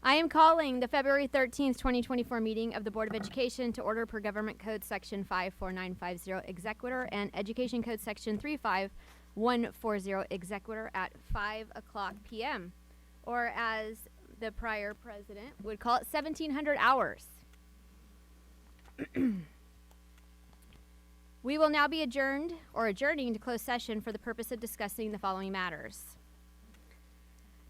I am calling the February 13th, 2024 meeting of the Board of Education to order per Government Code Section 54950 Exequatur and Education Code Section 35140 Exequatur at 5 o'clock p.m. or as the prior president would call it, 1700 hours. We will now be adjourning to closed session for the purpose of discussing the following matters.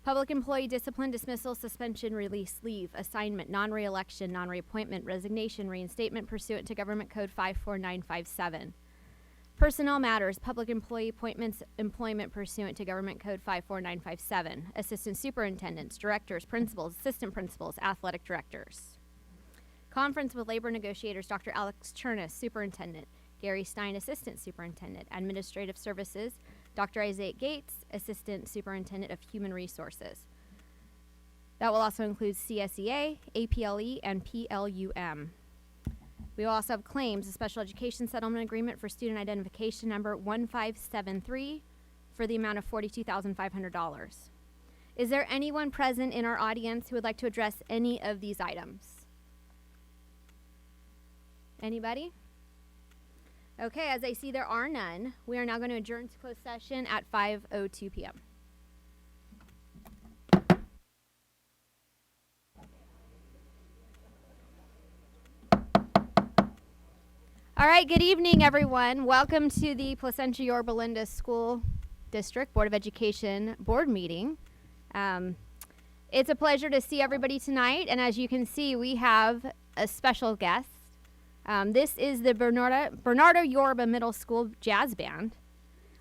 Public employee discipline, dismissal, suspension, release, leave, assignment, non-reelection, non-reappointment, resignation, reinstatement pursuant to Government Code 54957. Personnel matters, public employee appointments, employment pursuant to Government Code 54957. Assistant superintendents, directors, principals, assistant principals, athletic directors. Conference with labor negotiators, Dr. Alex Chernus, superintendent. Gary Stein, assistant superintendent. Administrative services, Dr. Isaac Gates, assistant superintendent of human resources. That will also include CSEA, APLE, and PLUM. We will also have claims, a special education settlement agreement for student identification number 1573 for the amount of $42,500. Is there anyone present in our audience who would like to address any of these items? Anybody? Okay, as I see there are none, we are now going to adjourn to closed session at 5:02 p.m. All right, good evening, everyone. Welcome to the Placentia-Yorba School District Board of Education Board Meeting. It's a pleasure to see everybody tonight, and as you can see, we have a special guest. This is the Placentia-Yorba Middle School Jazz Band.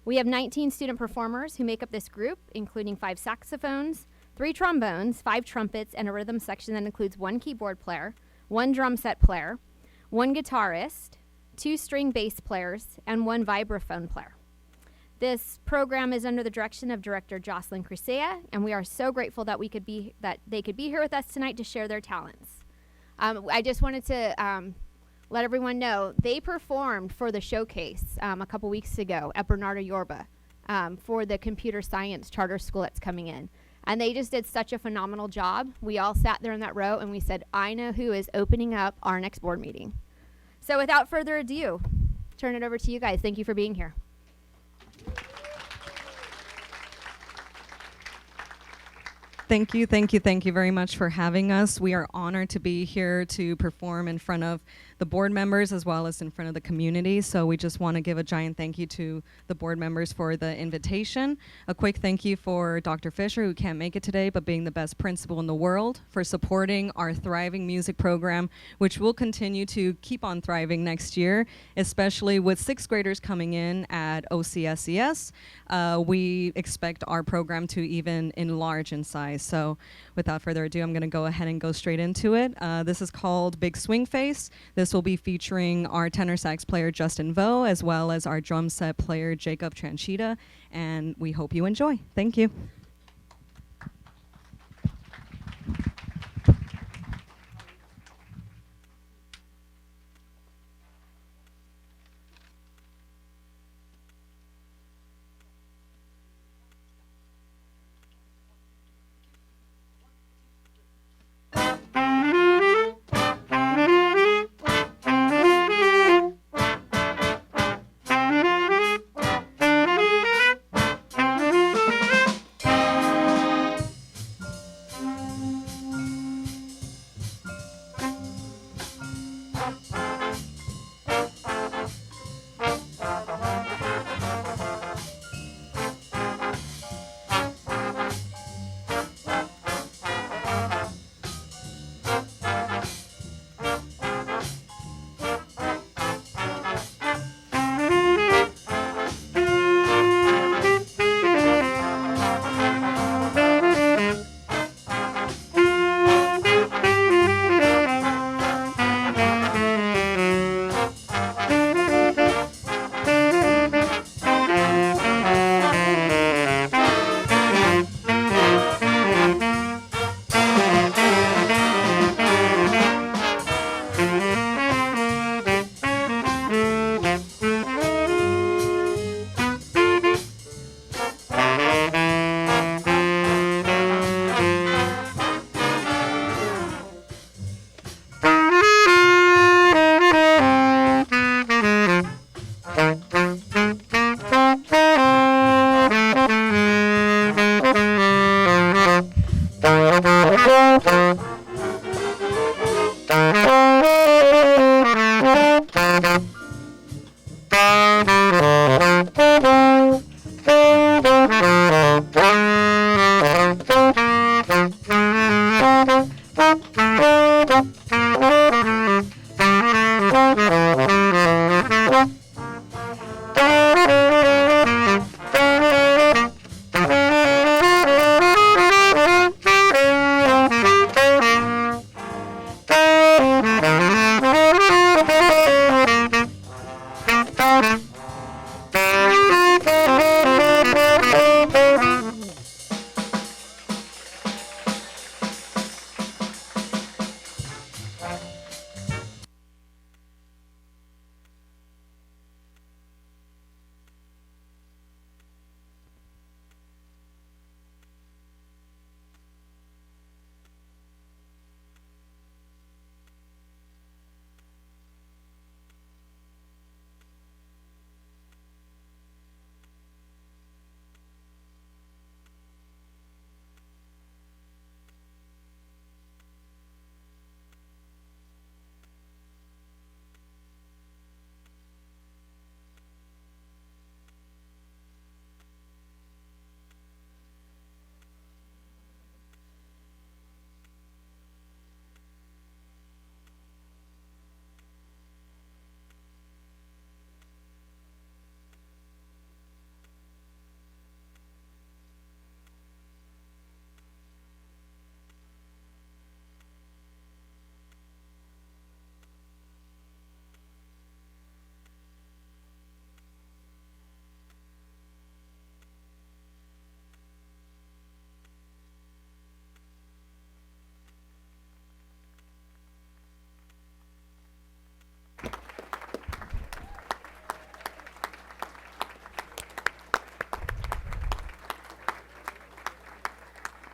We have 19 student performers who make up this group, including 5 saxophones, 3 trombones, 5 trumpets, and a rhythm section that includes 1 keyboard player, 1 drum set player, 1 guitarist, 2 string bass players, and 1 vibraphone player. This program is under the direction of Director Jocelyn Crisea, and we are so grateful that they could be here with us tonight to share their talents. I just wanted to let everyone know they performed for the showcase a couple weeks ago at Placentia-Yorba for the computer science charter school that's coming in. And they just did such a phenomenal job. We all sat there in that row and we said, I know who is opening up our next board meeting. So without further ado, turn it over to you guys. Thank you for being here. Thank you very much for having us. We are honored to be here to perform in front of the board members as well as in front of the community. So we just want to give a giant thank you to the board members for the invitation. A quick thank you for Dr. Fisher, who can't make it today, but being the best principal in the world, for supporting our thriving music program, which will continue to keep on thriving next year, especially with 6th graders coming in at OCSES. We expect our program to even enlarge in size. So without further ado, I'm going to go ahead and go straight into it. This is called Big Swing Face. This will be featuring our tenor sax player, Justin Vo, as well as our drum set player, Jacob Tranchita, and we hope you enjoy. Thank you.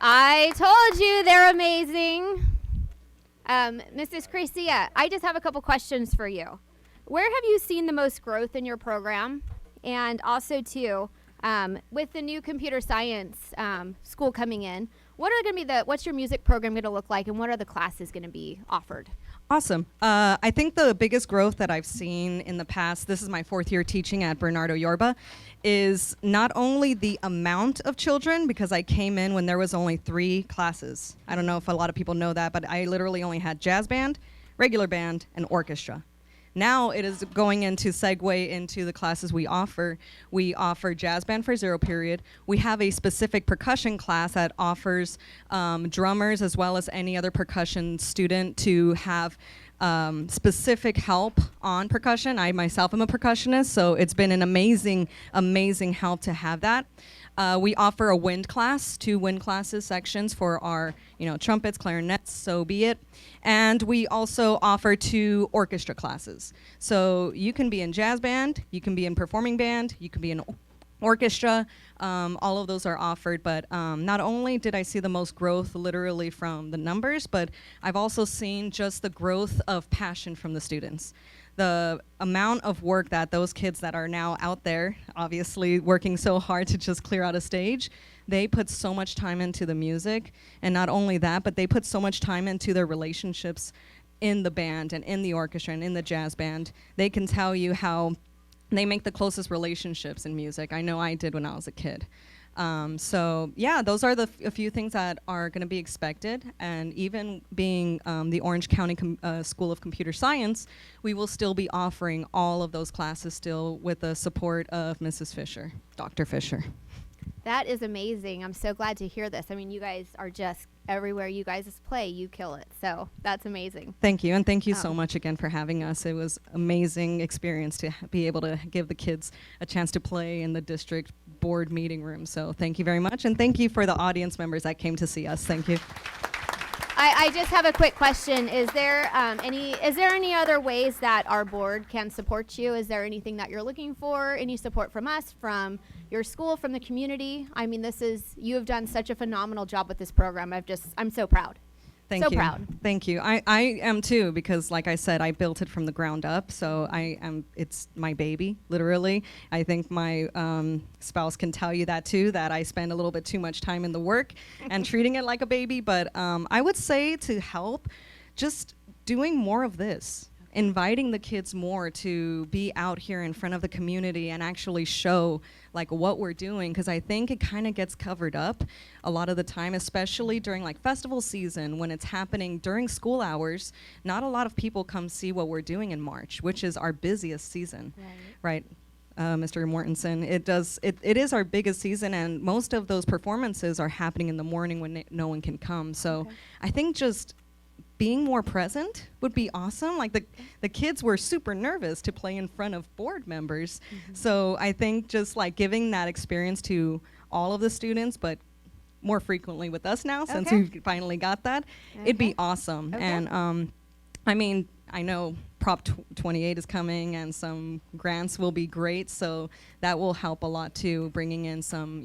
I told you they're amazing. Mrs. Crecia, I just have a couple questions for you. Where have you seen the most growth in your program? And also, too, with the new computer science school coming in, what's your music program going to look like, and what are the classes going to be offered? Awesome. I think the biggest growth that I've seen in the past, this is my 4th year teaching at Bernardo-Yorba, is not only the amount of children, because I came in when there was only 3 classes. I don't know if a lot of people know that, but I literally only had jazz band, regular band, and orchestra. Now it is going into segue into the classes we offer. We offer jazz band for 0 period. We have a specific percussion class that offers drummers as well as any other percussion student to have specific help on percussion. I myself am a percussionist, so it's been an amazing, amazing help to have that. We offer a wind class, 2 wind classes sections for our, trumpets, clarinets, so be it. And we also offer 2 orchestra classes. So you can be in jazz band, you can be in performing band, you can be in orchestra. All of those are offered, but not only did I see the most growth literally from the numbers, but I've also seen just the growth of passion from the students. The amount of work that those kids that are now out there, obviously working so hard to just clear out a stage, they put so much time into the music. And not only that, but they put so much time into their relationships in the band and in the orchestra and in the jazz band. They can tell you how they make the closest relationships in music. I know I did when I was a kid. So yeah, those are a few things that are going to be expected. And even being the Orange County School of Computer Science, we will still be offering all of those classes still with the support of Mrs. Fisher, Dr. Fisher. That is amazing. I'm so glad to hear this. I mean, you guys are just everywhere you guys play, you kill it. So that's amazing. Thank you. And thank you so much again for having us. It was amazing experience to be able to give the kids a chance to play in the district board meeting room. So thank you very much. And thank you for the audience members that came to see us. Thank you. I just have a quick question. Is there any other ways that our board can support you? Is there anything that you're looking for? Any support from us, from your school, from the community? I mean, you have done such a phenomenal job with this program. I'm so proud. Thank you. Proud. Thank you. I am too, because like I said, I built it from the ground up. So it's my baby, literally. I think my spouse can tell you that too, that I spend a little bit too much time in the work and treating it like a baby. But I would say to help, just doing more of this. Inviting the kids more to be out here in front of the community and actually show like what we're doing, because I think it kind of gets covered up a lot of the time, especially during like festival season when it's happening during school hours. Not a lot of people come see what we're doing in March, which is our busiest season, right? Mr. Mortensen, it is our biggest season, and most of those performances are happening in the morning when no one can come. So I think just being more present would be awesome. Like the kids were super nervous to play in front of board members. So I think just like giving that experience to all of the students, but more frequently with us now, since we finally got that, it'd be awesome. And I mean, I know Prop 28 is coming, and some grants will be great, so that will help a lot too, bringing in some,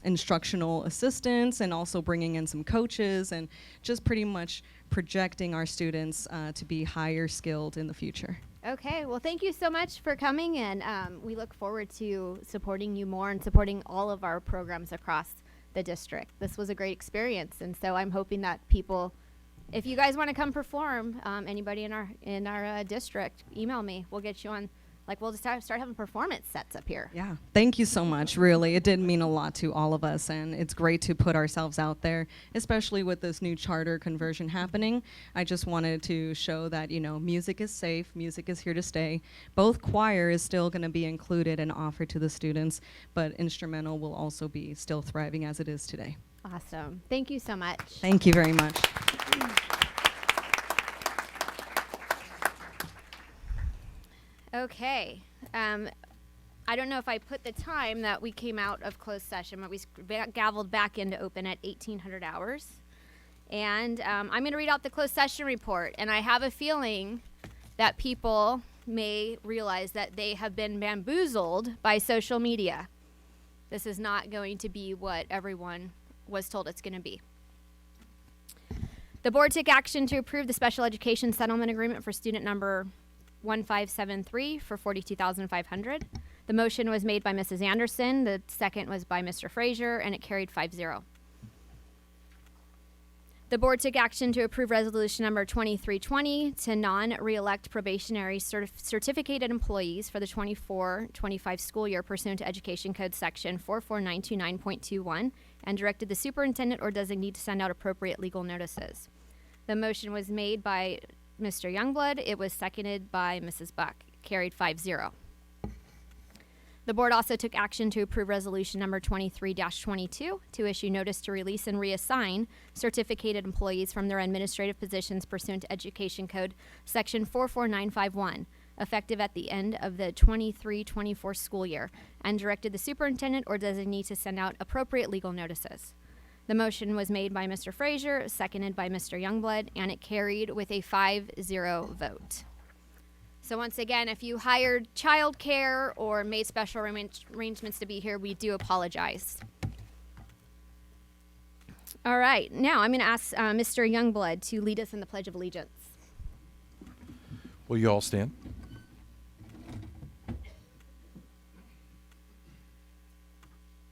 instructional assistants, and also bringing in some coaches, and just pretty much projecting our students to be higher skilled in the future. Okay, well, thank you so much for coming, and we look forward to supporting you more and supporting all of our programs across the district. This was a great experience, and so I'm hoping that people, if you guys want to come perform, anybody in our district, email me. We'll get you on. Like, we'll just start having performance sets up here. Yeah, thank you so much. Really, it did mean a lot to all of us, and it's great to put ourselves out there, especially with this new charter conversion happening. I just wanted to show that, music is safe, music is here to stay. Both choir is still going to be included and offered to the students, but instrumental will also be still thriving as it is today. Awesome. Thank you so much. Thank you very much. Okay. I don't know if I put the time that we came out of closed session, but we gavelled back into open at 1800 hours. And I'm going to read out the closed session report. And I have a feeling that people may realize that they have been bamboozled by social media. This is not going to be what everyone was told it's going to be. The board took action to approve the special education settlement agreement for student number 1573 for $42,500. The motion was made by Mrs. Anderson. The second was by Mr. Frazier, and it carried 5-0. The board took action to approve resolution number 2320 to non-reelect probationary certificated employees for the 24-25 school year pursuant to Education Code section 44929.21 and directed the superintendent or designee to send out appropriate legal notices. The motion was made by Mr. Youngblood. It was seconded by Mrs. Buck. Carried 5-0. The board also took action to approve resolution number 23-22 to issue notice to release and reassign certificated employees from their administrative positions pursuant to Education Code section 44951, effective at the end of the 23-24 school year, and directed the superintendent or designee to send out appropriate legal notices. The motion was made by Mr. Frazier, seconded by Mr. Youngblood, and it carried with a 5-0 vote. So once again, if you hired childcare or made special arrangements to be here, we do apologize. All right, now I'm going to ask Mr. Youngblood to lead us in the Pledge of Allegiance. Will you all stand?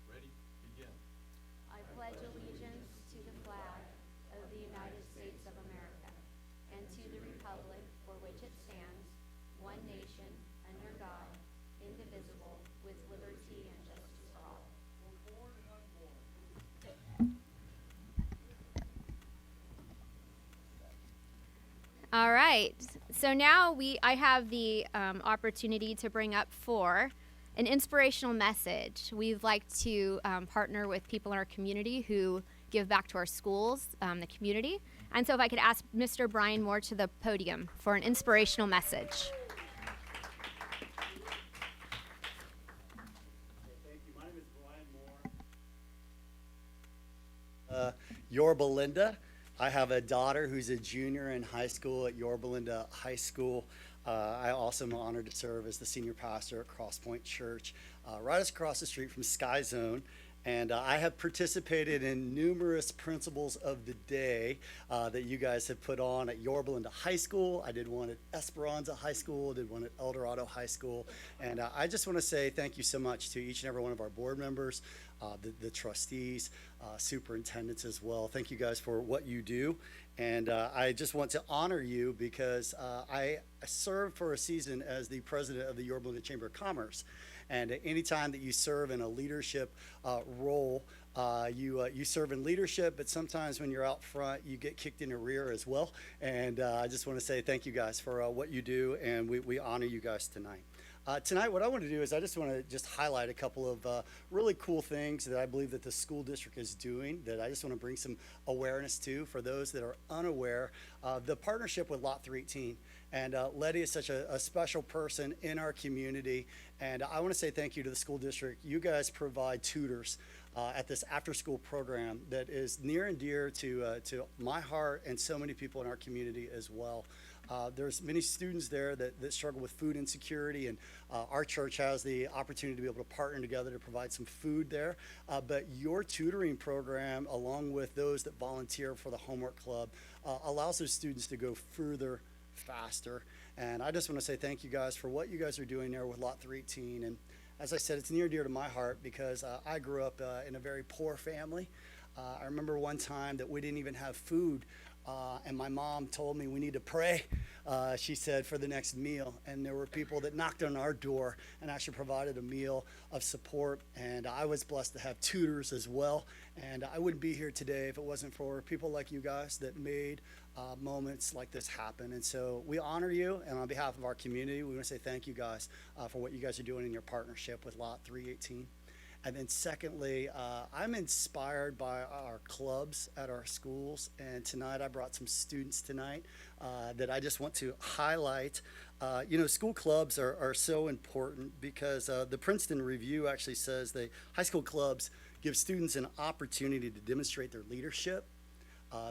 Ready? Begin. I pledge allegiance to the flag of the United States of America and to the republic for which it stands, one nation, under God, indivisible, with liberty and justice for all. All right, so now I have the opportunity to bring up for an inspirational message. We'd like to partner with people in our community who give back to our schools, the community. And so if I could ask Mr. Brian Moore to the podium for an inspirational message. Thank you. My name is Brian Moore. Yorba Linda. I have a daughter who's a junior in high school at Yorba Linda High School. I also am honored to serve as the senior pastor at Cross Point Church, right across the street from Sky Zone. And I have participated in numerous principles of the day that you guys have put on at Yorba Linda High School. I did one at Esperanza High School, did one at El Dorado High School. And I just want to say thank you so much to each and every one of our board members, the trustees, superintendents as well. Thank you guys for what you do. And I just want to honor you because I served for a season as the president of the Yorba Linda Chamber of Commerce. And anytime that you serve in a leadership role, you serve in leadership, but sometimes when you're out front, you get kicked in the rear as well. And I just want to say thank you guys for what you do, and we honor you guys tonight. Tonight, what I want to do is I just want to highlight a couple of really cool things that I believe that the school district is doing that I just want to bring some awareness to for those that are unaware. The partnership with Lot 318. And Letty is such a special person in our community. And I want to say thank you to the school district. You guys provide tutors at this after-school program that is near and dear to my heart and so many people in our community as well. There's many students there that struggle with food insecurity, and our church has the opportunity to be able to partner together to provide some food there. But your tutoring program, along with those that volunteer for the homework club, allows those students to go further faster. And I just want to say thank you guys for what you guys are doing there with Lot 318. And as I said, it's near and dear to my heart because I grew up in a very poor family. I remember one time that we didn't even have food, and my mom told me we need to pray, she said, for the next meal. And there were people that knocked on our door and actually provided a meal of support. And I was blessed to have tutors as well. And I wouldn't be here today if it wasn't for people like you guys that made moments like this happen. And so we honor you, and on behalf of our community, we want to say thank you guys for what you guys are doing in your partnership with Lot 318. And then secondly, I'm inspired by our clubs at our schools. And tonight I brought some students tonight that I just want to highlight. School clubs are so important because the Princeton Review actually says that high school clubs give students an opportunity to demonstrate their leadership,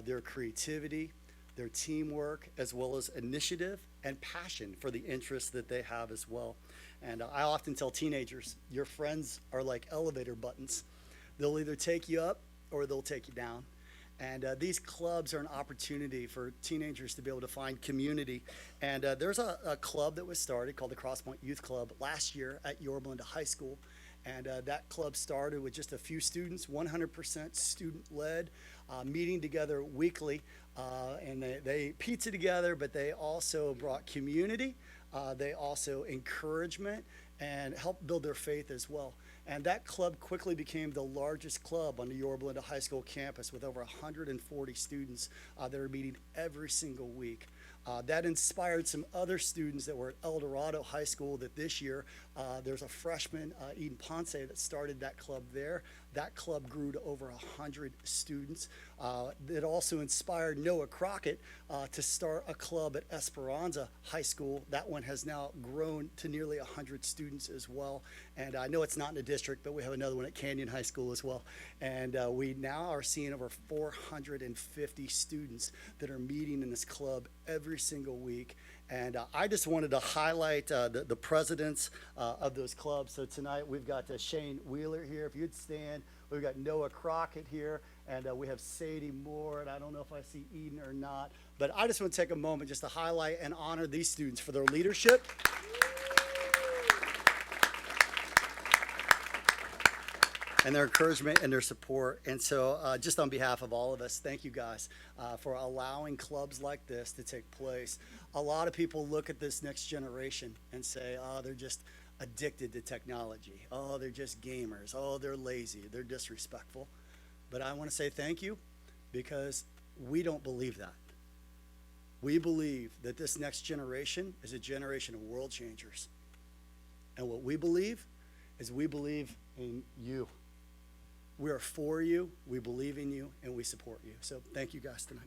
their creativity, their teamwork, as well as initiative and passion for the interests that they have as well. And I often tell teenagers, your friends are like elevator buttons. They'll either take you up or they'll take you down. And these clubs are an opportunity for teenagers to be able to find community. And there's a club that was started called the Crosspoint Youth Club last year at Yorba Linda High School. And that club started with just a few students, 100% student-led, meeting together weekly. And they pizza together, but they also brought community. They also encouragement and helped build their faith as well. And that club quickly became the largest club on the Yorba Linda High School campus with over 140 students that are meeting every single week. That inspired some other students that were at El Dorado High School that this year, there's a freshman, Eden Ponce, that started that club there. That club grew to over 100 students. It also inspired Noah Crockett to start a club at Esperanza High School. That one has now grown to nearly 100 students as well. And I know it's not in the district, but we have another one at Canyon High School as well. And we now are seeing over 450 students that are meeting in this club every single week. And I just wanted to highlight the presidents of those clubs. So tonight we've got Shane Wheeler here. If you'd stand, we've got Noah Crockett here, and we have Sadie Moore, and I don't know if I see Eden or not. But I just want to take a moment just to highlight and honor these students for their leadership. And their encouragement and their support. And so just on behalf of all of us, thank you guys for allowing clubs like this to take place. A lot of people look at this next generation and say, oh, they're just addicted to technology. Oh, they're just gamers. Oh, they're lazy. They're disrespectful. But I want to say thank you because we don't believe that. We believe that this next generation is a generation of world changers. And what we believe is we believe in you. We are for you, we believe in you, and we support you. So thank you guys tonight.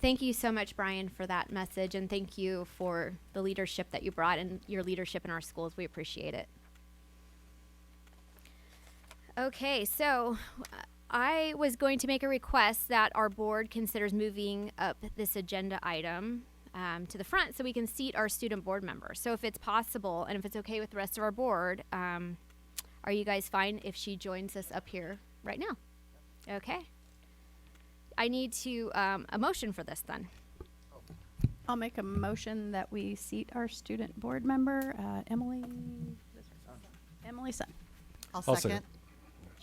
Thank you so much, Brian, for that message, and thank you for the leadership that you brought and your leadership in our schools. We appreciate it. Okay, so I was going to make a request that our board considers moving up this agenda item to the front so we can seat our student board members. So if it's possible and if it's okay with the rest of our board, are you guys fine if she joins us up here right now? Okay. I need to a motion for this then. I'll make a motion that we seat our student board member, Emily Sun. I'll I'll second.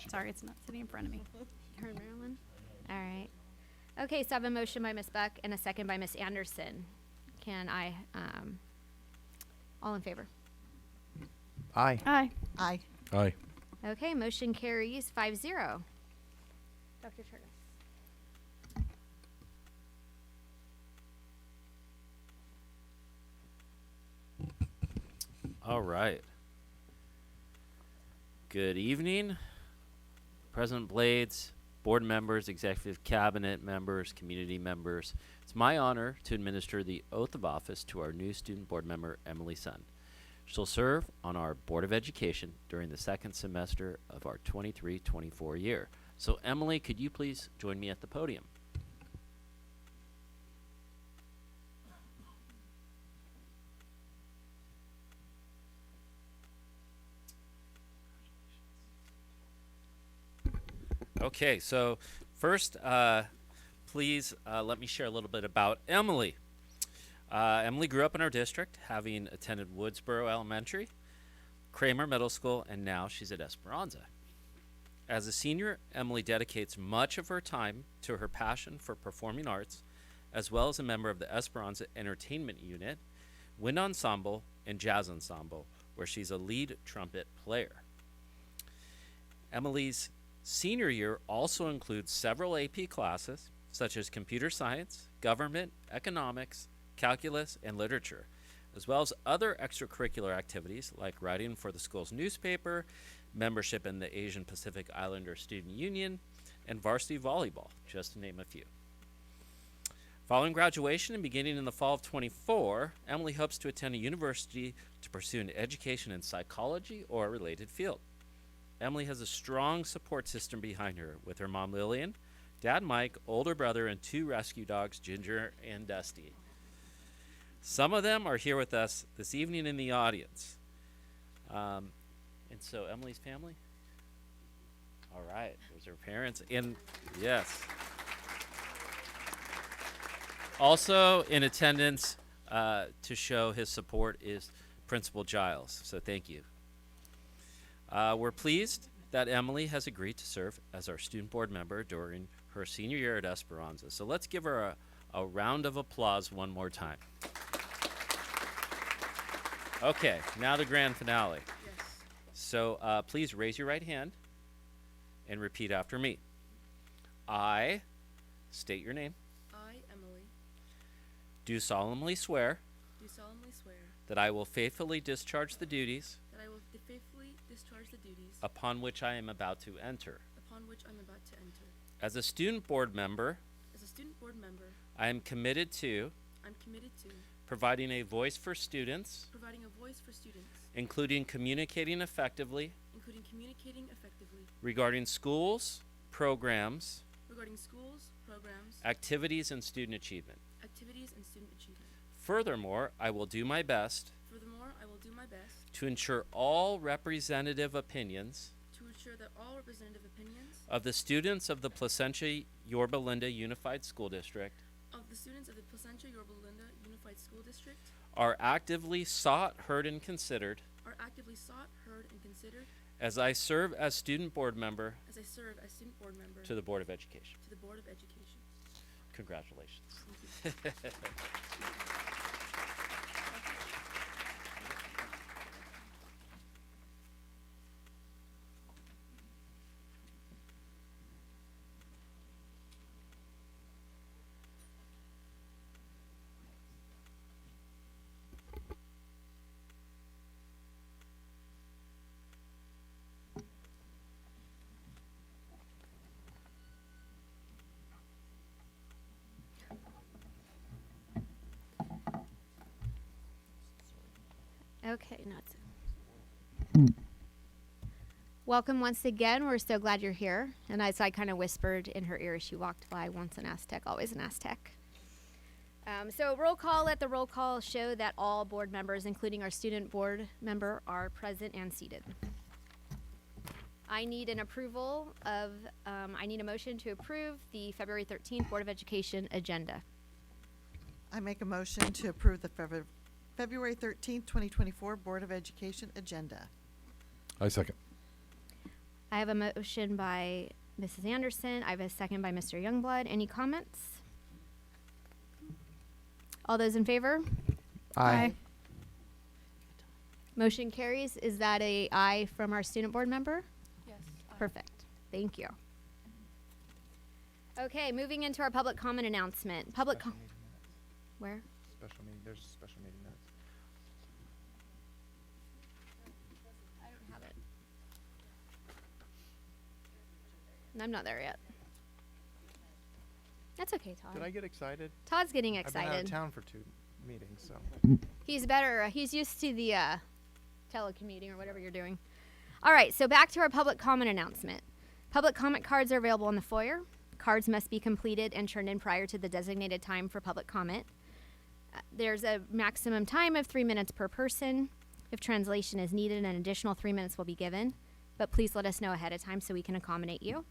Sorry, it's not sitting in front of me. Her and Marilyn? All right. Okay, so I have a motion by Ms. Buck and a second by Ms. Anderson. Can I, all in favor? Aye. Aye. Aye. Aye. Okay, motion carries 5-0. Dr. Curtis. All right. Good evening, President Blades, board members, executive cabinet members, community members. It's my honor to administer the oath of office to our new student board member, Emily Sun. She'll serve on our Board of Education during the second semester of our 23-24 year. So Emily, could you please join me at the podium? Okay, so first, please let me share a little bit about Emily. Emily grew up in our district, having attended Woodsboro Elementary, Kramer Middle School, and now she's at Esperanza. As a senior, Emily dedicates much of her time to her passion for performing arts, as well as a member of the Esperanza Entertainment Unit, Wind Ensemble, and Jazz Ensemble, where she's a lead trumpet player. Emily's senior year also includes several AP classes, such as computer science, government, economics, calculus, and literature, as well as other extracurricular activities like writing for the school's newspaper, membership in the Asian Pacific Islander Student Union, and varsity volleyball, just to name a few. Following graduation and beginning in the fall of 24, Emily hopes to attend a university to pursue an education in psychology or a related field. Emily has a strong support system behind her with her mom Lillian, dad Mike, older brother, and 2 rescue dogs, Ginger and Dusty. Some of them are here with us this evening in the audience. And so Emily's family? All right, there's her parents. And yes. Also in attendance to show his support is Principal Giles. So thank you. We're pleased that Emily has agreed to serve as our student board member during her senior year at Esperanza. So let's give her a round of applause one more time. Okay, now the grand finale. Yes. So please raise your right hand and repeat after me. I state your name. I, Emily, Do solemnly swear do solemnly swear that I will faithfully discharge the duties that I will faithfully discharge the duties upon which I am about to enter. upon which I'm about to enter. As a student board member, As a student board member, I am committed to I'm committed to providing a voice for students, providing a voice for students, including communicating effectively including communicating effectively regarding schools, programs, regarding schools, programs, activities, and student achievement. activities, and student achievement. Furthermore, I will do my best Furthermore, I will do my best to ensure all representative opinions to ensure that all representative opinions of the students of the Placentia-Yorba Linda Unified School District of the students of the Placentia-Yorba Linda Unified School District are actively sought, heard, and considered are actively sought, heard, and considered as I serve as student board member as I serve as student board member to the Board of Education. to the Board of Education. Congratulations. Thank you. Okay, nuts. Welcome once again. We're so glad you're here. And as I kind of whispered in her ear as she walked by, once an Aztec, always an Aztec. So roll call. Let the roll call show that all board members, including our student board member, are present and seated. I need an approval of, I need a motion to approve the February 13th Board of Education agenda. I make a motion to approve the February 13th, 2024 Board of Education agenda. I second. I have a motion by Mrs. Anderson. I have a second by Mr. Youngblood. Any comments? All those in favor? Aye. Motion carries. Is that a aye from our student board member? Yes. Perfect. Thank you. Okay, moving into our public comment announcement. Public Special com- meeting minutes. Where? Special meeting, there's a special meeting minutes. I don't have it. I'm not there yet. That's okay, Todd. Did I get excited? Todd's getting I've been out of excited. town for 2 meetings, so. He's better. He's used to the telecommuting or whatever you're doing. All right, so back to our public comment announcement. Public comment cards are available in the foyer. Cards must be completed and turned in prior to the designated time for public comment. There's a maximum time of 3 minutes per person. If translation is needed, an additional 3 minutes will be given, but please let us know ahead of time so we can accommodate you.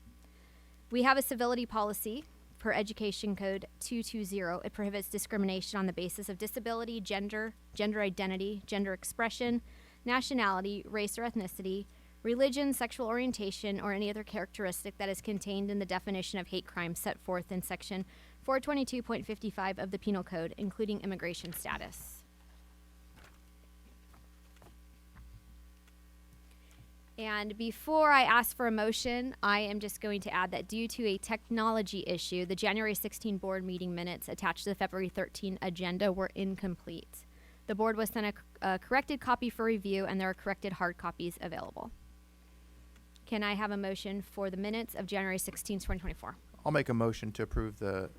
We have a civility policy per Education Code 220. It prohibits discrimination on the basis of disability, gender, gender identity, gender expression, nationality, race or ethnicity, religion, sexual orientation, or any other characteristic that is contained in the definition of hate crime set forth in Section 422.55 of the Penal Code, including immigration status. And before I ask for a motion, I am just going to add that due to a technology issue, the January 16 board meeting minutes attached to the February 13 agenda were incomplete. The board was sent a corrected copy for review, and there are corrected hard copies available. Can I have a motion for the minutes of January 16, 2024? I'll make a motion to approve the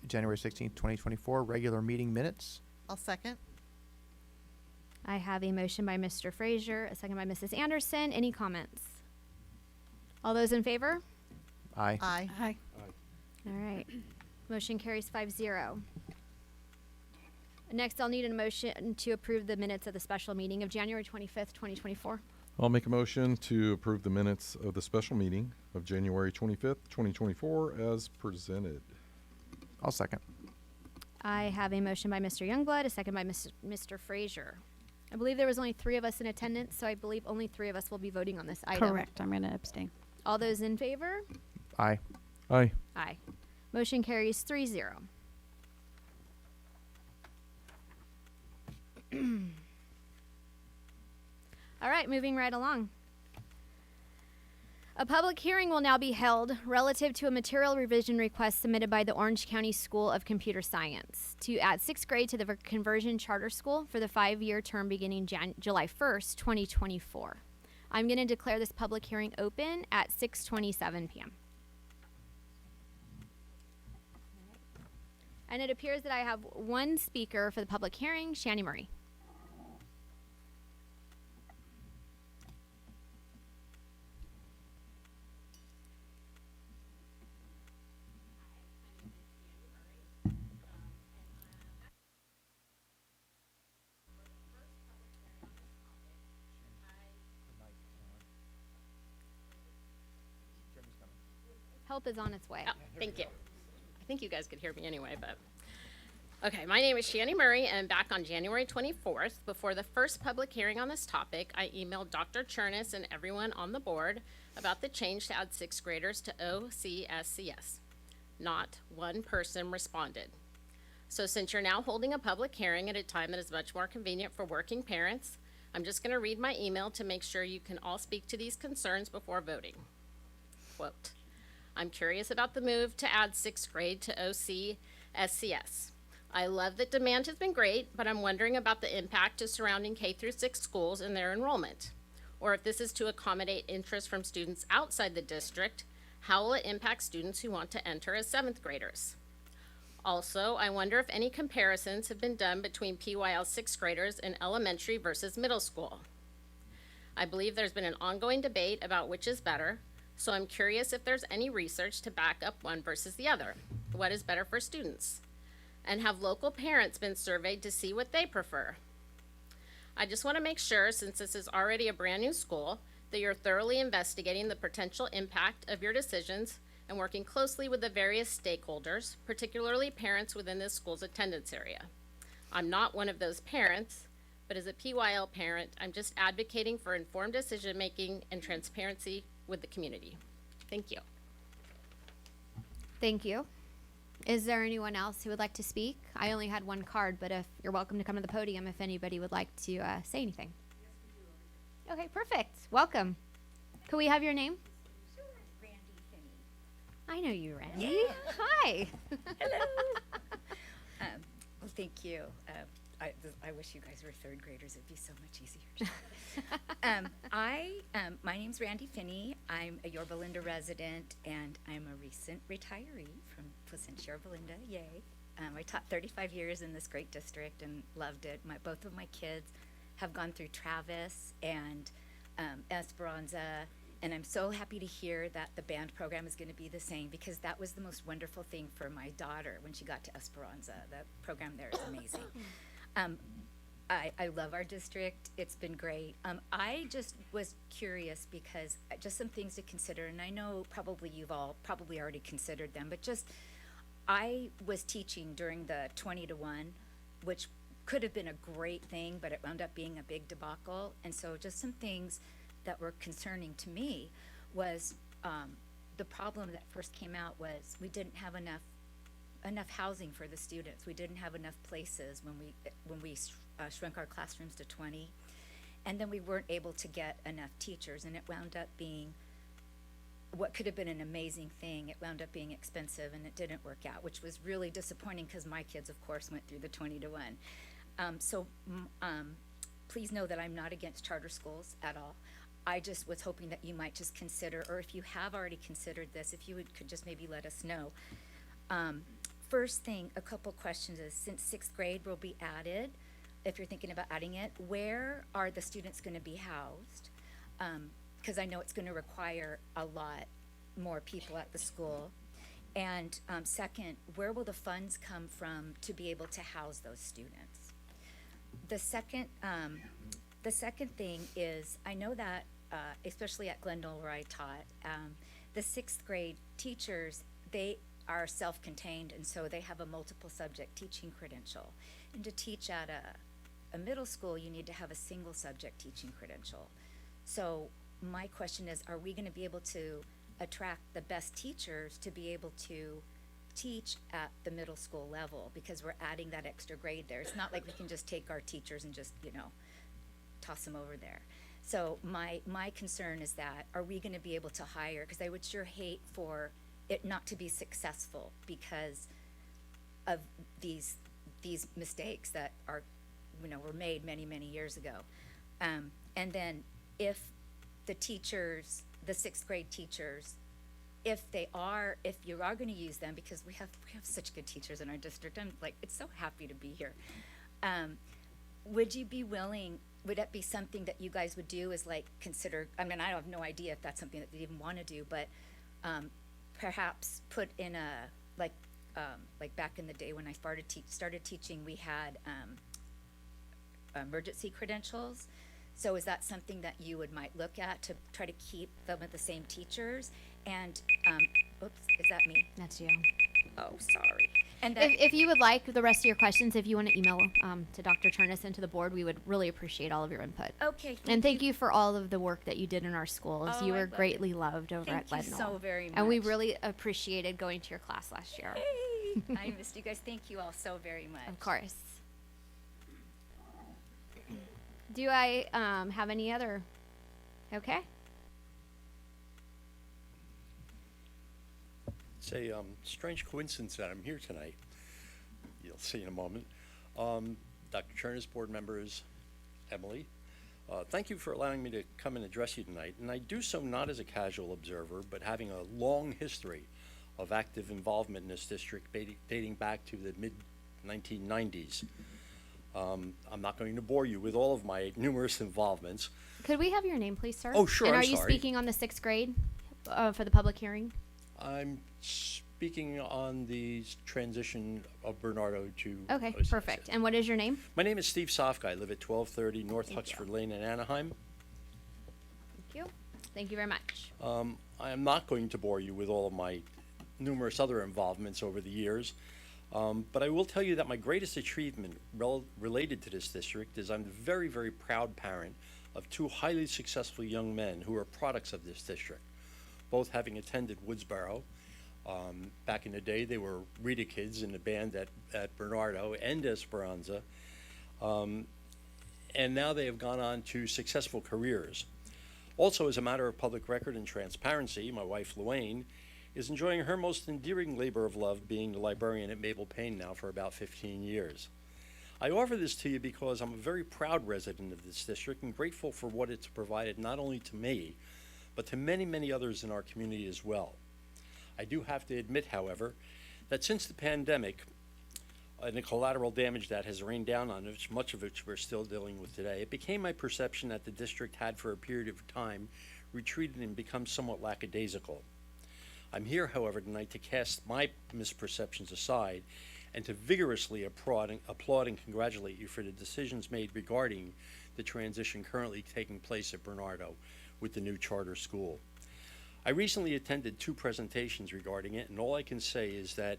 January 16th, 2024 regular meeting minutes. I'll second. I have a motion by Mr. Frazier, a second by Mrs. Anderson. Any comments? All those in favor? Aye. Aye. Aye. All right. Motion carries 5-0. Next, I'll need a motion to approve the minutes of the special meeting of January 25th, 2024. I'll make a motion to approve the minutes of the special meeting of January 25th, 2024 as presented. I'll second. I have a motion by Mr. Youngblood, a second by Mr. Frazier. I believe there was only 3 of us in attendance, so I believe only 3 of us will be voting on this item. Correct. I'm going to abstain. All those in favor? Aye. Aye. Aye. Motion carries 3-0. All right, moving right along. A public hearing will now be held relative to a material revision request submitted by the Orange County School of Computer Science to add 6th grade to the conversion charter school for the 5-year term beginning July 1st, 2024. I'm going to declare this public hearing open at 6:27 p.m. And it appears that I have one speaker for the public hearing, Shani Murray. Help is on its way. Oh, thank you. I think you guys could hear me anyway, but. Okay, my name is Shani Murray, and back on January 24th, before the first public hearing on this topic, I emailed Dr. Chernus and everyone on the board about the change to add 6th graders to OCSCS. Not one person responded. So since you're now holding a public hearing at a time that is much more convenient for working parents, I'm just going to read my email to make sure you can all speak to these concerns before voting. Quote, I'm curious about the move to add 6th grade to OCSCS. I love that demand has been great, but I'm wondering about the impact to surrounding K-6 schools and their enrollment. Or if this is to accommodate interest from students outside the district, how will it impact students who want to enter as 7th graders? Also, I wonder if any comparisons have been done between PYL 6th graders in elementary versus middle school. I believe there's been an ongoing debate about which is better, so I'm curious if there's any research to back up one versus the other. What is better for students? And have local parents been surveyed to see what they prefer? I just want to make sure, since this is already a brand new school, that you're thoroughly investigating the potential impact of your decisions and working closely with the various stakeholders, particularly parents within this school's attendance area. I'm not one of those parents, but as a PYL parent, I'm just advocating for informed decision-making and transparency with the community. Thank you. Thank you. Is there anyone else who would like to speak? I only had one card, but if you're welcome to come to the podium if anybody would like to say anything. Okay, perfect. Welcome. Could we have your name? Sure. Randy Finney. I know you, Randy. Yeah. Hi. Hello. Well, thank you. I wish you guys were 3rd graders. It'd be so much easier. My name's Randy Finney. I'm a Yorba Linda resident, and I'm a recent retiree from Placentia-Yorba. Yay. I taught 35 years in this great district and loved it. Both of my kids have gone through Travis and Esperanza, and I'm so happy to hear that the band program is going to be the same, because that was the most wonderful thing for my daughter when she got to Esperanza. The program there is amazing. I love our district. It's been great. I just was curious because just some things to consider, and I know probably you've all probably already considered them, but just I was teaching during the 20-to-1, which could have been a great thing, but it wound up being a big debacle. And so just some things that were concerning to me was the problem that first came out was we didn't have enough housing for the students. We didn't have enough places when we shrunk our classrooms to 20, and then we weren't able to get enough teachers, and it wound up being what could have been an amazing thing. It wound up being expensive, and it didn't work out, which was really disappointing because my kids, of course, went through the 20-to-1. Please know that I'm not against charter schools at all. I just was hoping that you might just consider, or if you have already considered this, if you could just maybe let us know. First thing, a couple questions is, since 6th grade will be added, if you're thinking about adding it, where are the students going to be housed? Because I know it's going to require a lot more people at the school. And second, where will the funds come from to be able to house those students? The second thing is, I know that, especially at Glendale where I taught, the sixth grade teachers, they are self-contained, and so they have a multiple subject teaching credential. And to teach at a middle school, you need to have a single subject teaching credential. So my question is, are we gonna be able to attract the best teachers to be able to teach at the middle school level? Because we're adding that extra grade there. It's not like we can just take our teachers and just, toss them over there. So my concern is that, are we gonna be able to hire, because I would sure hate for it not to be successful because of these mistakes that are, were made many, many years ago. And then if the teachers, the sixth grade teachers, if you are gonna use them, because we have such good teachers in our district, it's so happy to be here. Would you be willing, would that be something that you guys would do, is consider, I have no idea if that's something that they even wanna do, but, perhaps put in like back in the day when I started teaching, we had, emergency credentials. So is that something that you might look at to try to keep them with the same teachers? And, oops, is that me? That's you. Oh, sorry. And then, If you would like the rest of your questions, if you want to email to Dr. Turnus and to the board, we would really appreciate all of your input. okay. And thank you for all of the work that you did in our schools. Oh, You I were love it. greatly loved over at Thank you Leadenhall. so very And we much. really appreciated going to your class last year. Hey, I missed you guys. Thank you all so very much. Of course. Do I have any other? Okay. It's a strange coincidence that I'm here tonight. You'll see in a moment. Dr. Chernus, board members, Emily, thank you for allowing me to come and address you tonight. And I do so not as a casual observer, but having a long history of active involvement in this district dating back to the mid-1990s. I'm not going to bore you with all of my numerous involvements. Could we have your name, please, sir? Oh, sure, And I'm are you sorry. speaking on the sixth grade for the public hearing? I'm speaking on the transition of Bernardo to. Okay, OCS. perfect. And what is your name? My name is Steve Sofka. I live at 1230 North Thank you. Huxford Lane in Anaheim. Thank you. Thank you very much. I am not going to bore you with all of my numerous other involvements over the years, but I will tell you that my greatest achievement related to this district is I'm the very, very proud parent of two highly successful young men who are products of this district, both having attended Woodsboro. Back in the day, they were Rita kids in the band at Bernardo and Esperanza, and now they have gone on to successful careers. Also, as a matter of public record and transparency, my wife, Luane, is enjoying her most endearing labor of love, being the librarian at Maple Payne now for about 15 years. I offer this to you because I'm a very proud resident of this district and grateful for what it's provided not only to me, but to many, many others in our community as well. I do have to admit, however, that since the pandemic and the collateral damage that has rained down on us, much of which we're still dealing with today, it became my perception that the district had for a period of time retreated and become somewhat lackadaisical. I'm here, however, tonight to cast my misperceptions aside and to vigorously applaud and congratulate you for the decisions made regarding the transition currently taking place at Bernardo with the new charter school. I recently attended 2 presentations regarding it, and all I can say is that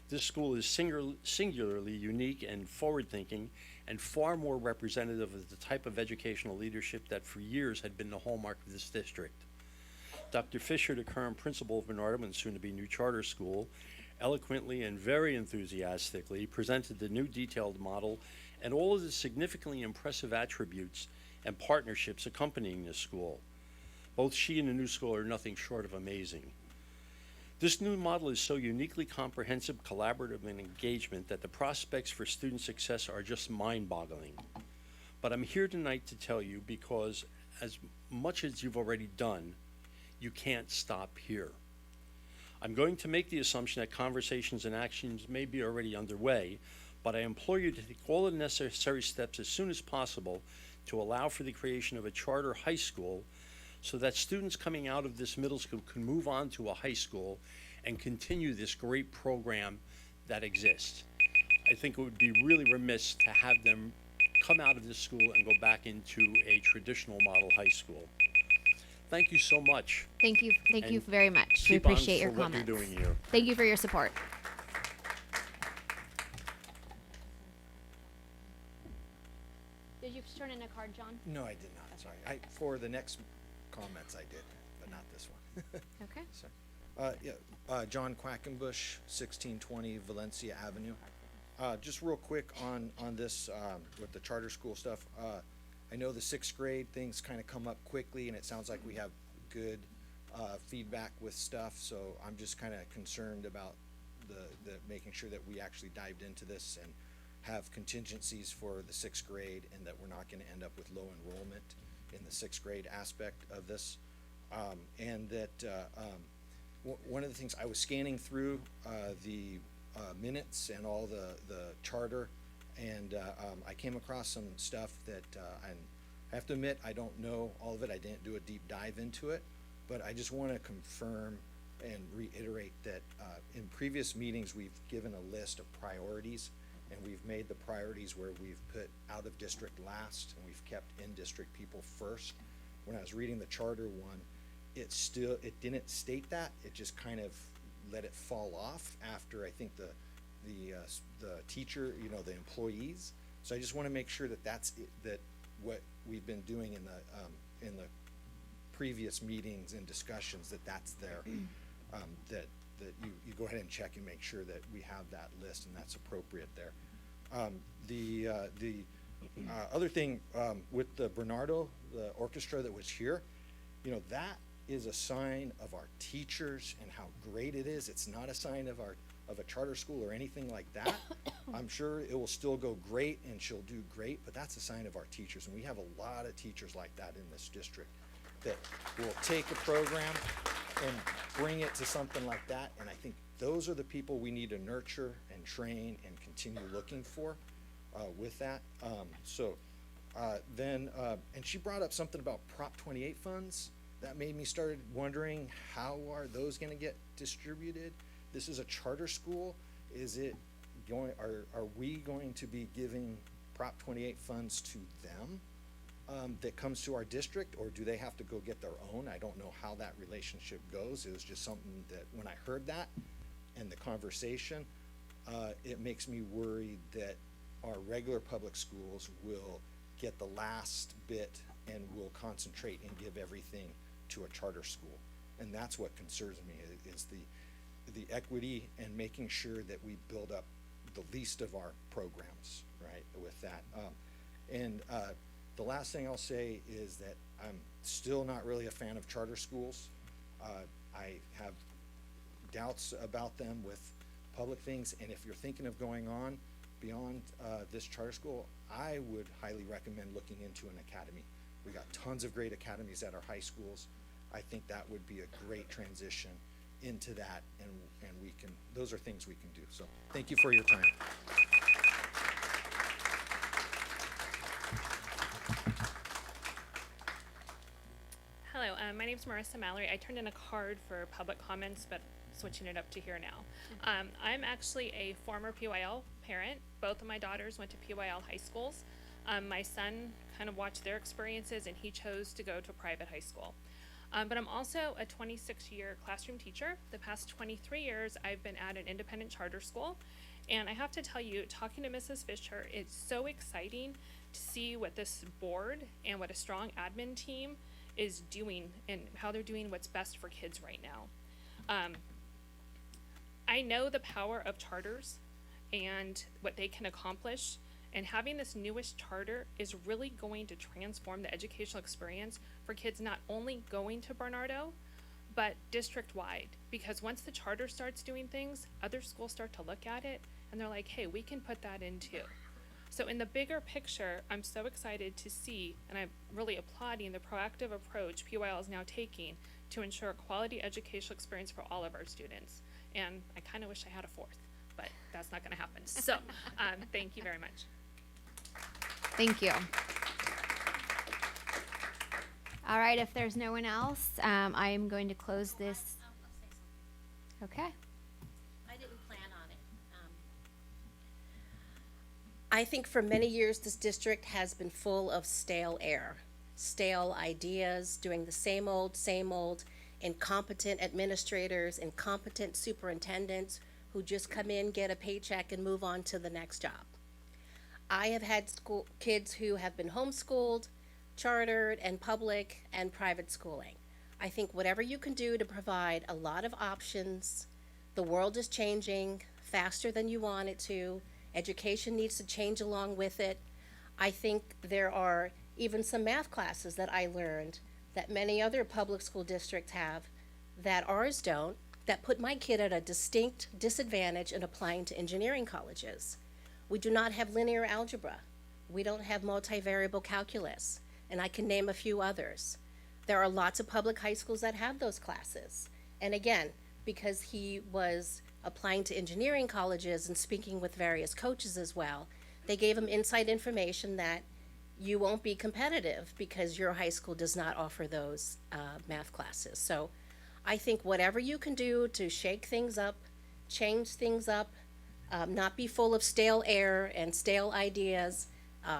this school is singularly unique and forward-thinking and far more representative of the type of educational leadership that for years had been the hallmark of this district. Dr. Fisher, the current principal of Bernardo and soon-to-be new charter school, eloquently and very enthusiastically presented the new detailed model and all of the significantly impressive attributes and partnerships accompanying this school. Both she and the new school are nothing short of amazing. This new model is so uniquely comprehensive, collaborative, and engagement that the prospects for student success are just mind-boggling. But I'm here tonight to tell you because as much as you've already done, you can't stop here. I'm going to make the assumption that conversations and actions may be already underway, but I implore you to take all the necessary steps as soon as possible to allow for the creation of a charter high school so that students coming out of this middle school can move on to a high school and continue this great program that exists. I think it would be really remiss to have them come out of this school and go back into a traditional model high school. Thank you so much. Thank you And very much. We keep on appreciate your for what comments. you're doing here. Thank you for your support. Did you turn in a card, John? No, I did not, sorry. For the next comments I did, but not this one. Okay. Sorry. John Quackenbush, 1620 Valencia Avenue. Just real quick on this, with the charter school stuff. I know the sixth grade things kind of come up quickly, and it sounds like we have good feedback with stuff, so I'm just kind of concerned about the making sure that we actually dived into this and have contingencies for the sixth grade, and that we're not going to end up with low enrollment in the sixth grade aspect of this. And that one of the things I was scanning through the minutes and all the charter, and I came across some stuff that I have to admit I don't know all of it. I didn't do a deep dive into it, but I just want to confirm and reiterate that in previous meetings we've given a list of priorities, and we've made the priorities where we've put out of district last and we've kept in district people first. When I was reading the charter one, it didn't state that. It just kind of let it fall off after I think the teacher, the employees. So I just want to make sure that that's it, that what we've been doing in the previous meetings and discussions, that's there. That you go ahead and check and make sure that we have that list and that's appropriate there. The other thing with the Bernardo, the orchestra that was here, that is a sign of our teachers and how great it is. It's not a sign of a charter school or anything like that. I'm sure it will still go great and she'll do great, but that's a sign of our teachers. And we have a lot of teachers like that in this district that will take a program and bring it to something like that. And I think those are the people we need to nurture and train and continue looking for with that. And she brought up something about Prop 28 funds. That made me start wondering, how are those going to get distributed? This is a charter school. Are we going to be giving Prop 28 funds to them that comes to our district, or do they have to go get their own? I don't know how that relationship goes. It was just something that when I heard that and the conversation, it makes me worried that our regular public schools will get the last bit and will concentrate and give everything to a charter school. And that's what concerns me, is the equity and making sure that we build up the least of our programs, right, with that. The last thing I'll say is that I'm still not really a fan of charter schools. I have doubts about them with public things, and if you're thinking of going on beyond this charter school, I would highly recommend looking into an academy. We got tons of great academies at our high schools. I think that would be a great transition into that, and those are things we can do. So thank you for your time. Hello, my name is Marissa Mallory. I turned in a card for public comments, but switching it up to here now. I'm actually a former PYL parent. Both of my daughters went to PYL high schools. My son kind of watched their experiences, and he chose to go to a private high school. But I'm also a 26-year classroom teacher. The past 23 years, I've been at an independent charter school. And I have to tell you, talking to Mrs. Fisher, it's so exciting to see what this board and what a strong admin team is doing and how they're doing what's best for kids right now. I know the power of charters and what they can accomplish, and having this newest charter is really going to transform the educational experience for kids not only going to Bernardo, but district-wide. Because once the charter starts doing things, other schools start to look at it and they're like, hey, we can put that in too. So in the bigger picture, I'm so excited to see, and I'm really applauding the proactive approach PYL is now taking to ensure a quality educational experience for all of our students. And I kind of wish I had a fourth, but that's not going to happen. So thank you very much. Thank you. All right, if there's no one else, I am going to close this. Okay. I didn't plan on it. I think for many years this district has been full of stale air, stale ideas, doing the same old, incompetent administrators, incompetent superintendents who just come in, get a paycheck, and move on to the next job. I have had kids who have been homeschooled, chartered, and public and private schooling. I think whatever you can do to provide a lot of options, the world is changing faster than you want it to. Education needs to change along with it. I think there are even some math classes that I learned that many other public school districts have that ours don't, that put my kid at a distinct disadvantage in applying to engineering colleges. We do not have linear algebra. We don't have multivariable calculus, and I can name a few others. There are lots of public high schools that have those classes. And again, because he was applying to engineering colleges and speaking with various coaches as well, they gave him inside information that you won't be competitive because your high school does not offer those math classes. So I think whatever you can do to shake things up, change things up, not be full of stale air and stale ideas,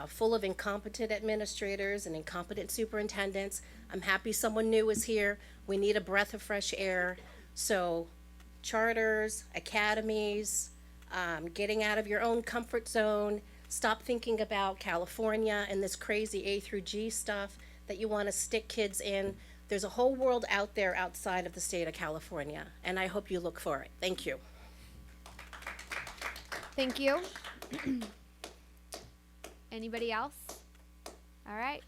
full of incompetent administrators and incompetent superintendents. I'm happy someone new is here. We need a breath of fresh air. So charters, academies, getting out of your own comfort zone, stop thinking about California and this crazy A through G stuff that you want to stick kids in. There's a whole world out there outside of the state of California, and I hope you look for it. Thank you. Thank you. Anybody else? All right.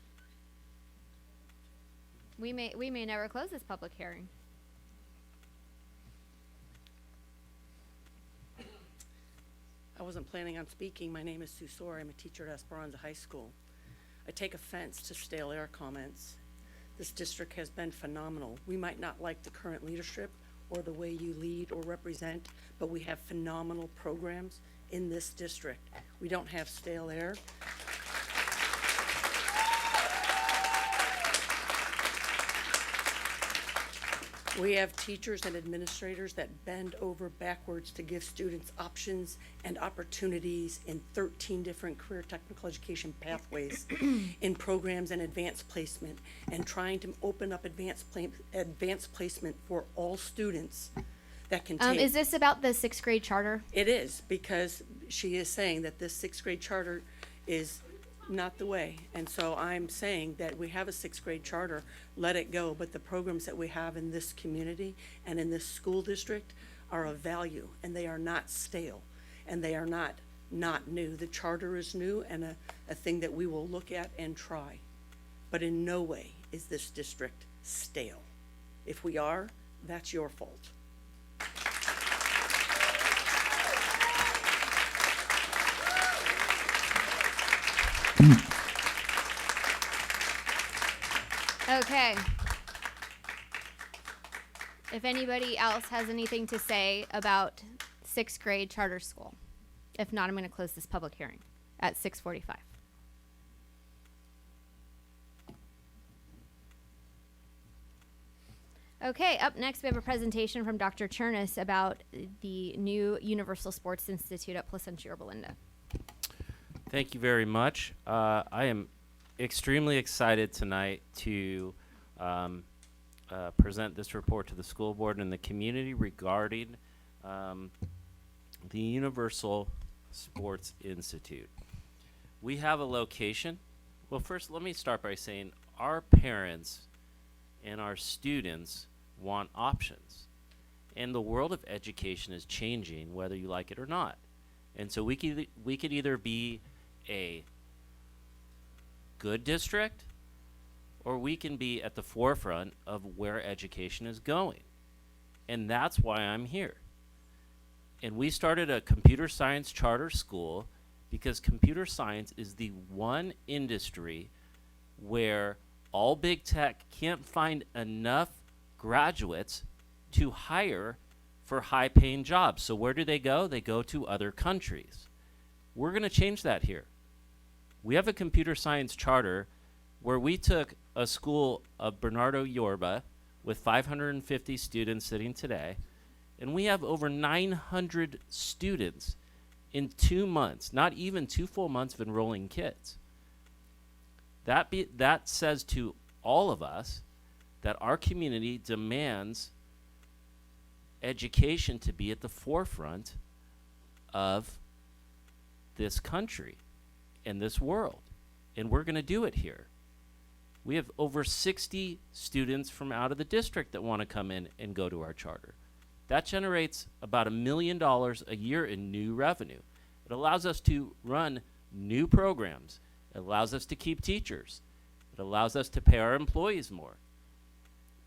We may never close this public hearing. I wasn't planning on speaking. My name is Sue Soar. I'm a teacher at Esperanza High School. I take offense to stale air comments. This district has been phenomenal. We might not like the current leadership or the way you lead or represent, but we have phenomenal programs in this district. We don't have stale air. We have teachers and administrators that bend over backwards to give students options and opportunities in 13 different career technical education pathways in programs and advanced placement, and trying to open up advanced placement for all students that can take. Is this about the 6th grade charter? It is, because she is saying that this 6th grade charter is not the way. And so I'm saying that we have a 6th grade charter, let it go, but the programs that we have in this community and in this school district are of value, and they are not stale, and they are not new. The charter is new and a thing that we will look at and try. But in no way is this district stale. If we are, that's your fault. Okay. If anybody else has anything to say about 6th grade charter school. If not, I'm going to close this public hearing at 6:45. Okay, up next we have a presentation from Dr. Chernus about the new Universal Sports Institute at Placentia-Yorba. Thank you very much. I am extremely excited tonight to present this report to the school board and the community regarding the Universal Sports Institute. We have a location. Well, first, let me start by saying our parents and our students want options. And the world of education is changing, whether you like it or not. And so we could either be a good district, or we can be at the forefront of where education is going. And that's why I'm here. And we started a computer science charter school because computer science is the one industry where all big tech can't find enough graduates to hire for high-paying jobs. So where do they go? They go to other countries. We're going to change that here. We have a computer science charter where we took a school of Placentia-Yorba with 550 students sitting today, and we have over 900 students in 2 months, not even 2 full months of enrolling kids. That says to all of us that our community demands education to be at the forefront of this country and this world. And we're going to do it here. We have over 60 students from out of the district that want to come in and go to our charter. That generates about $1 million a year in new revenue. It allows us to run new programs. It allows us to keep teachers. It allows us to pay our employees more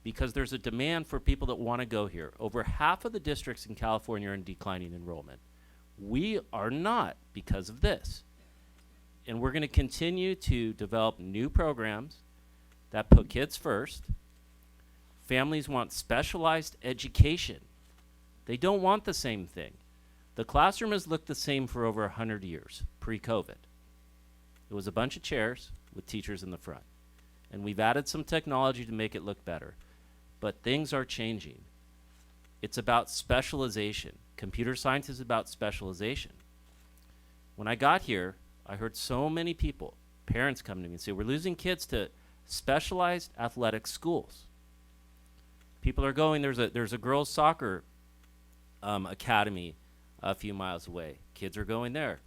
because there's a demand for people that want to go here. Over half of the districts in California are in declining enrollment. We are not because of this. And we're going to continue to develop new programs that put kids first. Families want specialized education. They don't want the same thing. The classroom has looked the same for over 100 years, pre-COVID. It was a bunch of chairs with teachers in the front. And we've added some technology to make it look better. But things are changing. It's about specialization. Computer science is about specialization. When I got here, I heard so many people, parents come to me and say, we're losing kids to specialized athletic schools. People are going, there's a girls' soccer academy a few miles away. Kids are going there.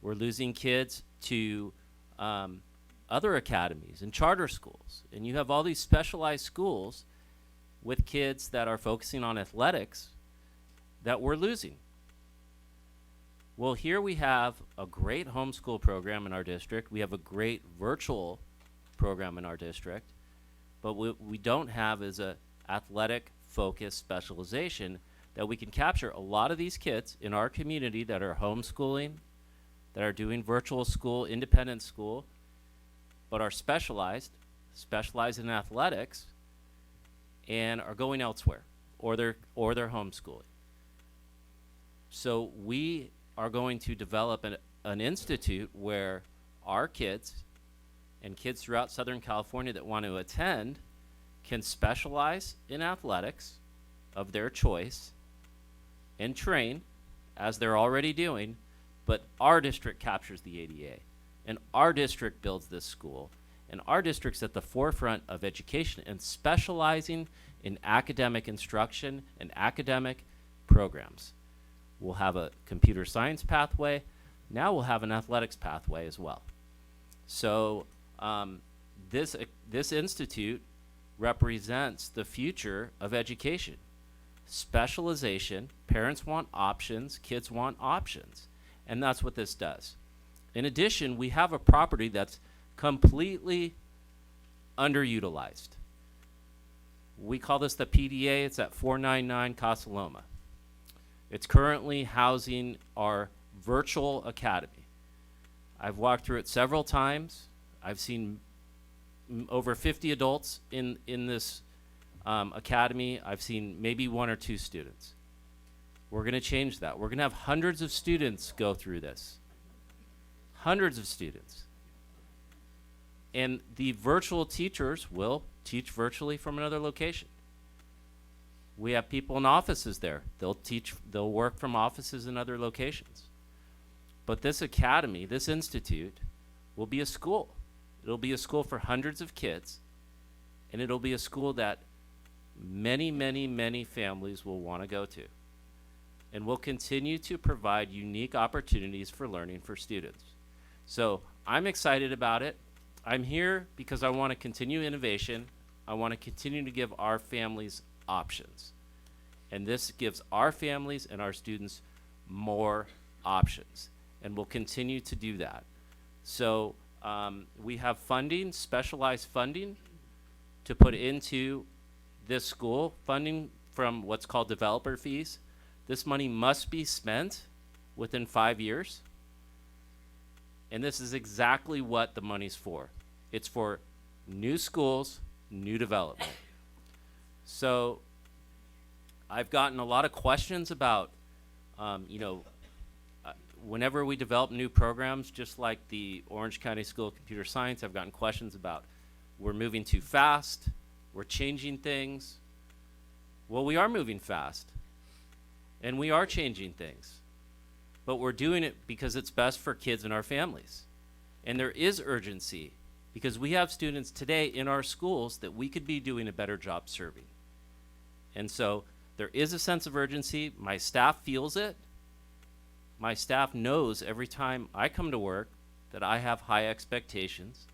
We're losing kids to other academies and charter schools. And you have all these specialized schools with kids that are focusing on athletics that we're losing. Well, here we have a great homeschool program in our district. We have a great virtual program in our district. But what we don't have is a athletic-focused specialization that we can capture a lot of these kids in our community that are homeschooling, that are doing virtual school, independent school, but are specialized in athletics, and are going elsewhere, or they're homeschooling. So we are going to develop an institute where our kids and kids throughout Southern California that want to attend can specialize in athletics of their choice and train, as they're already doing, but our district captures the ADA, and our district builds this school, and our district's at the forefront of education and specializing in academic instruction and academic programs. We'll have a computer science pathway. Now we'll have an athletics pathway as well. So this institute represents the future of education. Specialization, parents want options, kids want options, and that's what this does. In addition, we have a property that's completely underutilized. We call this the PDA. It's at 499 Casa Loma. It's currently housing our virtual academy. I've walked through it several times. I've seen over 50 adults in this academy. I've seen maybe 1 or 2 students. We're going to change that. We're going to have hundreds of students go through this. Hundreds of students. And the virtual teachers will teach virtually from another location. We have people in offices there. They'll work from offices in other locations. But this academy, this institute, will be a school. It'll be a school for hundreds of kids, and it'll be a school that many, many, many families will want to go to. And we'll continue to provide unique opportunities for learning for students. So I'm excited about it. I'm here because I want to continue innovation. I want to continue to give our families options. And this gives our families and our students more options. And we'll continue to do that. So we have funding, specialized funding, to put into this school, funding from what's called developer fees. This money must be spent within 5 years. And this is exactly what the money's for. It's for new schools, new development. So I've gotten a lot of questions about, whenever we develop new programs, just like the Orange County School of Computer Science, I've gotten questions about we're moving too fast, we're changing things. Well, we are moving fast, and we are changing things. but we're doing it because it's best for kids and our families. And there is urgency because we have students today in our schools that we could be doing a better job serving. And so there is a sense of urgency. My staff feels it. My staff knows every time I come to work that I have high expectations.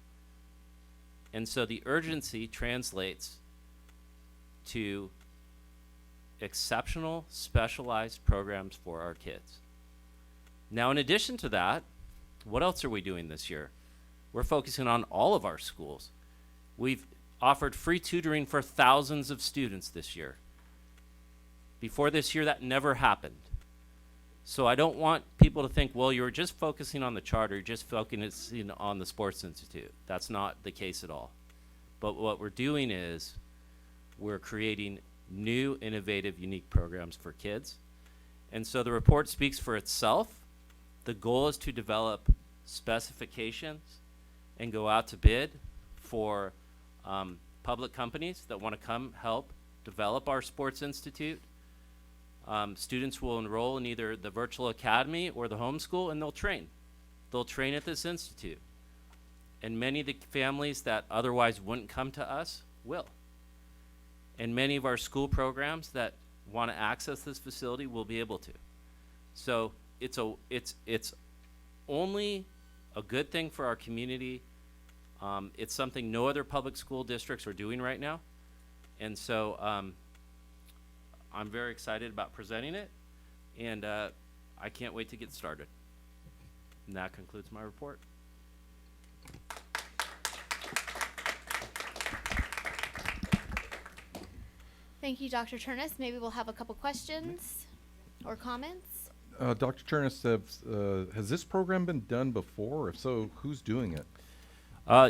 And so the urgency translates to exceptional, specialized programs for our kids. Now, in addition to that, what else are we doing this year? We're focusing on all of our schools. We've offered free tutoring for thousands of students this year. Before this year, that never happened. So I don't want people to think, well, you're just focusing on the charter, you're just focusing on the Sports Institute. That's not the case at all. But what we're doing is we're creating new, innovative, unique programs for kids. And so the report speaks for itself. The goal is to develop specifications and go out to bid for public companies that want to come help develop our Sports Institute. Students will enroll in either the virtual academy or the homeschool, and they'll train. They'll train at this institute. And many of the families that otherwise wouldn't come to us will. And many of our school programs that want to access this facility will be able to. So it's only a good thing for our community. It's something no other public school districts are doing right now. And so I'm very excited about presenting it, and I can't wait to get started. And that concludes my report. Thank you, Dr. Turnus. Maybe we'll have a couple questions or comments. Dr. Turnus, has this program been done before? If so, who's doing it?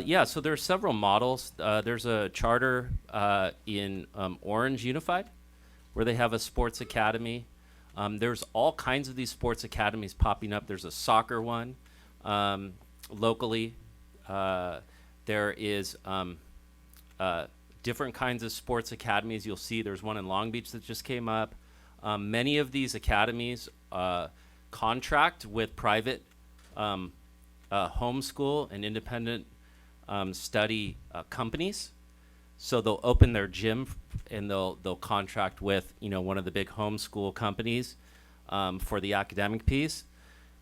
Yeah, so there's several models. There's a charter in Orange Unified where they have a sports academy. There's all kinds of these sports academies popping up. There's a soccer one locally. There is different kinds of sports academies. You'll see there's one in Long Beach that just came up. Many of these academies contract with private homeschool and independent study companies. So they'll open their gym and they'll contract with one of the big homeschool companies for the academic piece.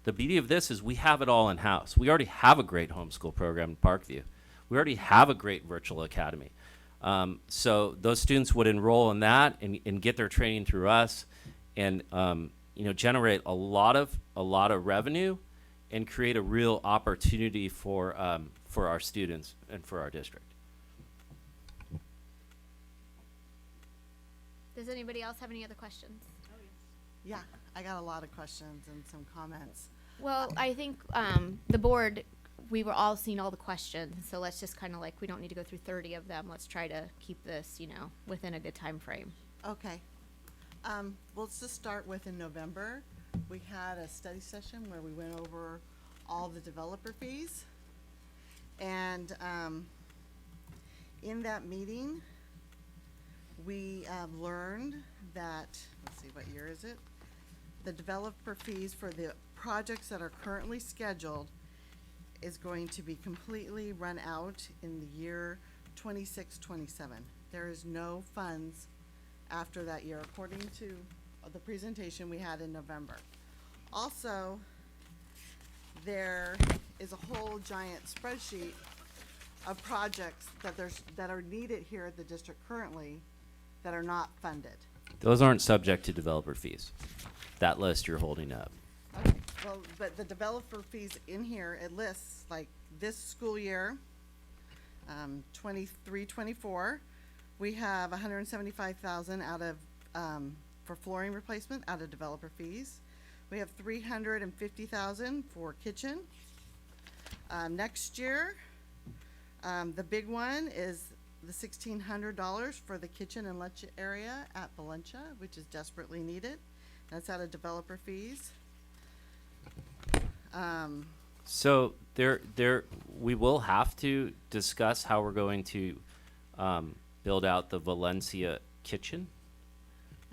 The beauty of this is we have it all in house. We already have a great homeschool program in Parkview. We already have a great virtual academy. So those students would enroll in that and get their training through us, and generate a lot of revenue, and create a real opportunity for our students and for our district. Does anybody else have any other questions? Yeah, I got a lot of questions and some comments. Well, I think the board, we were all seeing all the questions, so let's just kind of we don't need to go through 30 of them. Let's try to keep this, within a good time frame. Okay. Well, let's just start with in November. We had a study session where we went over all the developer fees. And in that meeting, we learned that, let's see, what year is it? The developer fees for the projects that are currently scheduled is going to be completely run out in the year 26-27. There is no funds after that year, according to the presentation we had in November. Also, there is a whole giant spreadsheet of projects that are needed here at the district currently that are not funded. Those aren't subject to developer fees. That list you're holding up. Okay, well, but the developer fees in here, it lists this school year, 23-24, we have $175,000 out of, for flooring replacement out of developer fees. We have $350,000 for kitchen. Next year, the big one is the $1,600 for the kitchen and lunch area at Placentia, which is desperately needed. That's out of developer fees. So we will have to discuss how we're going to build out the Valencia kitchen.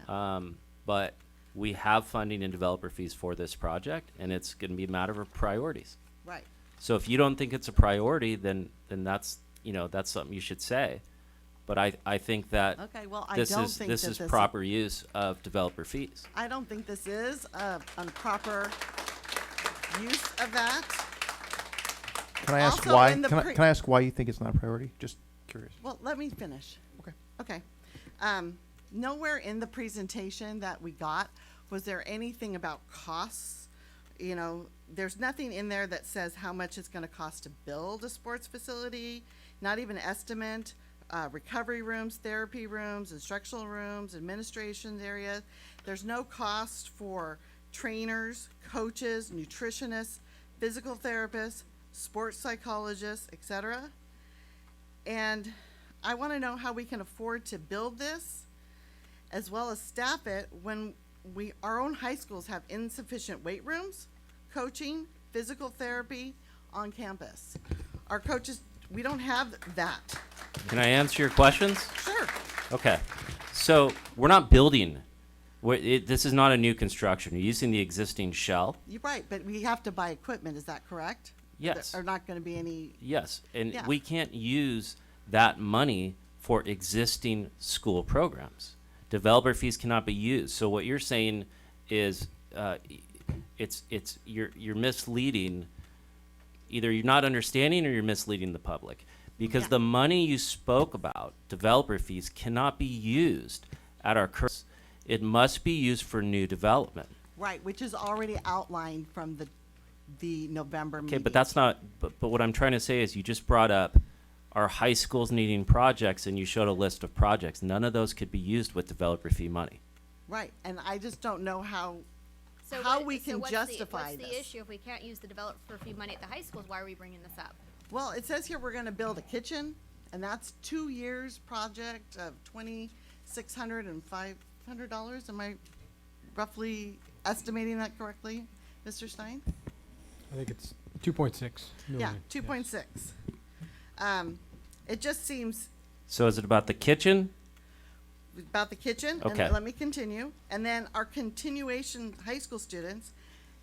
But we have funding and developer fees for this project, and it's going to be a matter of priorities. Right. So if you don't think it's a priority, then that's, that's something you should say. But I think that Okay, well, I this don't is think this that is this- proper use of developer fees. I don't think this is a proper use of that. Can I ask Also, why? in the Can I, pre- can I ask why you think it's not a priority? Just curious. Well, let me finish. Okay. Okay. Nowhere in the presentation that we got was there anything about costs. There's nothing in there that says how much it's going to cost to build a sports facility, not even estimate, recovery rooms, therapy rooms, instructional rooms, administration areas. There's no cost for trainers, coaches, nutritionists, physical therapists, sports psychologists, etc. And I want to know how we can afford to build this as well as staff it when our own high schools have insufficient weight rooms, coaching, physical therapy on campus. Our coaches, we don't have that. Can I answer your questions? Sure. Okay. So we're not building. This is not a new construction. You're using the existing shell. You're right, but we have to buy equipment, is that correct? Yes. There are not going to be any. Yes. And Yeah. we can't use that money for existing school programs. Developer fees cannot be used. So what you're saying is you're misleading. Either you're not understanding or you're misleading the public, because Yeah. the money you spoke about, developer fees, cannot be used at our current. It must be used for new development. Right, which is already outlined from the November meeting. Okay, but that's not. But what I'm trying to say is, you just brought up our high schools needing projects, and you showed a list of projects. None of those could be used with developer fee money. Right, and I just don't know how So we can what's justify what's this. the issue if we can't use the developer fee money at the high schools? Why are we bringing this up? Well, it says here we're gonna build a kitchen, and that's 2 years project of $2,600 and $500. Am I roughly estimating that correctly, Mr. Stein? I think it's 2.6 million. Yeah, 2.6. It just seems So is it about the kitchen? about the kitchen. Okay. And let me continue. And then our continuation high school students,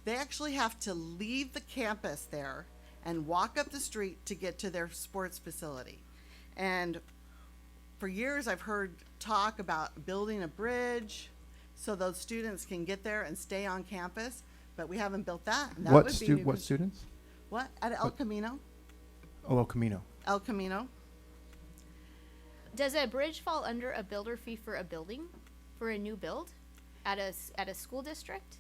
they actually have to leave the campus there and walk up the street to get to their sports facility. And for years, I've heard talk about building a bridge so those students can get there and stay on campus, but we haven't built that. And that What would be what students? What? At El Camino? Oh, El Camino. El Camino. Does a bridge fall under a builder fee for a building, for a new build, at a school district?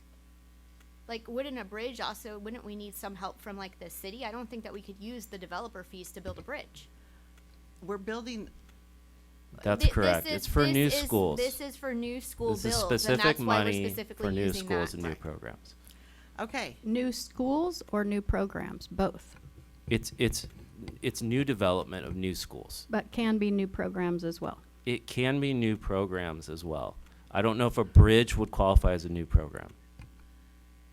Like, wouldn't we need some help from like the city? I don't think that we could use the developer fees to build a bridge. We're building. That's correct. It's for new schools. This is for new school This is builds, specific and that's why we're money specifically for new using schools that. and new programs. Okay. New schools or new programs, both, It's new development of new schools. but can be new programs as well. It can be new programs as well. I don't know if a bridge would qualify as a new program.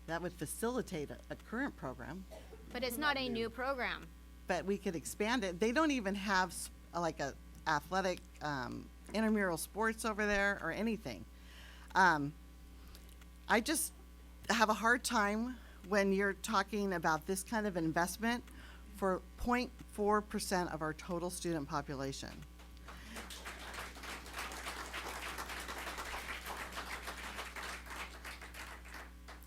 That would facilitate a current program, But it's not a new program. but we could expand it. They don't even have like a athletic intramural sports over there or anything. I just have a hard time when you're talking about this kind of investment for 0.4% of our total student population.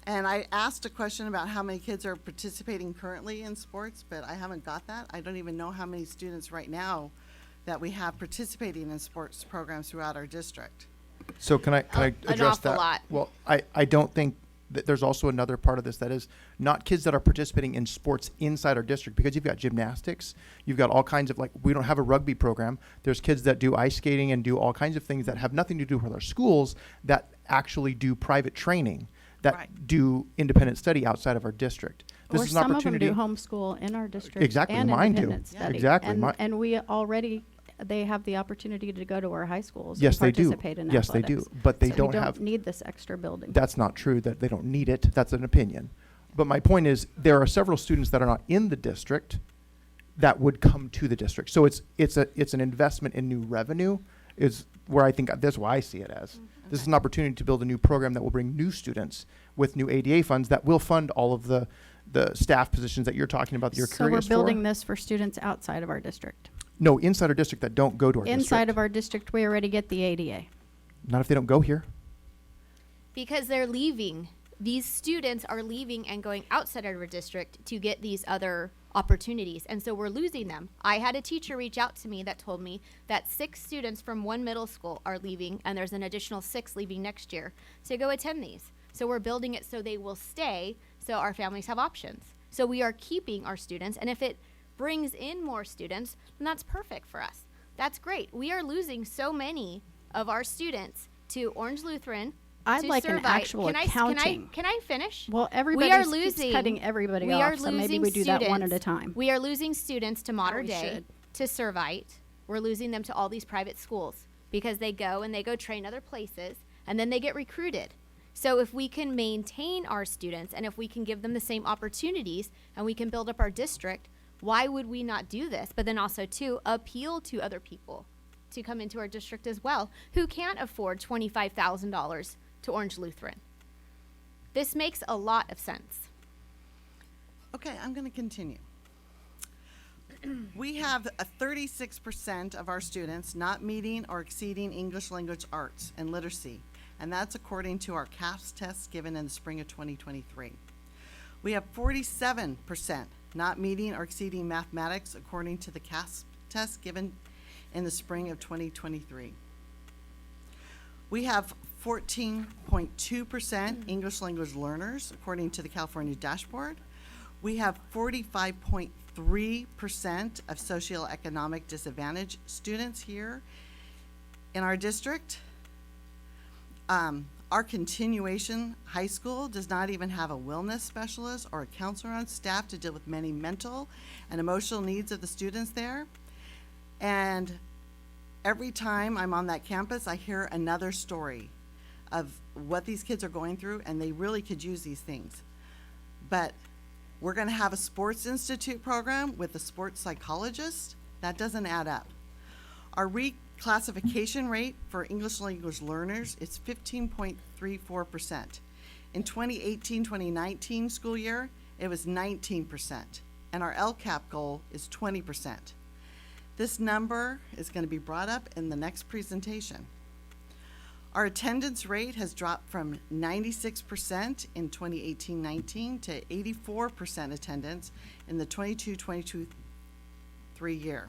And I asked a question about how many kids are participating currently in sports, but I haven't got that. I don't even know how many students right now that we have participating in sports programs throughout our district. So can I An address awful that? lot. Well, I don't think that there's also another part of this that is not kids that are participating in sports inside our district, because you've got gymnastics, you've got all kinds of, like, we don't have a rugby program. There's kids that do ice skating and do all kinds of things that have nothing to do with our schools that actually do private training, that Right. do independent study outside of our district. This Or is an some of them opportunity. do homeschool in our district. Exactly, and mine do. independent Yeah. study. Exactly, And we already, they have the opportunity to go to our high schools. Yes, and they do. participate in Yes, they do. athletics. But they So we don't have. need this extra building. That's not true, that they don't need it. That's an opinion. But my point is, there are several students that are not in the district that would come to the district. So it's an investment in new revenue, is where I think that's why I see it as. This is an opportunity to build a new program that will bring new students with new ADA funds that will fund all of the staff positions that you're talking about that you're So curious we're building for. this for students outside of our district. No, inside our district that don't go to our Inside district. of our district, we already get the ADA. Not if they don't go here. Because they're leaving. These students are leaving and going outside of our district to get these other opportunities. And so we're losing them. I had a teacher reach out to me that told me that 6 students from one middle school are leaving, and there's an additional 6 leaving next year to go attend these. So we're building it so they will stay, so our families have options. So we are keeping our students, and if it brings in more students, then that's perfect for us. That's great. We are losing so many of our students to Orange Lutheran. I'd to like an Servite. actual accounting. Can I finish? Well, everybody we are keeps losing, cutting everybody we off, are so maybe losing we do that one at a students- time. We are losing students to Modern we Day, should. to Servite. We're losing them to all these private schools because they go train other places, and then they get recruited. So if we can maintain our students and if we can give them the same opportunities and we can build up our district, why would we not do this? But then also to appeal to other people to come into our district as well who can't afford $25,000 to Orange Lutheran. This makes a lot of sense. Okay, I'm going to continue. We have a 36% of our students not meeting or exceeding English language arts and literacy, and that's according to our CAFS tests given in the spring of 2023. We have 47% not meeting or exceeding mathematics according to the CAFS test given in the spring of 2023. We have 14.2% English language learners according to the California dashboard. We have 45.3% of socioeconomic disadvantaged students here in our district. Our continuation high school does not even have a wellness specialist or a counselor on staff to deal with many mental and emotional needs of the students there. And every time I'm on that campus, I hear another story of what these kids are going through, and they really could use these things. But we're going to have a sports institute program with a sports psychologist. That doesn't add up. Our reclassification rate for English language learners is 15.34%. In 2018-2019 school year, it was 19%, and our LCAP goal is 20%. This number is going to be brought up in the next presentation. Our attendance rate has dropped from 96% in 2018-19 to 84% attendance in the 22-23 year.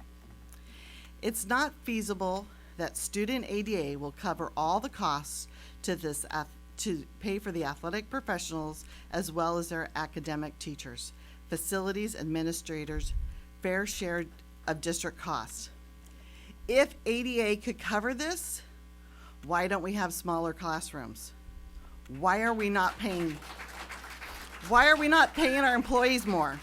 It's not feasible that student ADA will cover all the costs to pay for the athletic professionals as well as their academic teachers, facilities administrators, fair share of district costs. If ADA could cover this, why don't we have smaller classrooms? Why are we not paying our employees more?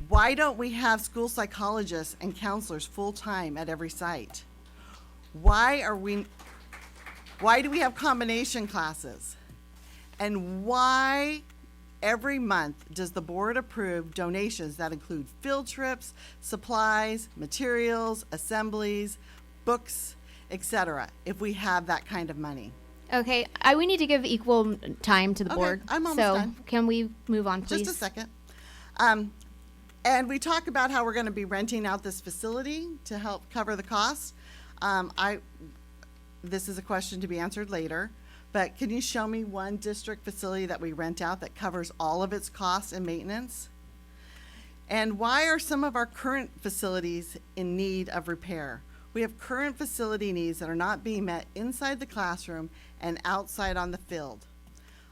Why don't we have school psychologists and counselors full-time at every site? Why do we have combination classes? And why every month does the board approve donations that include field trips, supplies, materials, assemblies, books, etc., if we have that kind of money? Okay, we need to give equal time to the Okay, board. I'm almost so done. Can we move on, please? Just a second. And we talk about how we're going to be renting out this facility to help cover the costs. This is a question to be answered later, but can you show me one district facility that we rent out that covers all of its costs and maintenance? And why are some of our current facilities in need of repair? We have current facility needs that are not being met inside the classroom and outside on the field.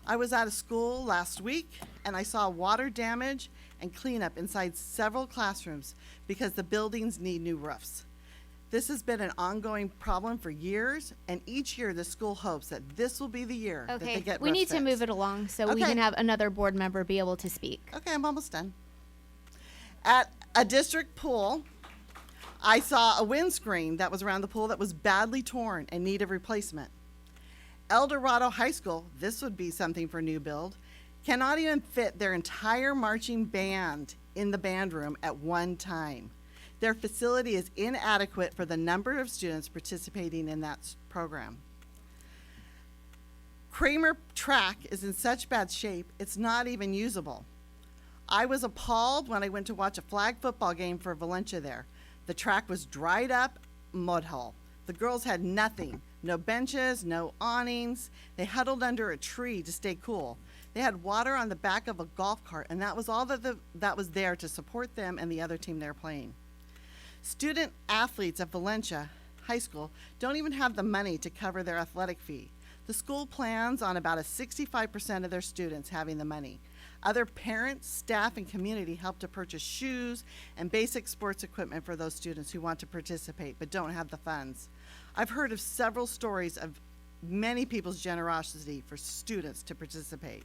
I was at a school last week and I saw water damage and cleanup inside several classrooms because the buildings need new roofs. This has been an ongoing problem for years, and each year the school hopes that this will be the year that they Okay, get we roofs need to move fixed. it along so we Okay. can have another board member be able to speak. Okay, I'm almost done. At a district pool, I saw a windscreen that was around the pool that was badly torn and needed replacement. El Dorado High School, this would be something for new build, cannot even fit their entire marching band in the band room at one time. Their facility is inadequate for the number of students participating in that program. Kramer track is in such bad shape, it's not even usable. I was appalled when I went to watch a flag football game for Valencia there. The track was dried up mud hole. The girls had nothing, no benches, no awnings. They huddled under a tree to stay cool. They had water on the back of a golf cart, and that was all that was there to support them and the other team they're playing. Student athletes at Valencia High School don't even have the money to cover their athletic fee. The school plans on about 65% of their students having the money. Other parents, staff, and community help to purchase shoes and basic sports equipment for those students who want to participate but don't have the funds. I've heard of several stories of many people's generosity for students to participate.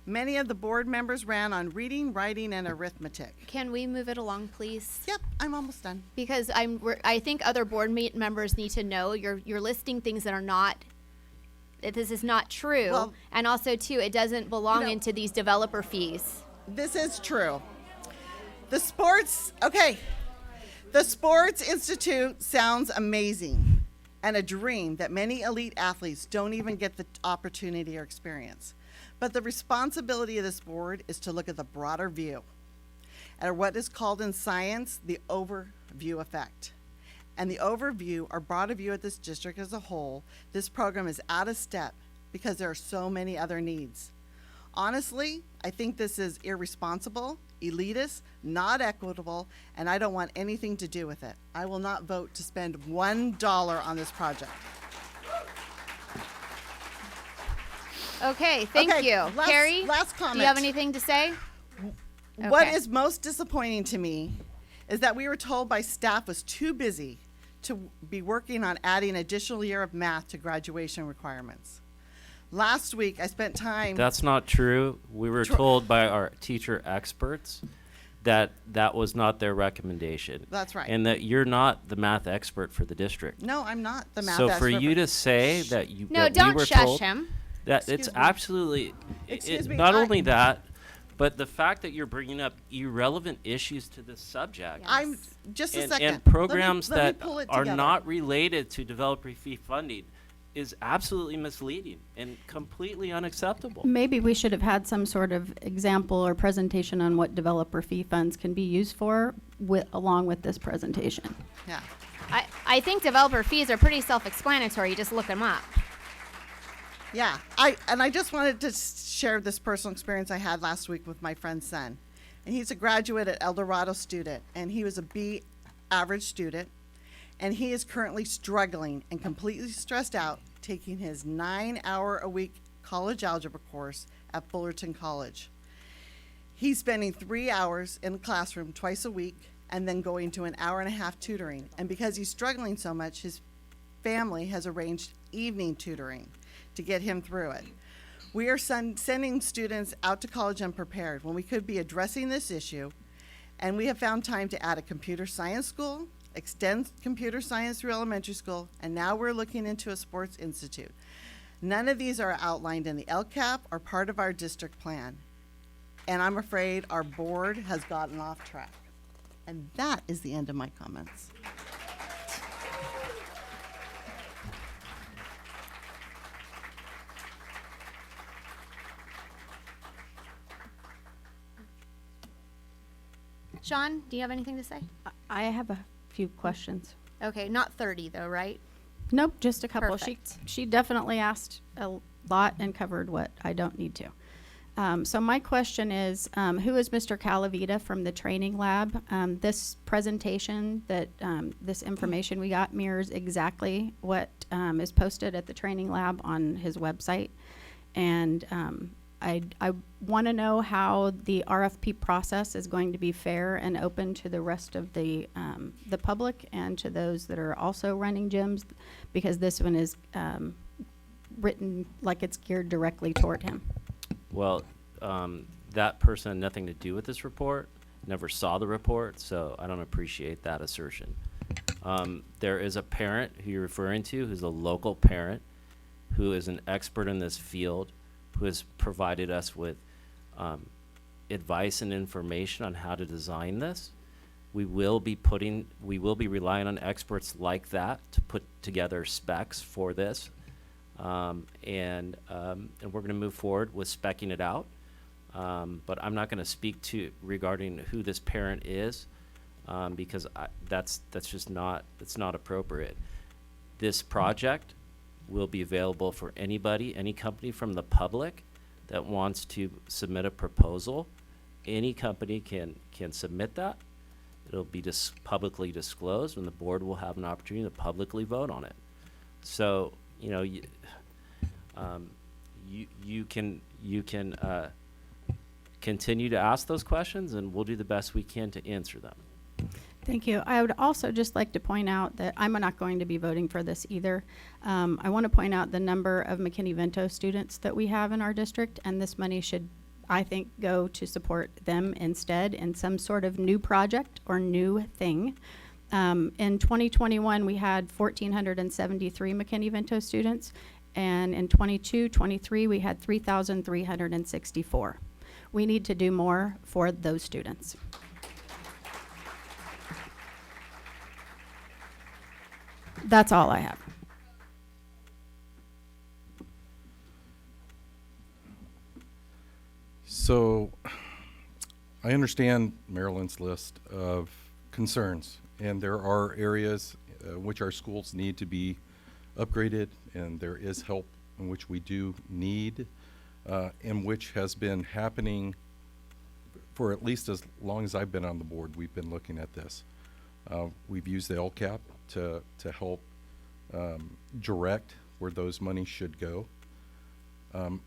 Many of the board members ran on reading, writing, and arithmetic. Can we move it along, please? Yep, I'm almost done. Because I think other board members need to know you're listing things that are not. This is not true, Well, and also too, it doesn't belong you know, into these developer fees. This is true. The Sports Institute sounds amazing and a dream that many elite athletes don't even get the opportunity or experience. But the responsibility of this board is to look at the broader view, at what is called in science the overview effect. And the overview or broader view at this district as a whole, this program is out of step because there are so many other needs. Honestly, I think this is irresponsible, elitist, not equitable, and I don't want anything to do with it. I will not vote to spend $1 on this project. Okay, thank you. Carrie, last comment. do you have anything to say? What Okay. is most disappointing to me is that we were told by staff was too busy to be working on adding additional year of math to graduation requirements. Last week, I spent time. That's not true. We were told by our teacher experts that that was not their recommendation. That's right. And that you're not the math expert for the district. No, I'm not the math So expert. for you to say that you No, that don't we were shush told him. that it's Excuse me. absolutely Excuse me, not I- only that, but the fact that you're bringing up irrelevant issues to this subject. I'm just a and, second. and programs let me that pull it are together. not related to developer fee funding is absolutely misleading and completely unacceptable. Maybe we should have had some sort of example or presentation on what developer fee funds can be used for along with this presentation. Yeah. I think developer fees are pretty self-explanatory. You just look them up. Yeah, I just wanted to share this personal experience I had last week with my friend's son. And he's a graduate at El Dorado student, and he was a B average student, and he is currently struggling and completely stressed out taking his 9-hour-a-week college algebra course at Fullerton College. He's spending 3 hours in the classroom twice a week and then going to an hour-and-a-half tutoring. And because he's struggling so much, his family has arranged evening tutoring to get him through it. We are sending students out to college unprepared when we could be addressing this issue, and we have found time to add a computer science school, extend computer science through elementary school, and now we're looking into a sports institute. None of these are outlined in the LCAP or part of our district plan, and I'm afraid our board has gotten off track. And that is the end of my comments. Sean, do you have anything to say? I have a few questions. Okay, not 30 though, right? Nope, just a couple. Perfect. She definitely asked a lot and covered what I don't need to. So my question is, who is Mr. Calavita from the training lab? This presentation this information we got mirrors exactly what is posted at the training lab on his website. And I want to know how the RFP process is going to be fair and open to the rest of the public and to those that are also running gyms, because this one is written like it's geared directly toward him. Well, that person had nothing to do with this report, never saw the report, so I don't appreciate that assertion. There is a parent who you're referring to who's a local parent who is an expert in this field, who has provided us with advice and information on how to design this. we will be relying on experts like that to put together specs for this. And we're going to move forward with speccing it out. But I'm not going to speak to regarding who this parent is, because that's just not appropriate. This project will be available for anybody, any company from the public that wants to submit a proposal. Any company can submit that. It'll be publicly disclosed, and the board will have an opportunity to publicly vote on it. So, you know, you can continue to ask those questions, and we'll do the best we can to answer them. Thank you. I would also just like to point out that I'm not going to be voting for this either. I want to point out the number of McKinney-Vento students that we have in our district, and this money should, I think, go to support them instead in some sort of new project or new thing. In 2021, we had 1,473 McKinney-Vento students, and in 22-23, we had 3,364. We need to do more for those students. That's all I have. So I understand Marilyn's list of concerns, and there are areas which our schools need to be upgraded, and there is help in which we do need, and which has been happening for at least as long as I've been on the board. We've been looking at this. We've used the LCAP to help direct where those monies should go.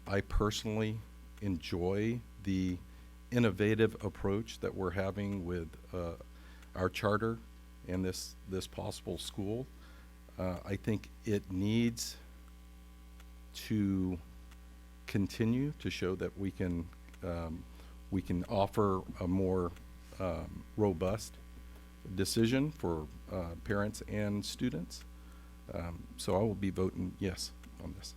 I personally enjoy the innovative approach that we're having with our charter and this possible school. I think it needs to continue to show that we can offer a more robust decision for parents and students. So I will be voting yes on this.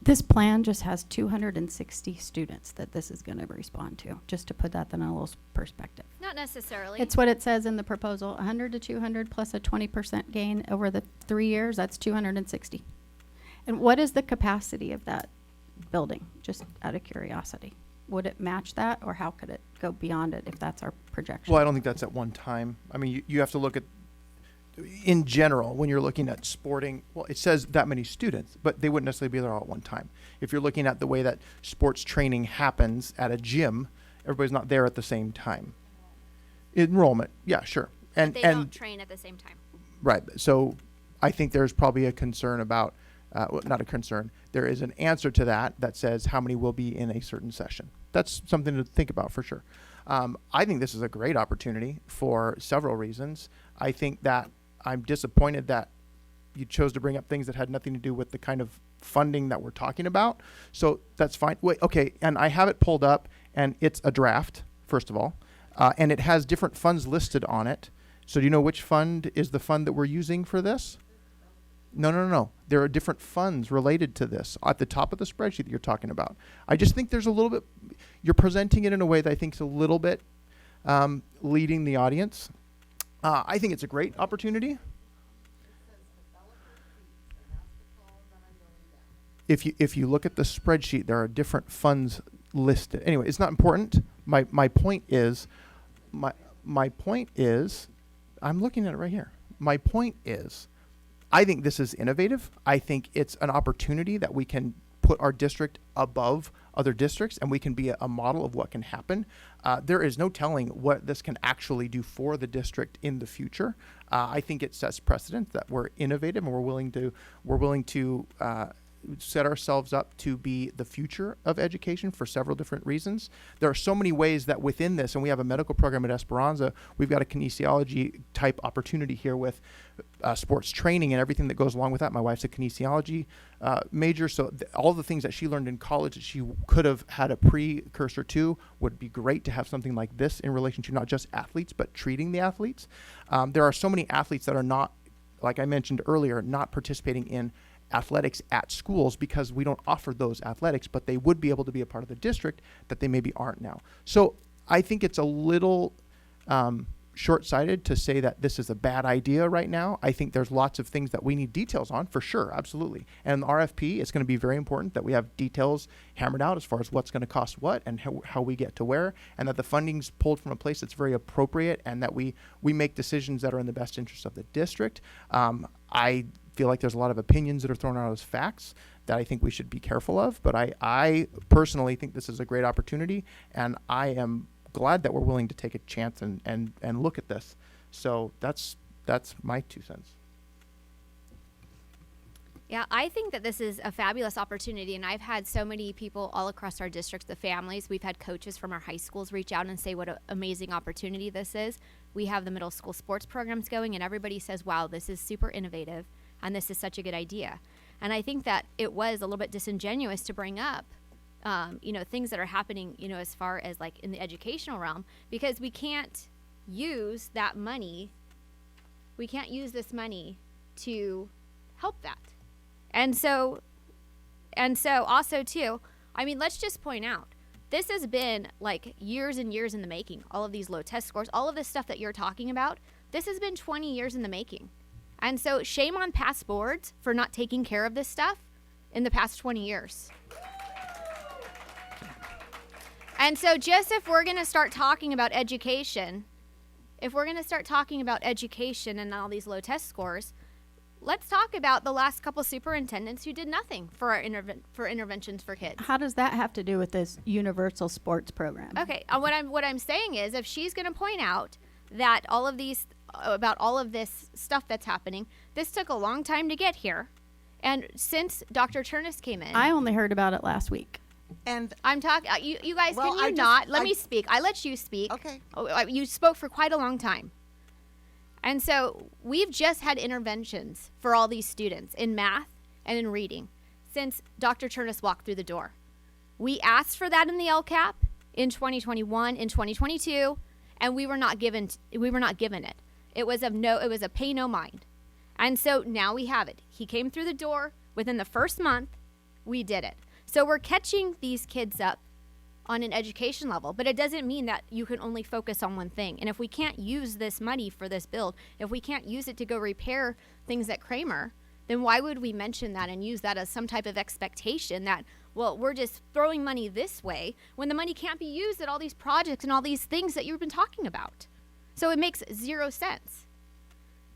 This plan just has 260 students that this is going to respond to, just to put that in a little perspective. Not necessarily. It's what it says in the proposal, 100 to 200 plus a 20% gain over the 3 years, that's 260. And what is the capacity of that building, just out of curiosity? Would it match that, or how could it go beyond it if that's our projection? Well, I don't think that's at one time. I mean, you have to look at, in general, when you're looking at sporting, well, it says that many students, but they wouldn't necessarily be there all at one time. If you're looking at the way that sports training happens at a gym, everybody's not there at the same time. Enrollment, yeah, sure. And they don't train at the same time. Right. So I think there's probably a concern about, well, not a concern, there is an answer to that says how many will be in a certain session. That's something to think about for sure. I think this is a great opportunity for several reasons. I think that I'm disappointed that you chose to bring up things that had nothing to do with the kind of funding that we're talking about. So that's fine. Wait, okay, and I have it pulled up, and it's a draft, first of all, and it has different funds listed on it. So do you know which fund is the fund that we're using for this? No. There are different funds related to this at the top of the spreadsheet that you're talking about. I just think there's a little bit, you're presenting it in a way that I think is a little bit leading the audience. I think it's a great opportunity. If you look at the spreadsheet, there are different funds listed. Anyway, it's not important. My point is, my point is, I'm looking at it right here. My point is, I think this is innovative. I think it's an opportunity that we can put our district above other districts, and we can be a model of what can happen. There is no telling what this can actually do for the district in the future. I think it sets precedent that we're innovative, and we're willing to set ourselves up to be the future of education for several different reasons. There are so many ways that within this, and we have a medical program at Esperanza, we've got a kinesiology type opportunity here with sports training and everything that goes along with that. My wife's a kinesiology major, so all the things that she learned in college that she could have had a precursor to would be great to have something like this in relation to not just athletes, but treating the athletes. There are so many athletes that are not, like I mentioned earlier, not participating in athletics at schools because we don't offer those athletics, but they would be able to be a part of the district that they maybe aren't now. So I think it's a little short-sighted to say that this is a bad idea right now. I think there's lots of things that we need details on, for sure, absolutely. And the RFP, it's going to be very important that we have details hammered out as far as what's going to cost what and how we get to where, and that the funding's pulled from a place that's very appropriate, and that we make decisions that are in the best interest of the district. I feel like there's a lot of opinions that are thrown out as facts that I think we should be careful of, but I personally think this is a great opportunity, and I am glad that we're willing to take a chance and look at this. So that's my 2 cents. Yeah, I think that this is a fabulous opportunity, and I've had so many people all across our district, the families. We've had coaches from our high schools reach out and say what an amazing opportunity this is. We have the middle school sports programs going, and everybody says, wow, this is super innovative, and this is such a good idea. And I think that it was a little bit disingenuous to bring up things that are happening, as far as like in the educational realm, because we can't use that money. We can't use this money to help that. And so also too, I mean, let's just point out, this has been like years and years in the making. All of these low test scores, all of this stuff that you're talking about, this has been 20 years in the making. And so shame on past boards for not taking care of this stuff in the past 20 years. And so just if we're going to start talking about education, and all these low test scores, let's talk about the last couple superintendents who did nothing for our interventions for kids. How does that have to do with this universal sports program? Okay, what I'm saying is, if she's going to point out that all of this stuff that's happening, this took a long time to get here, and since Dr. Turnus came in, I only heard about it last week. And I'm talking. You guys, Well, can you not let me speak? I let you speak. Okay. You spoke for quite a long time, and so we've just had interventions for all these students in math and in reading since Dr. Turnus walked through the door. We asked for that in the LCAP in 2021, in 2022, and we were not given it. It was a pay no mind, and so now we have it. He came through the door within the first month. We did it. So we're catching these kids up on an education level, but it doesn't mean that you can only focus on one thing. And if we can't use this money for this build, if we can't use it to go repair things at Kramer, then why would we mention that and use that as some type of expectation that, well, we're just throwing money this way when the money can't be used at all these projects and all these things that you've been talking about? So it makes zero sense.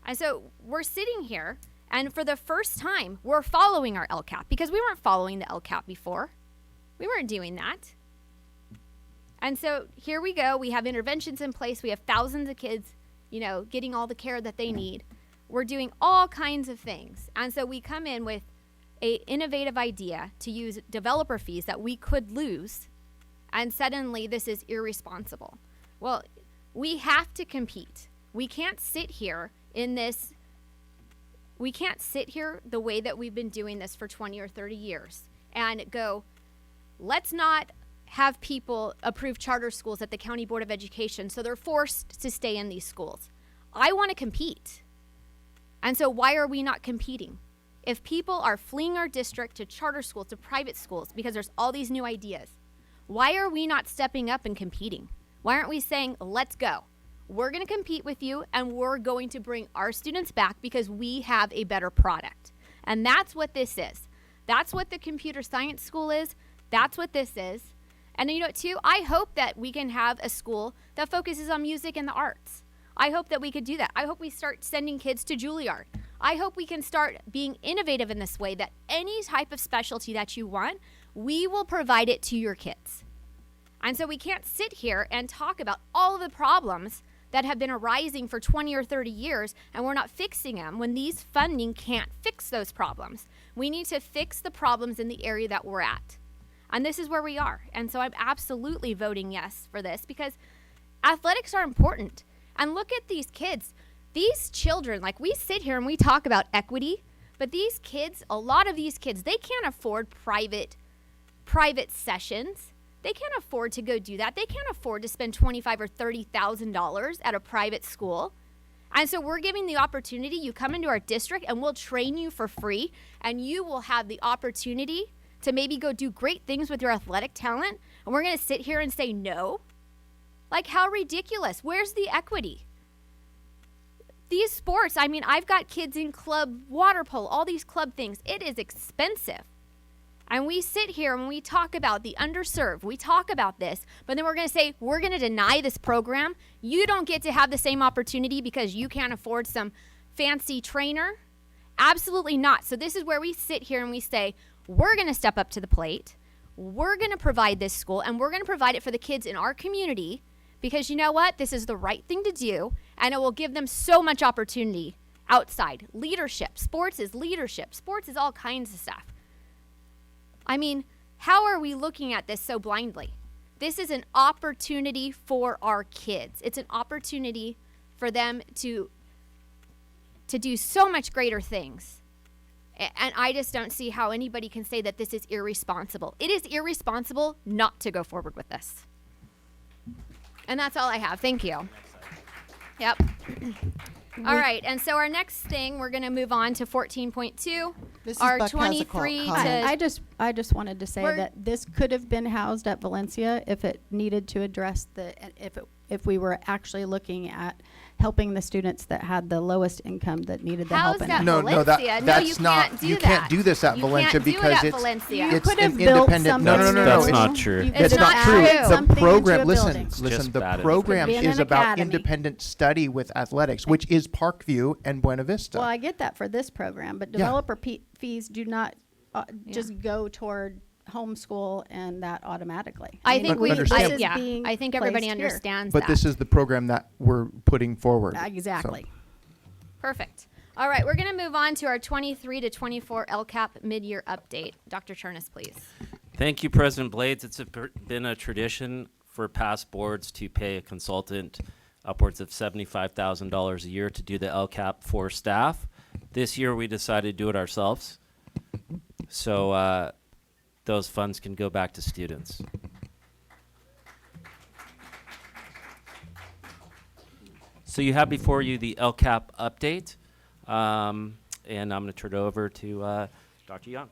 And so we're sitting here, and for the first time, we're following our LCAP, because we weren't following the LCAP before. We weren't doing that. And so here we go. We have interventions in place. We have thousands of kids, getting all the care that they need. We're doing all kinds of things. And so we come in with an innovative idea to use developer fees that we could lose, and suddenly this is irresponsible. Well, we have to compete. We can't sit here the way that we've been doing this for 20 or 30 years and go, let's not have people approve charter schools at the County Board of Education so they're forced to stay in these schools. I want to compete. And so why are we not competing? If people are fleeing our district to charter schools, to private schools, because there's all these new ideas, why are we not stepping up and competing? Why aren't we saying, let's go? We're going to compete with you, and we're going to bring our students back because we have a better product. And that's what this is. That's what the computer science school is. That's what this is. And you know what, too? I hope that we can have a school that focuses on music and the arts. I hope that we could do that. I hope we start sending kids to Juilliard. I hope we can start being innovative in this way, that any type of specialty that you want, we will provide it to your kids. And so we can't sit here and talk about all of the problems that have been arising for 20 or 30 years, and we're not fixing them when these funding can't fix those problems. We need to fix the problems in the area that we're at. And this is where we are. And so I'm absolutely voting yes for this, because athletics are important. And look at these kids, these children, like we sit here and we talk about equity, but these kids, a lot of these kids, they can't afford private sessions. They can't afford to go do that. They can't afford to spend $25,000 or $30,000 at a private school. And so we're giving the opportunity. You come into our district and we'll train you for free, and you will have the opportunity to maybe go do great things with your athletic talent. And we're going to sit here and say no. Like, how ridiculous. Where's the equity? These sports, I mean, I've got kids in club water polo, all these club things. It is expensive. And we sit here and we talk about the underserved. We talk about this, but then we're going to say, we're going to deny this program. You don't get to have the same opportunity because you can't afford some fancy trainer. Absolutely not. So this is where we sit here and we say, we're going to step up to the plate. We're going to provide this school, and we're going to provide it for the kids in our community because you know what? This is the right thing to do, and it will give them so much opportunity outside. Leadership. Sports is leadership. Sports is all kinds of stuff. I mean, how are we looking at this so blindly? This is an opportunity for our kids. It's an opportunity for them to do so much greater things. And I just don't see how anybody can say that this is irresponsible. It is irresponsible not to go forward with this. And that's all I have. Thank you. Yep. All right. And so our next thing, we're going to move on to 14.2. Our 23 to... I just wanted to say that this could have been housed at Valencia if it needed to address if we were actually looking at helping the students that had the lowest income that needed the help. That's not. You can't do this at Valencia because it's an independent. No. That's not true. It's not true. The program. Listen. Just The bad program It's is an about academy. independent study with athletics, which is Parkview and Buena Vista. Well, I get that for this program, but developer fees do not just go toward homeschool and that automatically. I think understand. I think everybody understands But that. this is the program that we're putting forward. Exactly. Perfect. All right, we're going to move on to our 23 to 24 LCAP mid-year update. Dr. Chernus, please. Thank you, President Blades. It's been a tradition for past boards to pay a consultant upwards of $75,000 a year to do the LCAP for staff. This year, we decided to do it ourselves. So those funds can go back to students. So you have before you the LCAP update, and I'm going to turn it over to Dr. Young.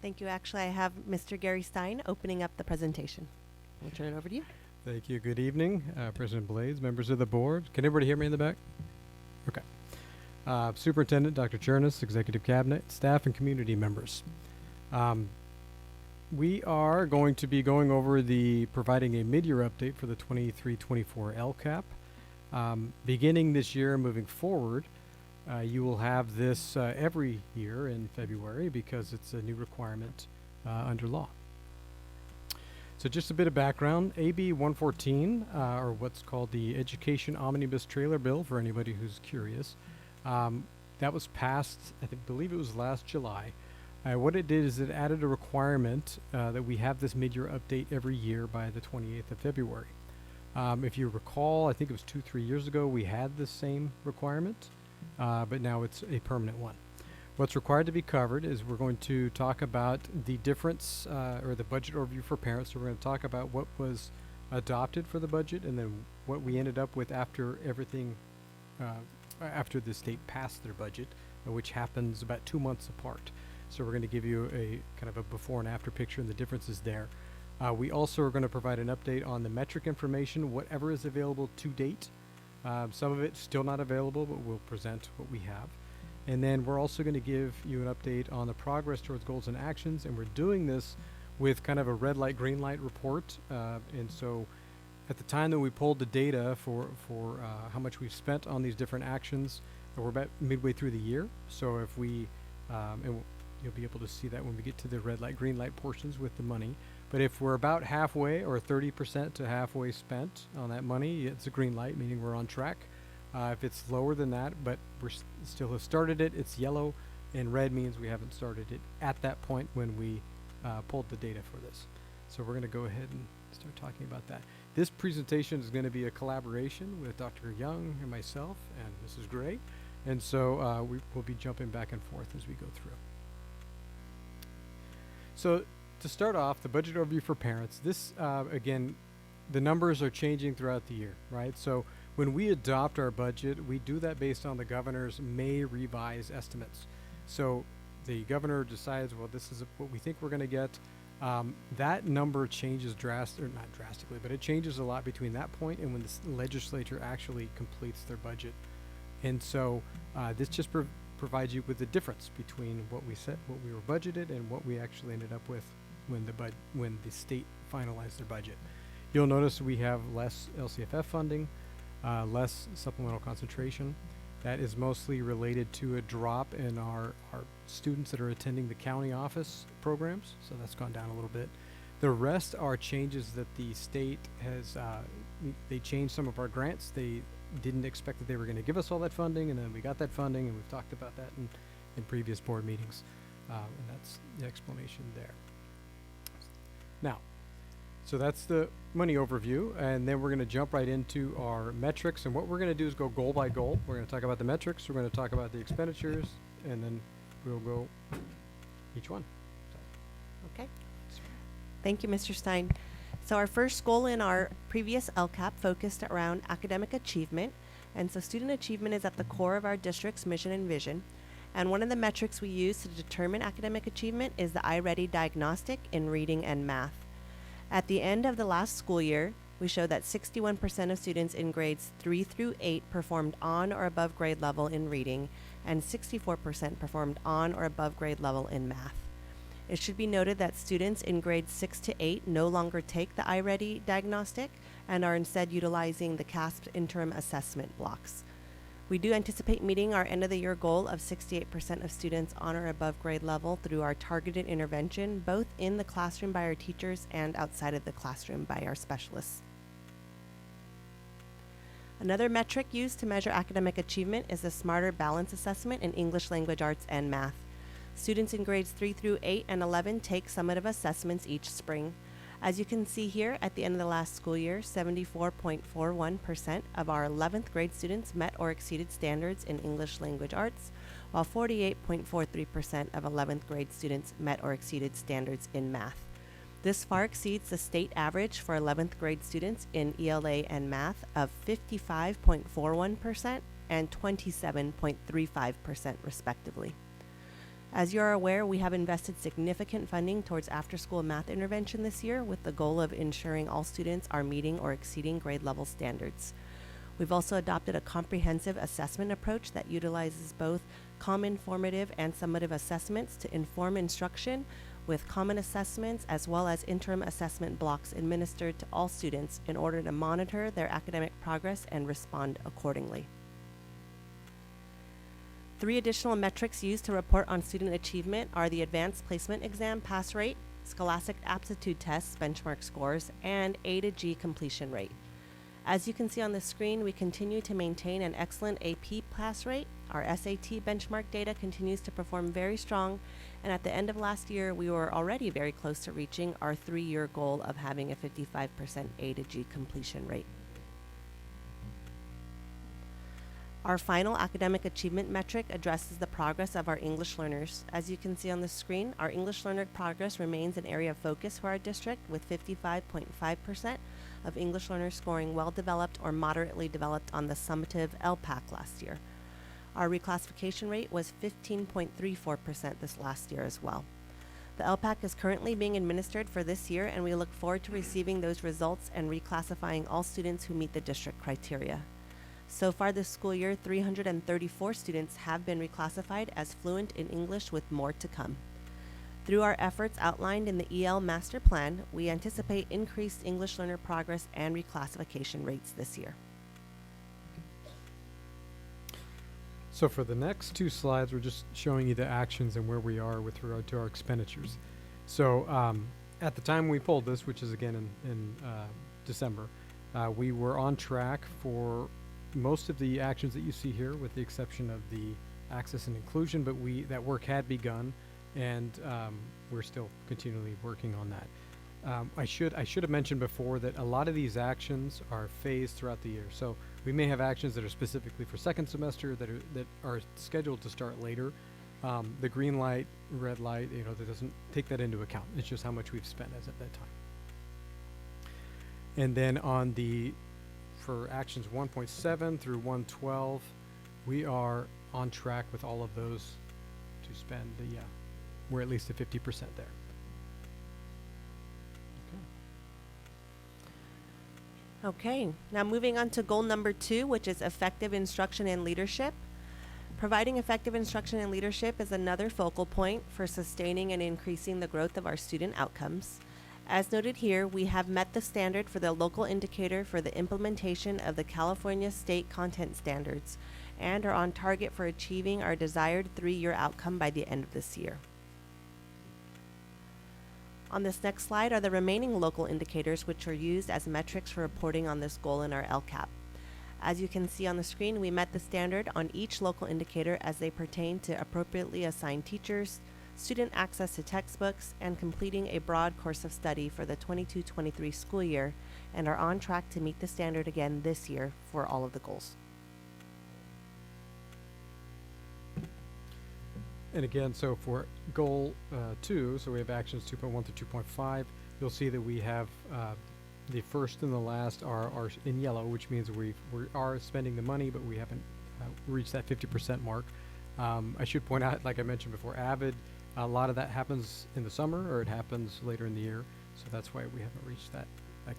Thank you. Actually, I have Mr. Gary Stein opening up the presentation. I'll turn it over to you. Thank you. Good evening, President Blades, members of the board. Can everybody hear me in the back? Okay. Superintendent Dr. Chernus, Executive Cabinet, staff, and community members. We are going to be going over providing a mid-year update for the 23-24 LCAP. Beginning this year and moving forward, you will have this every year in February because it's a new requirement under law. So just a bit of background, AB 114, or what's called the Education Omnibus Trailer Bill, for anybody who's curious, that was passed, I believe it was last July. What it did is it added a requirement that we have this mid-year update every year by the 28th of February. If you recall, I think it was 2-3 years ago, we had the same requirement, but now it's a permanent one. What's required to be covered is we're going to talk about the difference or the budget overview for parents. So we're going to talk about what was adopted for the budget and then what we ended up with after everything, after the state passed their budget, which happens about 2 months apart. So we're going to give you a kind of a before and after picture and the differences there. We also are going to provide an update on the metric information, whatever is available to date. Some of it's still not available, but we'll present what we have. And then we're also going to give you an update on the progress towards goals and actions, and we're doing this with kind of a red light, green light report. And so at the time that we pulled the data for how much we've spent on these different actions, we're about midway through the year. So if we, you'll be able to see that when we get to the red light, green light portions with the money. But if we're about halfway or 30% to halfway spent on that money, it's a green light, meaning we're on track. If it's lower than that, but we're still have started it, it's yellow, and red means we haven't started it at that point when we pulled the data for this. So we're going to go ahead and start talking about that. This presentation is going to be a collaboration with Dr. Young and myself and Mrs. Gray, and so we will be jumping back and forth as we go through. So to start off, the budget overview for parents. This, again, the numbers are changing throughout the year, right? So when we adopt our budget, we do that based on the governor's May revise estimates. So the governor decides, well, this is what we think we're going to get. That number changes not drastically, but it changes a lot between that point and when the legislature actually completes their budget. And so this just provides you with the difference between what we were budgeted and what we actually ended up with when the state finalized their budget. You'll notice we have less LCFF funding, less supplemental concentration. That is mostly related to a drop in our students that are attending the county office programs, so that's gone down a little bit. The rest are changes that the state has, they changed some of our grants. They didn't expect that they were going to give us all that funding, and then we got that funding, and we've talked about that in previous board meetings, and that's the explanation there. Now, so that's the money overview, and then we're going to jump right into our metrics, and what we're going to do is go goal by goal. We're going to talk about the metrics, we're going to talk about the expenditures, and then we'll go each one. Okay. Thank you, Mr. Stein. So our first goal in our previous LCAP focused around academic achievement, and so student achievement is at the core of our district's mission and vision. And one of the metrics we use to determine academic achievement is the iReady diagnostic in reading and math. At the end of the last school year, we showed that 61% of students in grades 3 through 8 performed on or above grade level in reading, and 64% performed on or above grade level in math. It should be noted that students in grades 6 to 8 no longer take the iReady diagnostic and are instead utilizing the CASP interim assessment blocks. We do anticipate meeting our end of the year goal of 68% of students on or above grade level through our targeted intervention, both in the classroom by our teachers and outside of the classroom by our specialists. Another metric used to measure academic achievement is the Smarter Balance Assessment in English Language Arts and Math. Students in grades 3 through 8 and 11 take summative assessments each spring. As you can see here, at the end of the last school year, 74.41% of our 11th grade students met or exceeded standards in English Language Arts, while 48.43% of 11th grade students met or exceeded standards in math. This far exceeds the state average for 11th grade students in ELA and math of 55.41% and 27.35% respectively. As you are aware, we have invested significant funding towards after-school math intervention this year with the goal of ensuring all students are meeting or exceeding grade level standards. We've also adopted a comprehensive assessment approach that utilizes both common formative and summative assessments to inform instruction, with common assessments as well as interim assessment blocks administered to all students in order to monitor their academic progress and respond accordingly. 3 additional metrics used to report on student achievement are the Advanced Placement Exam pass rate, Scholastic Aptitude Tests benchmark scores, and A to G completion rate. As you can see on the screen, we continue to maintain an excellent AP pass rate. Our SAT benchmark data continues to perform very strong, and at the end of last year, we were already very close to reaching our 3-year goal of having a 55% A to G completion rate. Our final academic achievement metric addresses the progress of our English learners. As you can see on the screen, our English learner progress remains an area of focus for our district, with 55.5% of English learners scoring well-developed or moderately developed on the summative LPAC last year. Our reclassification rate was 15.34% this last year as well. The LPAC is currently being administered for this year, and we look forward to receiving those results and reclassifying all students who meet the district criteria. So far this school year, 334 students have been reclassified as fluent in English, with more to come. Through our efforts outlined in the EL Master Plan, we anticipate increased English learner progress and reclassification rates this year. So for the next 2 slides, we're just showing you the actions and where we are with regard to our expenditures. So at the time we pulled this, which is again in December, we were on track for most of the actions that you see here, with the exception of the access and inclusion, but that work had begun, and we're still continually working on that. I should have mentioned before that a lot of these actions are phased throughout the year. So we may have actions that are specifically for second semester that are scheduled to start later. The green light, red light, that doesn't take that into account. It's just how much we've spent as at that time. And then for actions 1.7 through 112, we are on track with all of those to spend we're at least at 50% there. Okay, now moving on to goal number 2, which is effective instruction and leadership. Providing effective instruction and leadership is another focal point for sustaining and increasing the growth of our student outcomes. As noted here, we have met the standard for the local indicator for the implementation of the California State Content Standards and are on target for achieving our desired 3-year outcome by the end of this year. On this next slide are the remaining local indicators which are used as metrics for reporting on this goal in our LCAP. As you can see on the screen, we met the standard on each local indicator as they pertain to appropriately assigned teachers, student access to textbooks, and completing a broad course of study for the 22-23 school year, and are on track to meet the standard again this year for all of the goals. And again, so for goal 2, so we have actions 2.1 through 2.5, you'll see that we have the first and the last are in yellow, which means we are spending the money, but we haven't reached that 50% mark. I should point out, like I mentioned before, AVID, a lot of that happens in the summer or it happens later in the year, so that's why we haven't reached that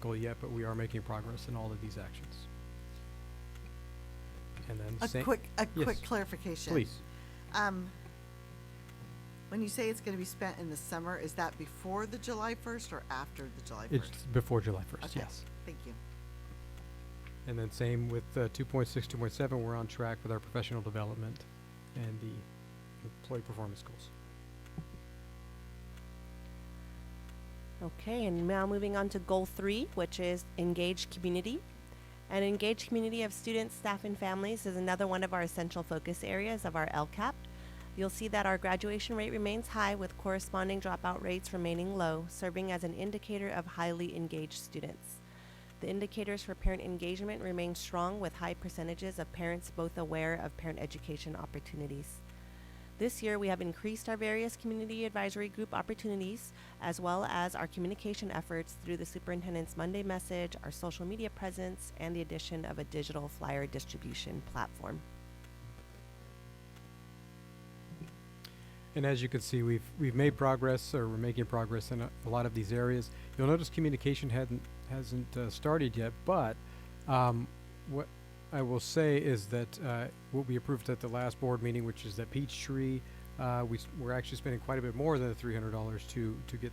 goal yet, but we are making progress in all of these actions. And then quick clarification. Please. When you say it's going to be spent in the summer, is that before the July 1st or after the July 1st? It's before July 1st, Okay. yes. Thank you. And then same with 2.6, 2.7, we're on track with our professional development and the employee performance goals. Okay, and now moving on to goal 3, which is engaged community. An engaged community of students, staff, and families is another one of our essential focus areas of our LCAP. You'll see that our graduation rate remains high with corresponding dropout rates remaining low, serving as an indicator of highly engaged students. The indicators for parent engagement remain strong with high percentages of parents both aware of parent education opportunities. This year, we have increased our various community advisory group opportunities, as well as our communication efforts through the superintendent's Monday message, our social media presence, and the addition of a digital flyer distribution platform. And as you can see, we've made progress, or we're making progress in a lot of these areas. You'll notice communication hasn't started yet, but what I will say is that what we approved at the last board meeting, which is that Peachtree, we're actually spending quite a bit more than the $300 to get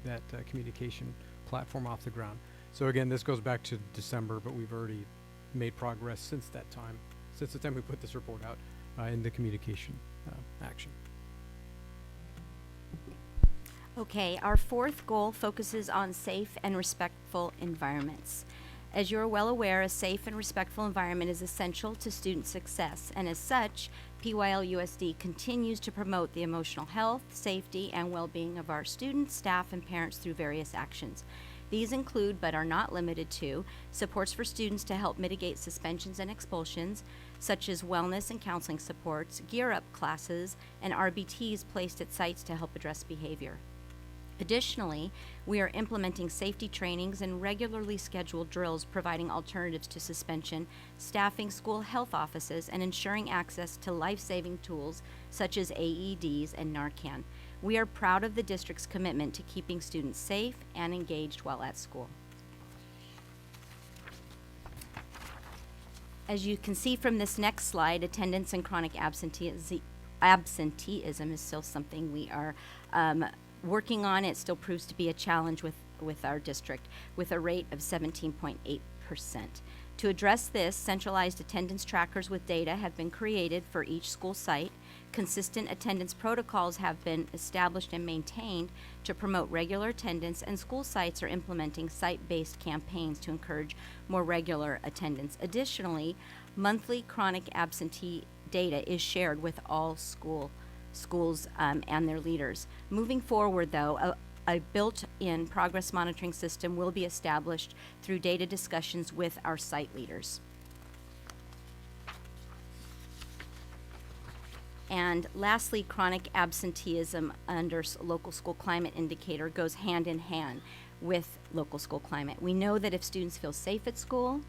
that communication platform off the ground. So again, this goes back to December, but we've already made progress since that time, since the time we put this report out in the communication action. Okay, our 4th goal focuses on safe and respectful environments. As you're well aware, a safe and respectful environment is essential to student success, and as such, PYL-USD continues to promote the emotional health, safety, and well-being of our students, staff, and parents through various actions. These include, but are not limited to, supports for students to help mitigate suspensions and expulsions, such as wellness and counseling supports, gear-up classes, and RBTs placed at sites to help address behavior. Additionally, we are implementing safety trainings and regularly scheduled drills providing alternatives to suspension, staffing school health offices, and ensuring access to life-saving tools such as AEDs and Narcan. We are proud of the district's commitment to keeping students safe and engaged while at school. As you can see from this next slide, attendance and chronic absenteeism is still something we are working on. It still proves to be a challenge with our district, with a rate of 17.8%. To address this, centralized attendance trackers with data have been created for each school site. Consistent attendance protocols have been established and maintained to promote regular attendance, and school sites are implementing site-based campaigns to encourage more regular attendance. Additionally, monthly chronic absentee data is shared with all schools and their leaders. Moving forward, though, a built-in progress monitoring system will be established through data discussions with our site leaders. And lastly, chronic absenteeism under local school climate indicator goes hand in hand with local school climate. We know that if students feel safe at school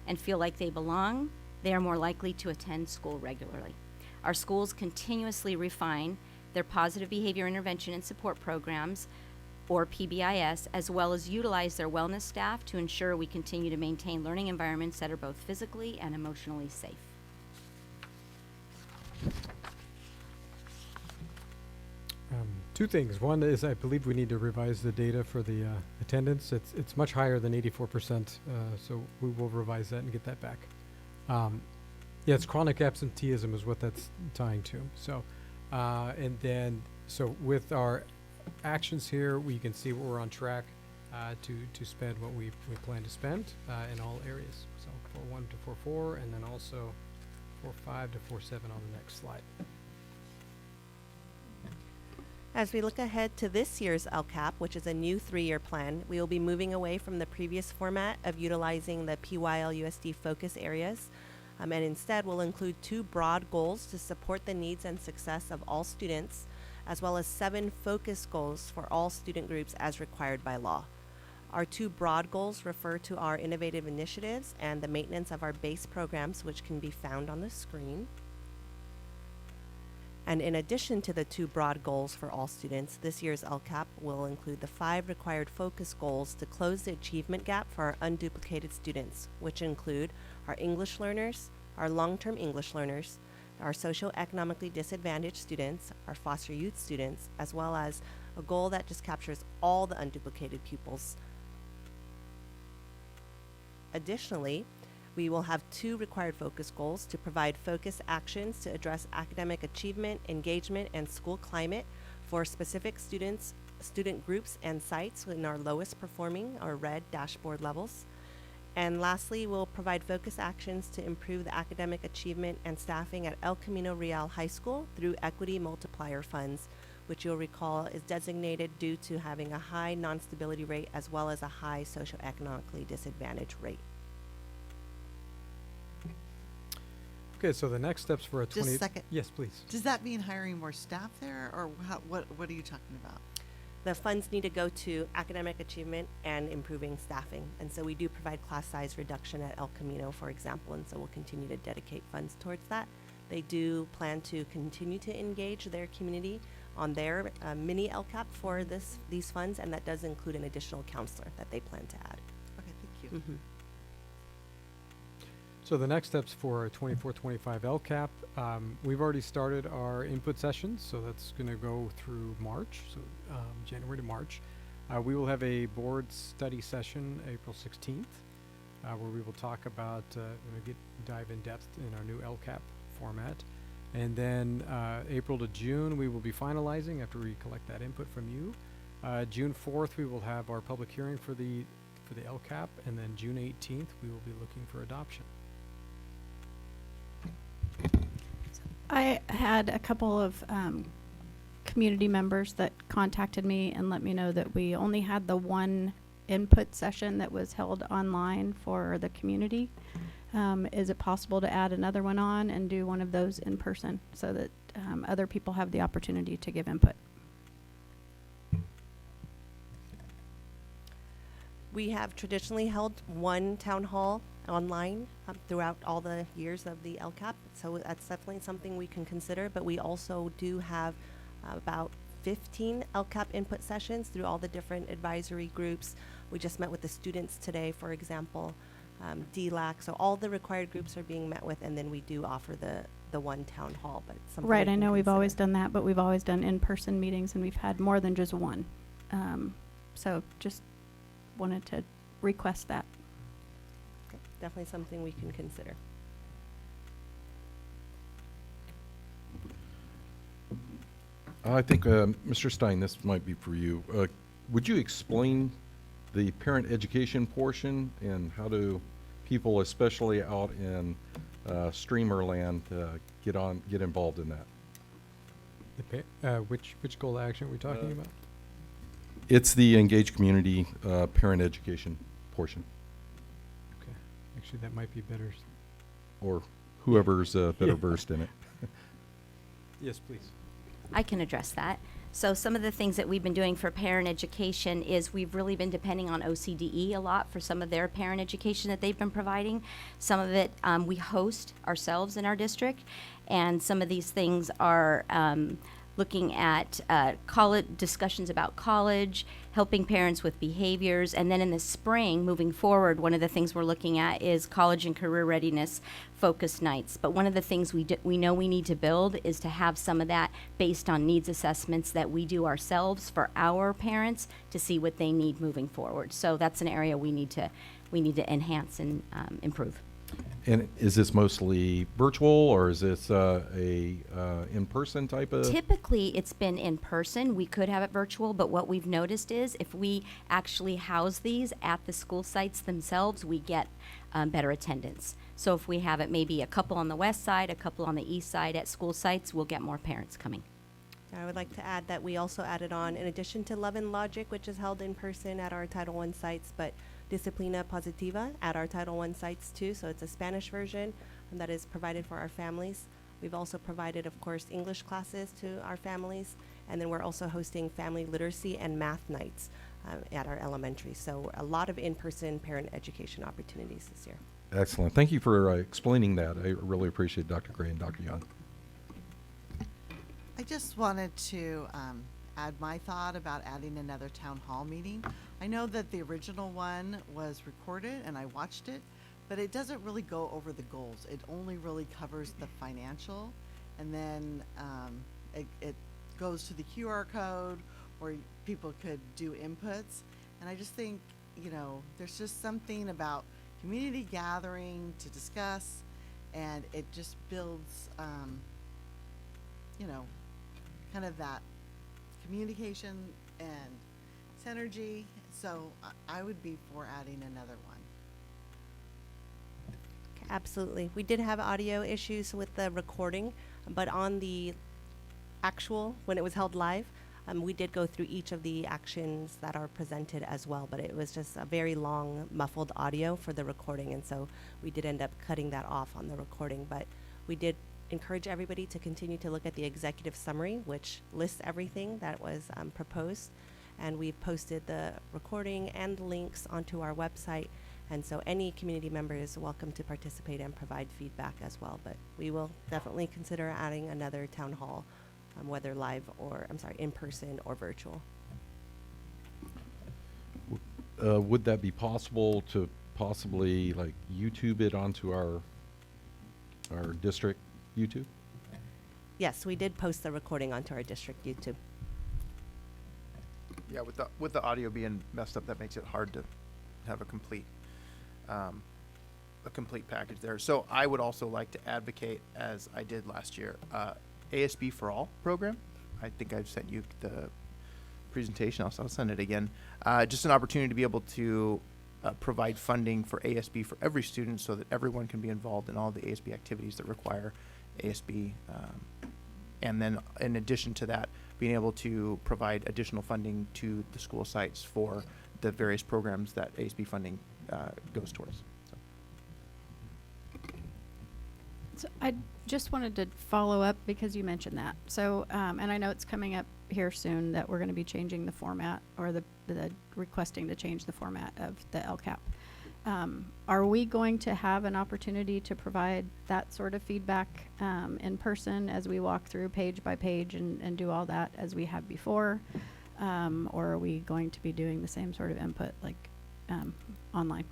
and feel like they belong, they are more likely to attend school regularly. Our schools continuously refine their positive behavior intervention and support programs or PBIS, as well as utilize their wellness staff to ensure we continue to maintain learning environments that are both physically and emotionally safe. Two things. One is I believe we need to revise the data for the attendance. It's much higher than 84%, so we will revise that and get that back. Yeah, it's chronic absenteeism is what that's tying to. So, and then, so with our actions here, we can see what we're on track to spend what we plan to spend in all areas. So 4.1 to 4.4, and then also 4.5 to 4.7 on the next slide. As we look ahead to this year's LCAP, which is a new 3-year plan, we will be moving away from the previous format of utilizing the PYL-USD focus areas, and instead we'll include 2 broad goals to support the needs and success of all students, as well as 7 focus goals for all student groups as required by law. Our 2 broad goals refer to our innovative initiatives and the maintenance of our base programs, which can be found on the screen. And in addition to the 2 broad goals for all students, this year's LCAP will include the 5 required focus goals to close the achievement gap for our unduplicated students, which include our English learners, our long-term English learners, our socioeconomically disadvantaged students, our foster youth students, as well as a goal that just captures all the unduplicated pupils. Additionally, we will have 2 required focus goals to provide focus actions to address academic achievement, engagement, and school climate for specific students, student groups, and sites in our lowest performing, or red dashboard levels. And lastly, we'll provide focus actions to improve the academic achievement and staffing at El Camino Real High School through equity multiplier funds, which you'll recall is designated due to having a high non-stability rate as well as a high socioeconomically disadvantaged rate. Okay, so the next steps for a Just a second. Yes, please. Does that mean hiring more staff there, or what are you talking about? The funds need to go to academic achievement and improving staffing. And so we do provide class size reduction at El Camino, for example, and so we'll continue to dedicate funds towards that. They do plan to continue to engage their community on their mini LCAP for these funds, and that does include an additional counselor that they plan to add. Okay, thank you. Mm-hmm. So the next steps for 24-25 LCAP, we've already started our input sessions, so that's going to go through March, so January to March. We will have a board study session April 16th, where we will talk about, dive in depth in our new LCAP format. And then April to June, we will be finalizing after we collect that input from you. June 4th, we will have our public hearing for the LCAP, and then June 18th, we will be looking for adoption. I had a couple of community members that contacted me and let me know that we only had the one input session that was held online for the community. Is it possible to add another one on and do one of those in person so that other people have the opportunity to give input? We have traditionally held one town hall online throughout all the years of the LCAP, so that's definitely something we can consider, but we also do have about 15 LCAP input sessions through all the different advisory groups. We just met with the students today, for example, DLAC, so all the required groups are being met with, and then we do offer the one town hall, but something Right, we I can know we've consider. always done that, but we've always done in-person meetings, and we've had more than just one. So just wanted to request that. Okay, definitely something we can consider. I think, Mr. Stein, this might be for you. Would you explain the parent education portion and how do people, especially out in streamer land, get involved in that? Which goal to action are we talking about? It's the engaged community parent education portion, Okay, actually that might be better. or whoever's better versed in it. Yes, please. I can address that. So some of the things that we've been doing for parent education is we've really been depending on OCDE a lot for some of their parent education that they've been providing. Some of it we host ourselves in our district, and some of these things are looking at college discussions about college, helping parents with behaviors, and then in the spring, moving forward, one of the things we're looking at is college and career readiness focus nights. But one of the things we know we need to build is to have some of that based on needs assessments that we do ourselves for our parents to see what they need moving forward. So that's an area we need to enhance and improve. And is this mostly virtual, or is this a in-person type of? Typically, it's been in person. We could have it virtual, but what we've noticed is if we actually house these at the school sites themselves, we get better attendance. So if we have it maybe a couple on the west side, a couple on the east side at school sites, we'll get more parents coming. I would like to add that we also added on, in addition to Love and Logic, which is held in person at our Title I sites, but Disciplina Positiva at our Title I sites too. So it's a Spanish version that is provided for our families. We've also provided, of course, English classes to our families. And then we're also hosting family literacy and math nights at our elementary. So a lot of in-person parent education opportunities this year. Excellent. Thank you for explaining that. I really appreciate Dr. Gray and Dr. Young. I just wanted to add my thought about adding another town hall meeting. I know that the original one was recorded and I watched it, but it doesn't really go over the goals. It only really covers the financial, and then it goes to the QR code where people could do inputs. And I just think, there's just something about community gathering to discuss, and it just builds, kind of that communication and synergy. So I would be for adding another one. Absolutely. We did have audio issues with the recording, but on the actual, when it was held live, we did go through each of the actions that are presented as well, but it was just a very long, muffled audio for the recording, and so we did end up cutting that off on the recording. But we did encourage everybody to continue to look at the executive summary, which lists everything that was proposed, and we've posted the recording and links onto our website, and so any community member is welcome to participate and provide feedback as well. But we will definitely consider adding another town hall, whether live or, in person or virtual. Would that be possible to possibly like YouTube it onto our district YouTube? Yes, we did post the recording onto our district YouTube. Yeah, with the audio being messed up, that makes it hard to have a complete package there. So I would also like to advocate, as I did last year, ASB for All program. I think I've sent you the presentation. I'll send it again. Just an opportunity to be able to provide funding for ASB for every student, so that everyone can be involved in all the ASB activities that require ASB. And then in addition to that, being able to provide additional funding to the school sites for the various programs that ASB funding goes towards. So I just wanted to follow up because you mentioned that. So, and I know it's coming up here soon that we're going to be changing the format, or the requesting to change the format of the LCAP. Are we going to have an opportunity to provide that sort of feedback in person as we walk through page by page and do all that as we have before? Or are we going to be doing the same sort of input like online?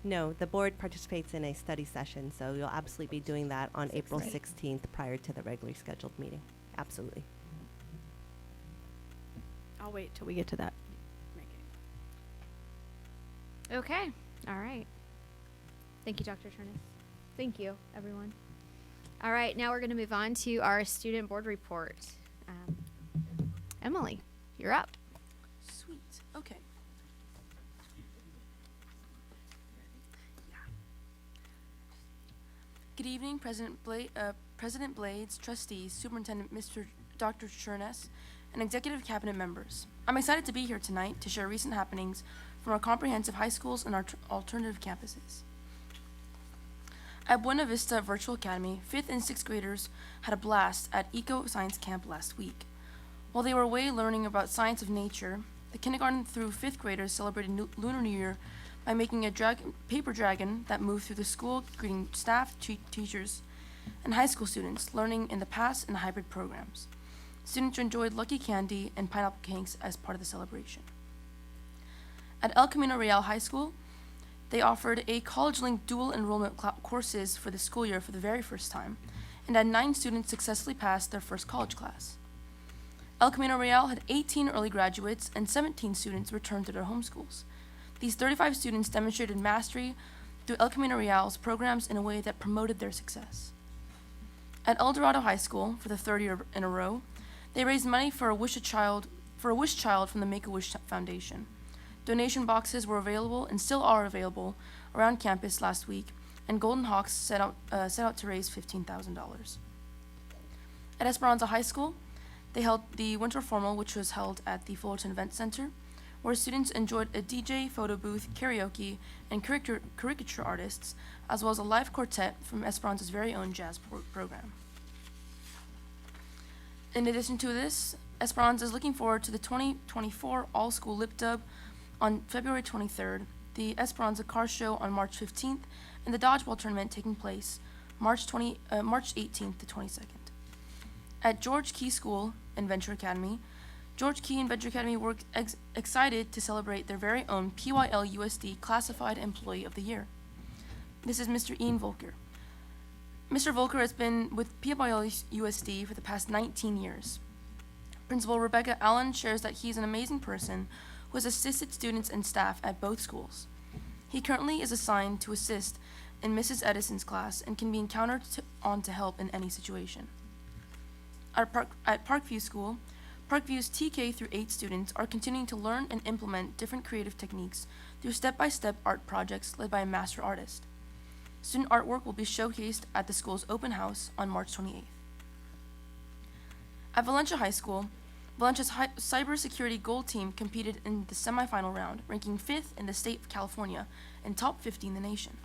No, the board participates in a study session, so you'll absolutely be doing that on April 16th prior to the regularly scheduled meeting. Absolutely. I'll wait till we get to that. Okay. All right. Thank you, Dr. Turnus. Thank you, everyone. All right, now we're going to move on to our student board report. Emily, you're up. Sweet. Okay. Good evening, President Blades, trustees, Superintendent Mr. Dr. Cherness, and executive cabinet members. I'm excited to be here tonight to share recent happenings from our comprehensive high schools and our alternative campuses. At Buena Vista Virtual Academy, 5th and 6th graders had a blast at Eco Science Camp last week. While they were away learning about science of nature, the kindergarten through 5th graders celebrated Lunar New Year by making a paper dragon that moved through the school, greeting staff, teachers, and high school students learning in the past and hybrid programs. Students enjoyed Lucky Candy and pineapple cakes as part of the celebration. At El Camino Real High School, they offered a college-linked dual enrollment courses for the school year for the very first time, and had 9 students successfully pass their first college class. El Camino Real had 18 early graduates and 17 students returned to their home schools. These 35 students demonstrated mastery through El Camino Real's programs in a way that promoted their success. At El Dorado High School, for the 3rd year in a row, they raised money for a wish child from the Make-A-Wish Foundation. Donation boxes were available and still are available around campus last week, and Golden Hawks set out to raise $15,000. At Esperanza High School, they held the Winter Formal, which was held at the Fullerton Event Center, where students enjoyed a DJ, photo booth, karaoke, and caricature artists, as well as a live quartet from Esperanza's very own jazz program. In addition to this, Esperanza is looking forward to the 2024 All-School Lip Dub on February 23rd, the Esperanza Car Show on March 15th, and the Dodgeball Tournament taking place March 18th to 22nd. At George Key School and Venture Academy, George Key and Venture Academy were excited to celebrate their very own PYL USD Classified Employee of the Year. This is Mr. Ian Volker. Mr. Volker has been with PYL USD for the past 19 years. Principal Rebecca Allen shares that he's an amazing person who has assisted students and staff at both schools. He currently is assigned to assist in Mrs. Edison's class and can be encountered to help in any situation. At Parkview School, Parkview's TK through 8 students are continuing to learn and implement different creative techniques through step-by-step art projects led by a master artist. Student artwork will be showcased at the school's open house on March 28th. At Valencia High School, Valencia's cybersecurity gold team competed in the semifinal round, ranking 5th in the state of California and top 50 in the nation.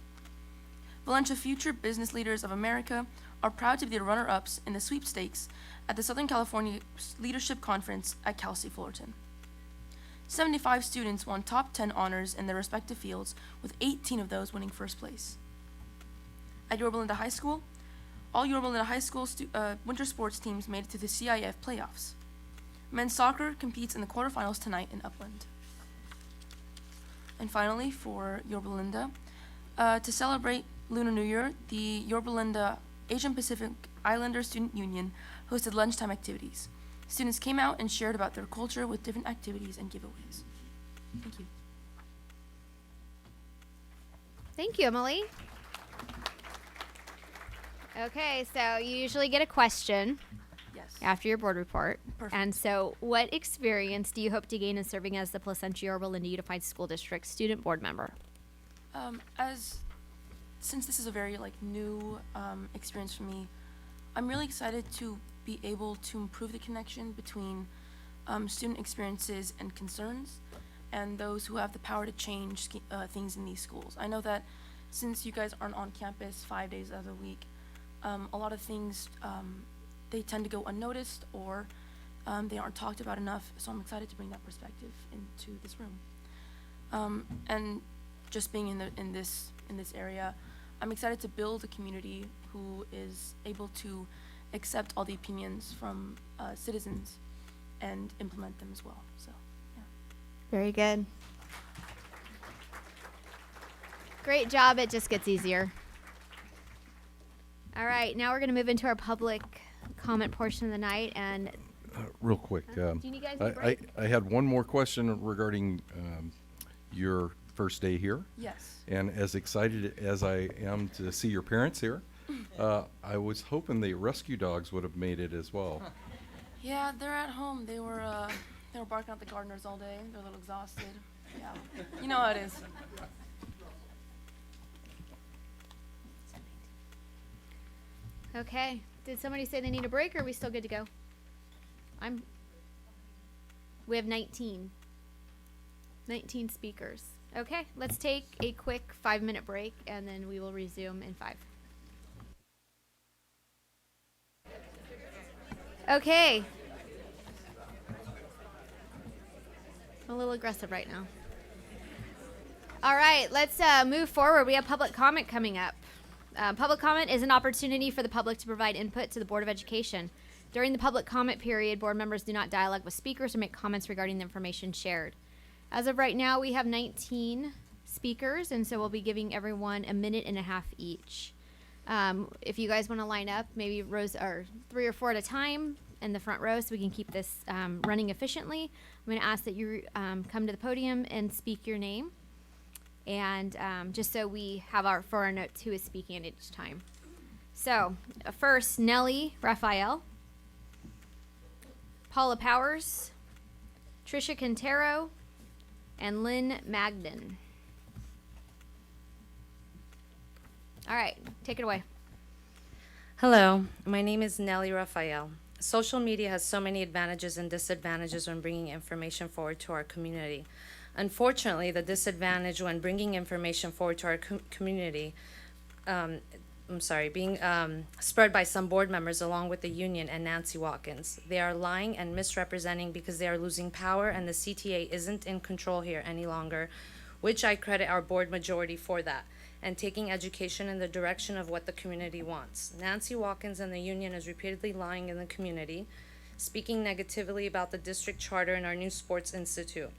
Valencia Future Business Leaders of America are proud to be the runner-ups in the sweepstakes at the Southern California Leadership Conference at Cal State Fullerton. 75 students won top 10 honors in their respective fields, with 18 of those winning first place. At Yorba Linda High School, all Yorba Linda High School winter sports teams made it to the CIF playoffs. Men's soccer competes in the quarterfinals tonight in Upland. And finally, for Yorba Linda, to celebrate Lunar New Year, the Yorba Linda Asian Pacific Islander Student Union hosted lunchtime activities. Students came out and shared about their culture with different activities and giveaways. Thank you. Thank you, Emily. Okay, so you usually get a question after your board report. Perfect. And so what experience do you hope to gain in serving as the Placentia-Yorba Linda Unified School District student board member? Since this is a very new experience for me, I'm really excited to be able to improve the connection between student experiences and concerns and those who have the power to change things in these schools. I know that since you guys aren't on campus 5 days out of the week, a lot of things, they tend to go unnoticed or they aren't talked about enough, so I'm excited to bring that perspective into this room. And just being in this area, I'm excited to build a community who is able to accept all the opinions from citizens and implement them as well. So, yeah. Very good. Great job. It just gets easier. All right, now we're going to move into our public comment portion of the night. And Real quick, do you guys need a break? I had one more question regarding your first day here. Yes. And as excited as I am to see your parents here, I was hoping the rescue dogs would have made it as well. Yeah, they're at home. They were barking at the gardeners all day. They're a little exhausted. Yeah, you know how it is. Okay. Did somebody say they need a break, or are we still good to go? We have 19 speakers. Okay, let's take a quick 5-minute break, and then we will resume in 5. Okay. I'm a little aggressive right now. All right, let's move forward. We have public comment coming up. Public comment is an opportunity for the public to provide input to the Board of Education. During the public comment period, board members do not dialogue with speakers or make comments regarding the information shared. As of right now, we have 19 speakers, and so we'll be giving everyone a minute and a half each. If you guys want to line up, maybe rows or 3 or 4 at a time in the front row so we can keep this running efficiently. I'm going to ask that you come to the podium and speak your name. And just so we have for our notes who is speaking at each time. So first, Nellie Raphael, Paula Powers, Trisha Quintero, and Lynn Magden. All right, take it away. Hello, my name is Nellie Raphael. Social media has so many advantages and disadvantages when bringing information forward to our community. Unfortunately, the disadvantage when bringing information forward to our community, being spread by some board members along with the union and Nancy Watkins. They are lying and misrepresenting because they are losing power and the CTA isn't in control here any longer, which I credit our board majority for that, and taking education in the direction of what the community wants. Nancy Watkins and the union is repeatedly lying in the community, speaking negatively about the district charter and our new sports institute,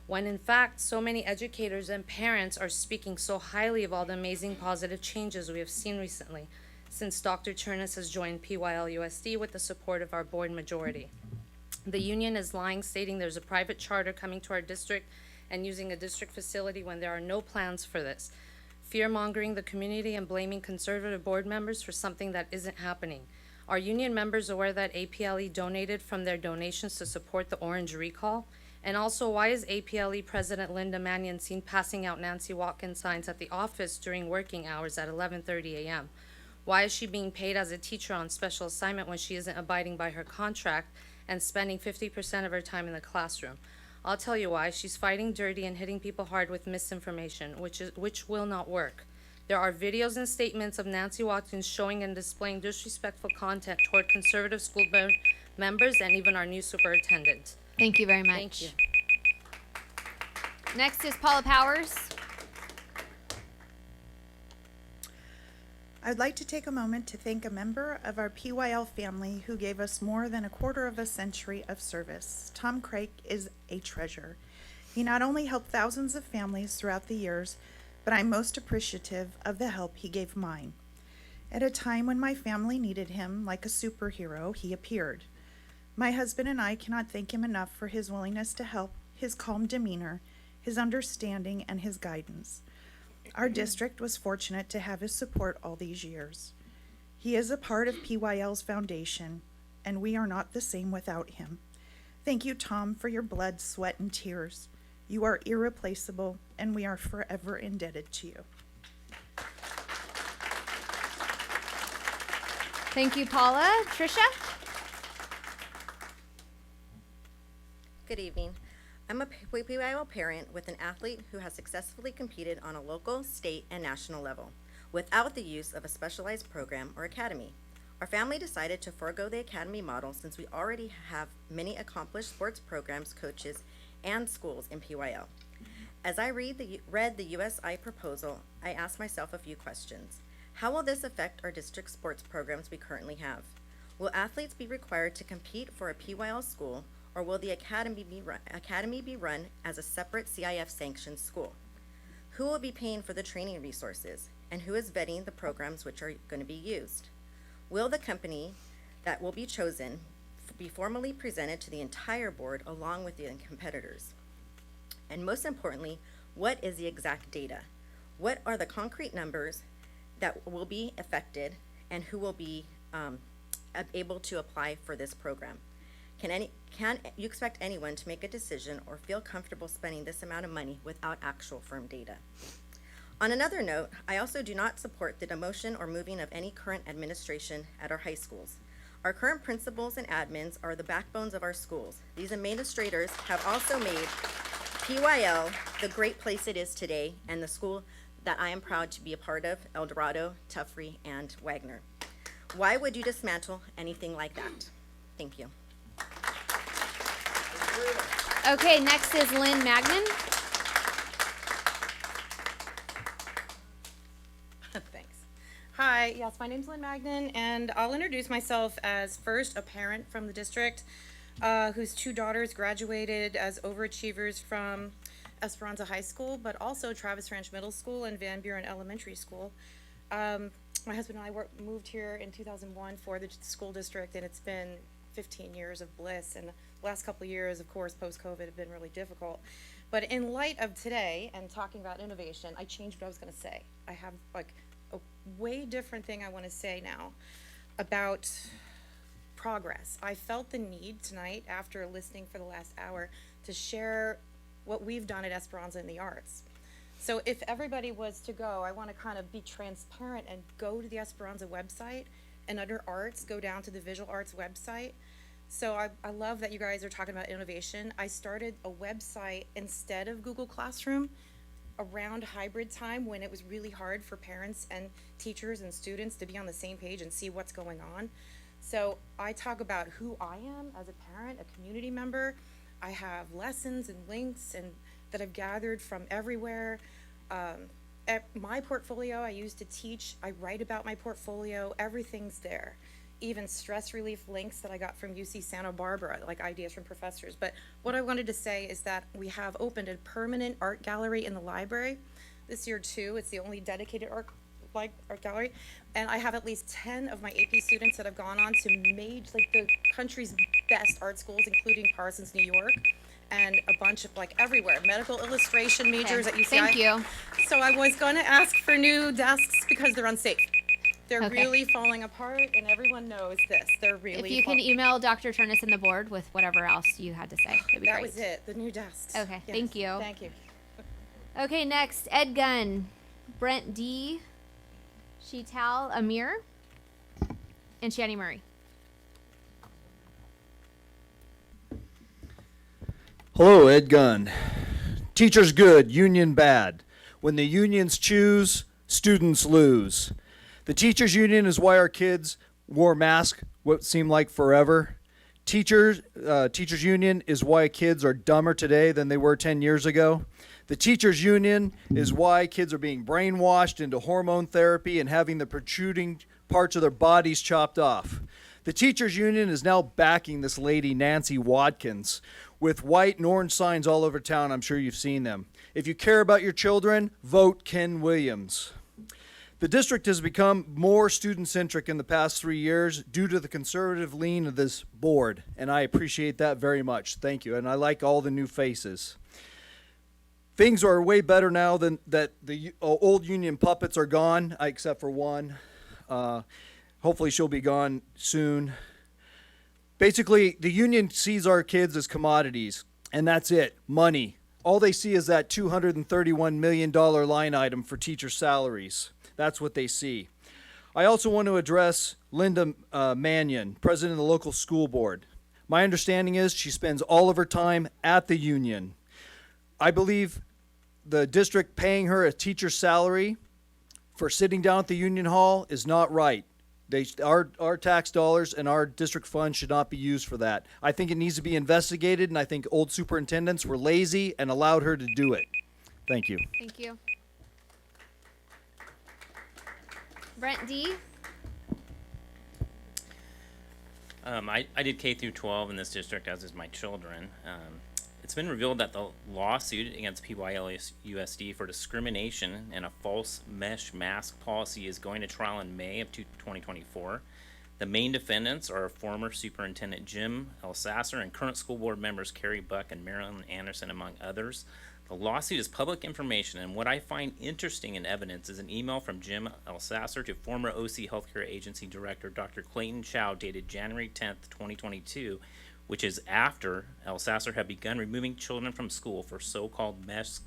when in fact so many educators and parents are speaking so highly of all the amazing positive changes we have seen recently since Dr. Chernus has joined PYL-USD with the support of our board majority. The union is lying, stating there's a private charter coming to our district and using a district facility when there are no plans for this, fear-mongering the community and blaming conservative board members for something that isn't happening. Are union members aware that APLE donated from their donations to support the Orange recall? And also, why is APLE President Linda Mannion seen passing out Nancy Watkins signs at the office during working hours at 11:30 a.m.? Why is she being paid as a teacher on special assignment when she isn't abiding by her contract and spending 50% of her time in the classroom? I'll tell you why. She's fighting dirty and hitting people hard with misinformation, which will not work. There are videos and statements of Nancy Watkins showing and displaying disrespectful content toward conservative school board members and even our new superintendent. Thank you very much. Thank you. Next is Paula Powers. I'd like to take a moment to thank a member of our PYL family who gave us more than a quarter of a century of service. Tom Craik is a treasure. He not only helped thousands of families throughout the years, but I'm most appreciative of the help he gave mine. At a time when my family needed him like a superhero, he appeared. My husband and I cannot thank him enough for his willingness to help, his calm demeanor, his understanding, and his guidance. Our district was fortunate to have his support all these years. He is a part of PYL's foundation, and we are not the same without him. Thank you, Tom, for your blood, sweat, and tears. You are irreplaceable, and we are forever indebted to you. Thank you, Paula. Trisha? Good evening. I'm a PYL parent with an athlete who has successfully competed on a local, state, and national level without the use of a specialized program or academy. Our family decided to forego the academy model since we already have many accomplished sports programs, coaches, and schools in PYL. As I read the USI proposal, I asked myself a few questions. How will this affect our district sports programs we currently have? Will athletes be required to compete for a PYL school, or will the academy be run as a separate CIF-sanctioned school? Who will be paying for the training resources, and who is vetting the programs which are going to be used? Will the company that will be chosen be formally presented to the entire board along with the competitors? And most importantly, what is the exact data? What are the concrete numbers that will be affected, and who will be able to apply for this program? Can you expect anyone to make a decision or feel comfortable spending this amount of money without actual firm data? On another note, I also do not support the demotion or moving of any current administration at our high schools. Our current principals and admins are the backbones of our schools. These administrators have also made PYL the great place it is today, and the school that I am proud to be a part of, El Dorado, Tuffrey, and Wagner. Why would you dismantle anything like that? Thank you. Okay, next is Lynn Magnan. Thanks. Hi, Hi, yes, my name's Lynn Magnan, and I'll introduce myself as first a parent from the district whose 2 daughters graduated as overachievers from Esperanza High School, but also Travis Ranch Middle School and Van Buren Elementary School. My husband and I moved here in 2001 for the school district, and it's been 15 years of bliss. And the last couple of years, of course, post-COVID have been really difficult. But in light of today and talking about innovation, I changed what I was going to say. I have like a way different thing I want to say now about progress. I felt the need tonight, after listening for the last hour, to share what we've done at Esperanza in the arts. So if everybody was to go, I want to kind of be transparent and go to the Esperanza website, and under arts, go down to the visual arts website. So I love that you guys are talking about innovation. I started a website instead of Google Classroom around hybrid time, when it was really hard for parents and teachers and students to be on the same page and see what's going on. So I talk about who I am as a parent, a community member. I have lessons and links and that I've gathered from everywhere. At my portfolio I use to teach, I write about my portfolio, everything's there. Even stress relief links that I got from UC Santa Barbara, like ideas from professors. But what I wanted to say is that we have opened a permanent art gallery in the library this year too. It's the only dedicated art gallery. And I have at least 10 of my AP students that have gone on to the country's best art schools, including Parsons, New York, and a bunch of everywhere, medical illustration majors at UCI. Thank you. So I was gonna ask for new desks because they're unsafe. They're Okay. really falling apart, and everyone knows this. They're really. If you can email Dr. Turnus and the board with whatever else you had to say, that'd be That great. was it. The new desks. Okay, Yes, thank you. Thank you. Okay, next, Ed Gunn, Brent D, Sheetal Amir, and Shani Murray. Hello, Ed Gunn. Teachers good, union bad. When the unions choose, students lose. The teachers union is why our kids wore masks what seemed like forever. Teachers union is why kids are dumber today than they were 10 years ago. The teachers union is why kids are being brainwashed into hormone therapy and having the protruding parts of their bodies chopped off. The teachers union is now backing this lady, Nancy Watkins, with white and orange signs all over town. I'm sure you've seen them. If you care about your children, vote Ken Williams. The district has become more student-centric in the past 3 years due to the conservative lean of this board, and I appreciate that very much. Thank you, and I like all the new faces. Things are way better now than that. The old union puppets are gone, except for one. Hopefully she'll be gone soon. Basically, the union sees our kids as commodities, and that's it, money. All they see is that $231 million line item for teacher salaries. That's what they see. I also want to address Linda Mannion, president of the local school board. My understanding is she spends all of her time at the union. I believe the district paying her a teacher's salary for sitting down at the union hall is not right. Our tax dollars and our district funds should not be used for that. I think it needs to be investigated, and I think old superintendents were lazy and allowed her to do it. Thank you. Thank you. Brent D. I did K through 12 in this district, as is my children. It's been revealed that the lawsuit against PYLUSD for discrimination and a false mesh mask policy is going to trial in May of 2024. The main defendants are former Superintendent Jim Elsasser and current school board members Carrie Buck and Marilyn Anderson, among others. The lawsuit is public information, and what I find interesting in evidence is an email from Jim Elsasser to former OC Healthcare Agency Director Dr. Clayton Chow dated January 10th, 2022, which is after Elsasser had begun removing children from school for so-called mesh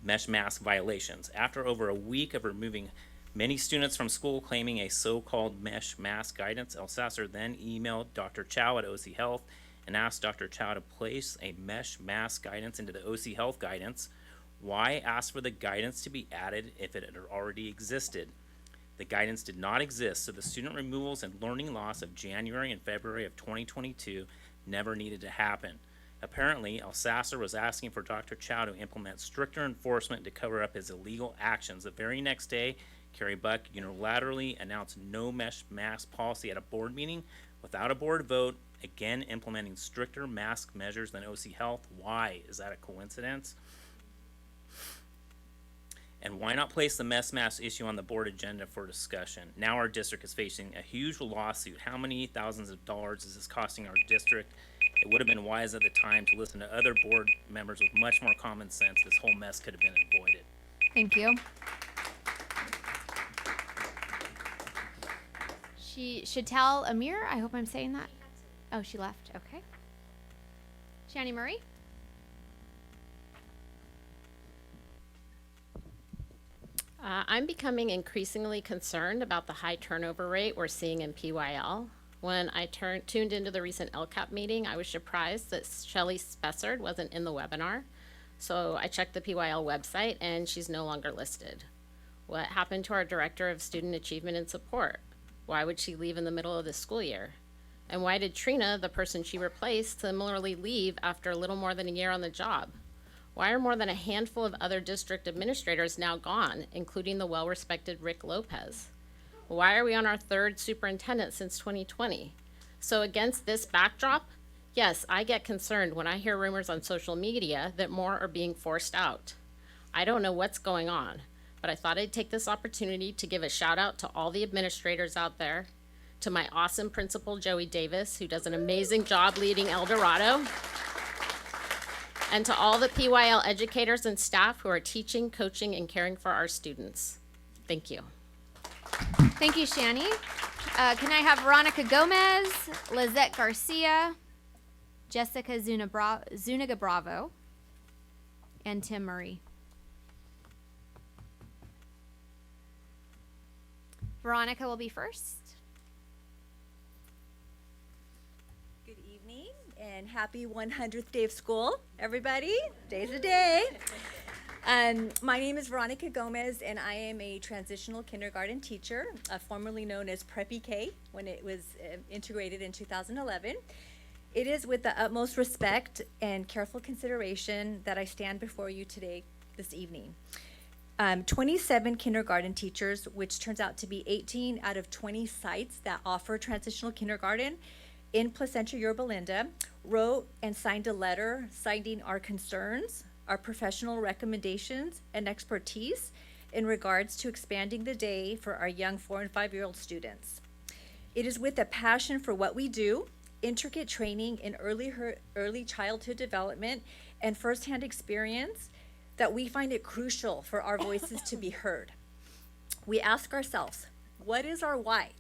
mask violations. After over a week of removing many students from school claiming a so-called mesh mask guidance, Elsasser then emailed Dr. Chow at OC Health and asked Dr. Chow to place a mesh mask guidance into the OC Health guidance. Why ask for the guidance to be added if it had already existed? The guidance did not exist, so the student removals and learning loss of January and February of 2022 never needed to happen. Apparently, Elsasser was asking for Dr. Chow to implement stricter enforcement to cover up his illegal actions. The very next day, Carrie Buck unilaterally announced no mask policy at a board meeting without a board vote, again implementing stricter mask measures than OC Health. Why? Is that a coincidence? And why not place the mask issue on the board agenda for discussion? Now our district is facing a huge lawsuit. How many thousands of dollars is this costing our district? It would have been wise at the time to listen to other board members with much more common sense. This whole mess could have been avoided. Thank you. Chantel Amir, I hope I'm saying that. Oh, she left. Okay. Shani Murray? I'm becoming increasingly concerned about the high turnover rate we're seeing in PYL. When I tuned into the recent LCAP meeting, I was surprised that Shelley Spessard wasn't in the webinar. So I checked the PYL website and she's no longer listed. What happened to our Director of Student Achievement and Support? Why would she leave in the middle of the school year? And why did Trina, the person she replaced, similarly leave after a little more than a year on the job? Why are more than a handful of other district administrators now gone, including the well-respected Rick Lopez? Why are we on our third superintendent since 2020? So against this backdrop, yes, I get concerned when I hear rumors on social media that more are being forced out. I don't know what's going on, but I thought I'd take this opportunity to give a shout out to all the administrators out there, to my awesome principal, Joey Davis, who does an amazing job leading El Dorado, and to all the PYL educators and staff who are teaching, coaching, and caring for our students. Thank you. Thank you, Shani. Can I have Veronica Gomez, Lizette Garcia, Jessica Zuniga Bravo, and Tim Murray? Veronica will be first. Good evening and happy 100th day of school, everybody. Day's a day. My name is Veronica Gomez, and I am a transitional kindergarten teacher, formerly known as Preppy K when it was integrated in 2011. It is with the utmost respect and careful consideration that I stand before you today, this evening. 27 kindergarten teachers, which turns out to be 18 out of 20 sites that offer transitional kindergarten in Placentia-Yorba, wrote and signed a letter citing our concerns, our professional recommendations, and expertise in regards to expanding the day for our young 4- and 5-year-old students. It is with a passion for what we do, intricate training in early childhood development, and firsthand experience that we find it crucial for our voices to be heard. We ask ourselves, what is our why?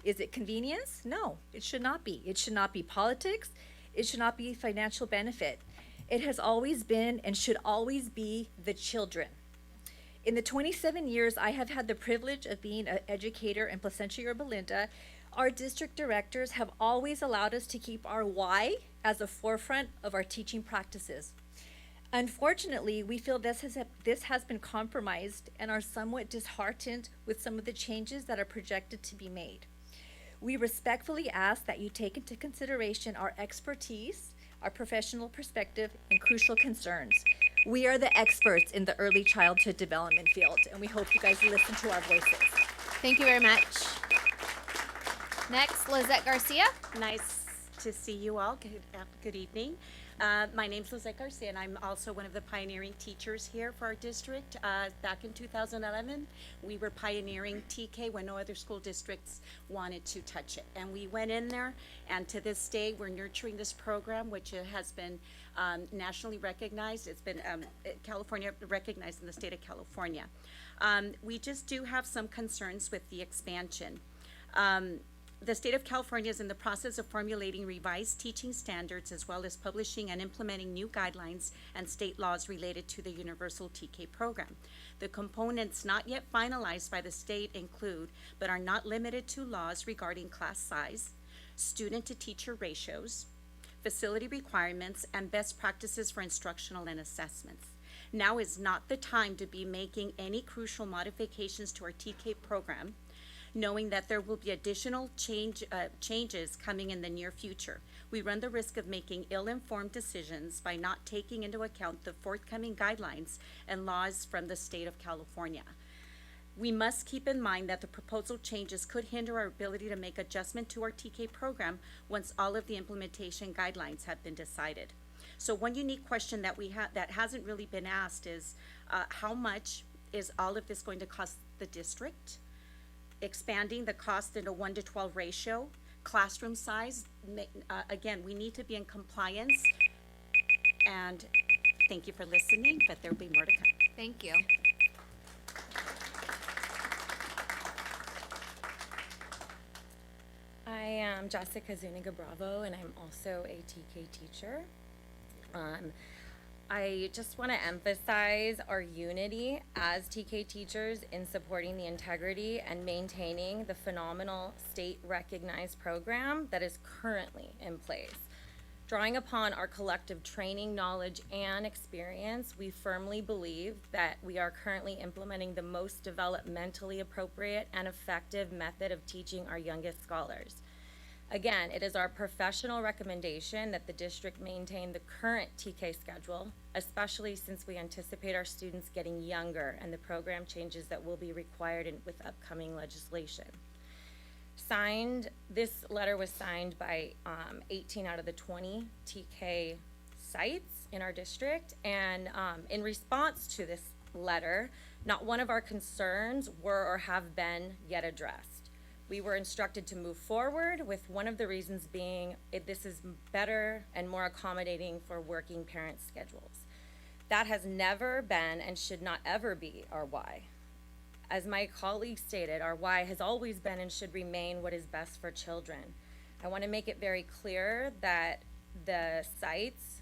Is it convenience? No, it should not be. It should not be politics. It should not be financial benefit. It has always been and should always be the children. In the 27 years I have had the privilege of being an educator in Placentia-Yorba, our district directors have always allowed us to keep our why as the forefront of our teaching practices. Unfortunately, we feel this has been compromised and are somewhat disheartened with some of the changes that are projected to be made. We respectfully ask that you take into consideration our expertise, our professional perspective, and crucial concerns. We are the experts in the early childhood development field, and we hope you guys listen to our voices. Thank you very much. Next, Lizette Garcia. Nice to see you all. Good evening. My name's Lizette Garcia, and I'm also one of the pioneering teachers here for our district. Back in 2011, we were pioneering TK when no other school districts wanted to touch it. And we went in there, and to this day, we're nurturing this program, which has been nationally recognized. It's been California recognized in the state of California. We just do have some concerns with the expansion. The state of California is in the process of formulating revised teaching standards as well as publishing and implementing new guidelines and state laws related to the universal TK program. The components not yet finalized by the state include, but are not limited to, laws regarding class size, student to teacher ratios, facility requirements, and best practices for instructional and assessments. Now is not the time to be making any crucial modifications to our TK program, knowing that there will be additional changes coming in the near future. We run the risk of making ill-informed decisions by not taking into account the forthcoming guidelines and laws from the state of California. We must keep in mind that the proposal changes could hinder our ability to make adjustment to our TK program once all of the implementation guidelines have been decided. So one unique question that we have that hasn't really been asked is how much is all of this going to cost the district? Expanding the cost in a 1-to-12 ratio, classroom size, again, we need to be in compliance. And thank you for listening, but there'll be more to come. Thank you. I am Jessica Zuniga Bravo, and I'm also a TK teacher. I just want to emphasize our unity as TK teachers in supporting the integrity and maintaining the phenomenal state-recognized program that is currently in place. Drawing upon our collective training, knowledge, and experience, we firmly believe that we are currently implementing the most developmentally appropriate and effective method of teaching our youngest scholars. Again, it is our professional recommendation that the district maintain the current TK schedule, especially since we anticipate our students getting younger and the program changes that will be required with upcoming legislation. This letter was signed by 18 out of the 20 TK sites in our district, and in response to this letter, not one of our concerns were or have been yet addressed. We were instructed to move forward, with one of the reasons being this is better and more accommodating for working parent schedules. That has never been and should not ever be our why. As my colleague stated, our why has always been and should remain what is best for children. I want to make it very clear that the sites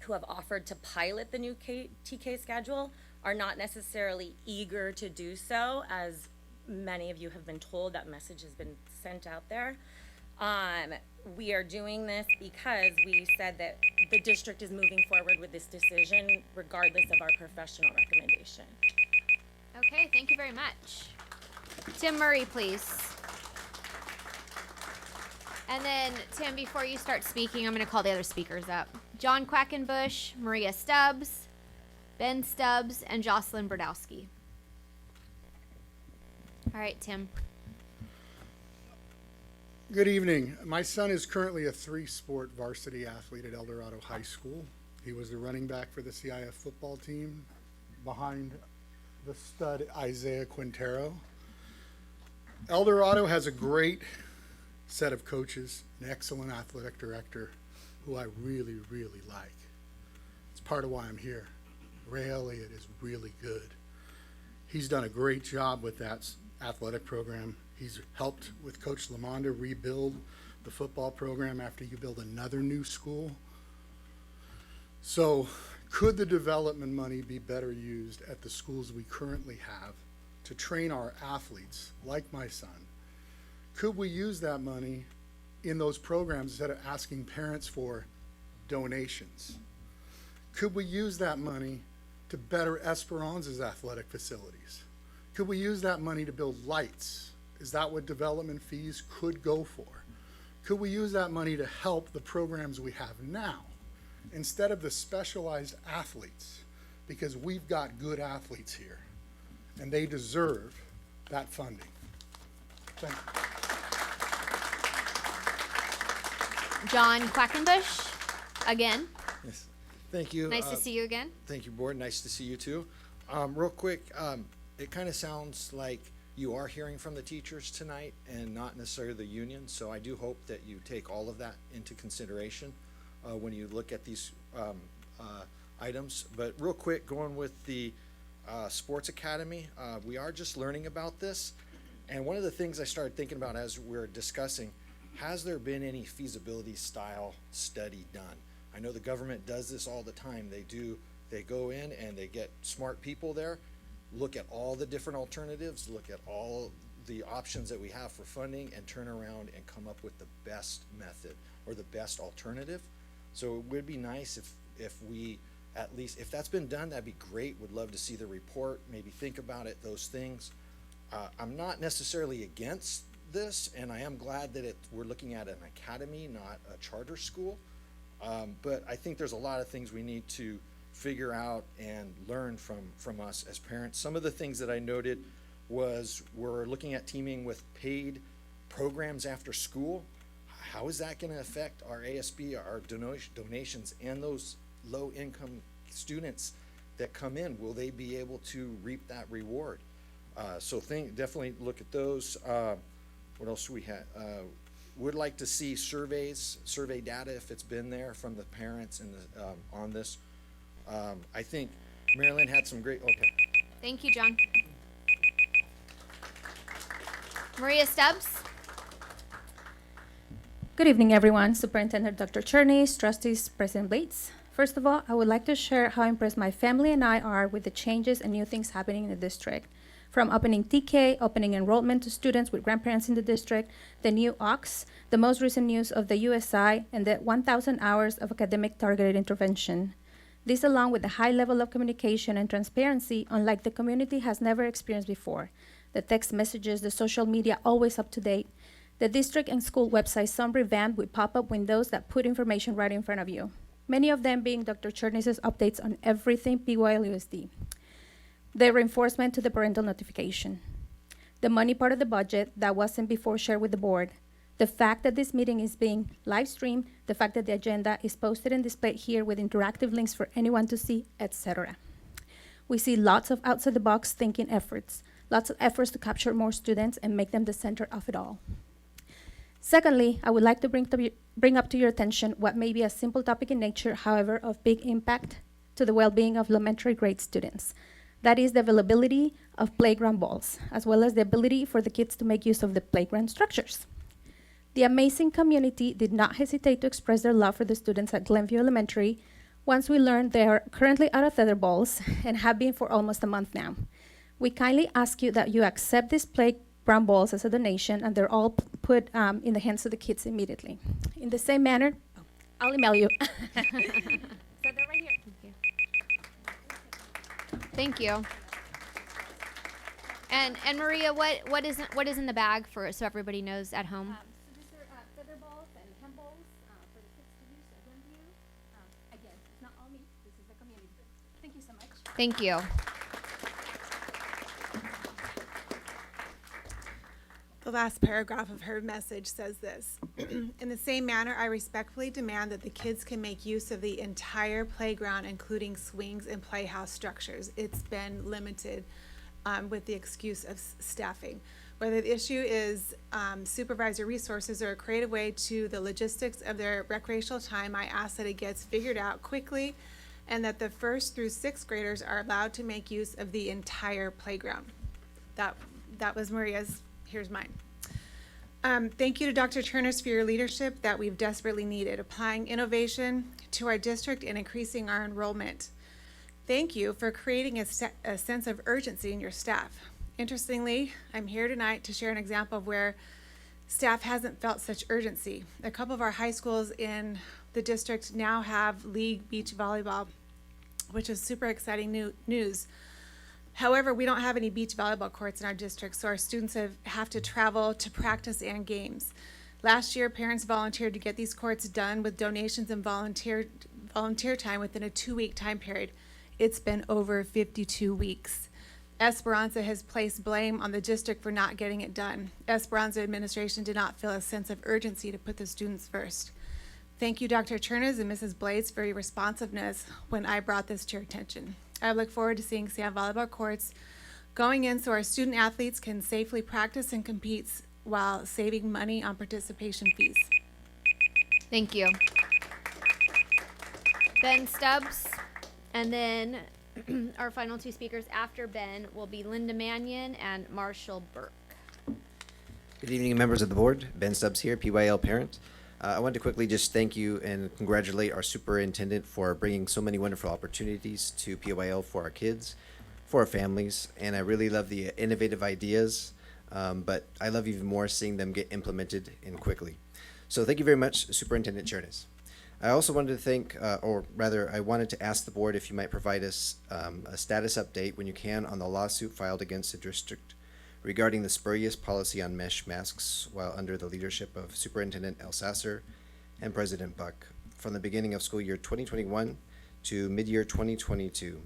who have offered to pilot the new TK schedule are not necessarily eager to do so, as many of you have been told. That message has been sent out there. We are doing this because we said that the district is moving forward with this decision regardless of our professional recommendation. Okay, thank you very much. Tim Murray, please. And then, Tim, before you start speaking, I'm going to call the other speakers up. John Quackenbush, Maria Stubbs, Ben Stubbs, and Jocelyn Brodowski. All right, Tim. Good evening. My son is currently a 3-sport varsity athlete at El Dorado High School. He was the running back for the CIF football team behind the stud Isaiah Quintero. El Dorado has a great set of coaches, an excellent athletic director who I really, really like. It's part of why I'm here. Ray Elliott is really good. He's done a great job with that athletic program. He's helped with Coach Lamonda rebuild the football program after you build another new school. So could the development money be better used at the schools we currently have to train our athletes, like my son? Could we use that money in those programs instead of asking parents for donations? Could we use that money to better Esperanza's athletic facilities? Could we use that money to build lights? Is that what development fees could go for? Could we use that money to help the programs we have now instead of the specialized athletes? Because we've got good athletes here and they deserve that funding. Thank you. John Quackenbush, again. Yes. Thank you. Nice to see you again. Thank you, board. Nice to see you too. Real quick, it kind of sounds like you are hearing from the teachers tonight and not necessarily the union. So I do hope that you take all of that into consideration when you look at these items. But real quick, going with the sports academy, we are just learning about this. And one of the things I started thinking about as we're discussing, has there been any feasibility style study done? I know the government does this all the time. They go in and they get smart people there, look at all the different alternatives, look at all the options that we have for funding, and turn around and come up with the best method or the best alternative. So it would be nice if we, at least, if that's been done, that'd be great. Would love to see the report, maybe think about it, those things. I'm not necessarily against this, and I am glad that we're looking at an academy, not a charter school. But I think there's a lot of things we need to figure out and learn from us as parents. Some of the things that I noted, was we're looking at teaming with paid programs after school. How is that gonna affect our ASB, our donations, and those low-income students that come in? Will they be able to reap that reward? So definitely look at those. What else do we have? Would like to see survey data if it's been there from the parents and on this. I think Marilyn had some great, okay. Thank you, John. Maria Stubbs. Good evening, everyone. Superintendent Dr. Chernes, trustees, President Blades. First of all, I would like to share how impressed my family and I are with the changes and new things happening in the district. From opening TK, opening enrollment to students with grandparents in the district, the new AUX, the most recent news of the USI, and the 1,000 hours of academic targeted intervention. This, along with the high level of communication and transparency, unlike the community has never experienced before. The text messages, the social media, always up to date. The district and school websites, some revamped with pop-up windows that put information right in front of you. Many of them being Dr. Chernes' updates on everything PYLUSD. The reinforcement to the parental notification. The money part of the budget that wasn't before shared with the board. The fact that this meeting is being live streamed, the fact that the agenda is posted and displayed here with interactive links for anyone to see, etc. We see lots of outside-the-box thinking efforts, lots of efforts to capture more students and make them the center of it all. Secondly, I would like to bring up to your attention what may be a simple topic in nature, however, of big impact to the well-being of elementary grade students. That is the availability of playground balls, as well as the ability for the kids to make use of the playground structures. The amazing community did not hesitate to express their love for the students at Glenview Elementary once we learned they are currently out of feather balls and have been for almost a month now. We kindly ask you that you accept these playground balls as a donation, and they're all put in the hands of the kids immediately. In the same manner, I'll email you. So they're right here. Thank you. And Maria, what is in the bag for so everybody knows at home? So these are feather balls and hand balls for the kids to use at Glenview. Again, it's not all me. This is the community. Thank you so much. Thank you. The last paragraph of her message says this. In the same manner, I respectfully demand that the kids can make use of the entire playground, including swings and playhouse structures. It's been limited with the excuse of staffing. Whether the issue is supervisor resources or a creative way to the logistics of their recreational time, I ask that it gets figured out quickly and that the 1st through 6th graders are allowed to make use of the entire playground. That was Maria's. Here's mine. Thank you to Dr. Chernes for your leadership that we've desperately needed, applying innovation to our district and increasing our enrollment. Thank you for creating a sense of urgency in your staff. Interestingly, I'm here tonight to share an example of where staff hasn't felt such urgency. A couple of our high schools in the district now have league beach volleyball, which is super exciting news. However, we don't have any beach volleyball courts in our district, so our students have to travel to practice and games. Last year, parents volunteered to get these courts done with donations and volunteer time within a 2-week time period. It's been over 52 weeks. Esperanza has placed blame on the district for not getting it done. Esperanza administration did not feel a sense of urgency to put the students first. Thank you, Dr. Chernes and Mrs. Blades, for your responsiveness when I brought this to your attention. I look forward to seeing sand volleyball courts going in so our student athletes can safely practice and compete while saving money on participation fees. Thank you. Ben Stubbs, and then our final 2 speakers after Ben will be Linda Mannion and Marshall Burke. Good evening, members of the board. Ben Stubbs here, PYL parent. I want to quickly just thank you and congratulate our superintendent for bringing so many wonderful opportunities to PYL for our kids, for our families, and I really love the innovative ideas, but I love even more seeing them get implemented and quickly. So thank you very much, Superintendent Chernes. I also wanted to thank, or rather, I wanted to ask the board if you might provide us a status update when you can on the lawsuit filed against the district regarding the spurious policy on mesh masks while under the leadership of Superintendent Elsasser and President Buck from the beginning of school year 2021 to mid-year 2022.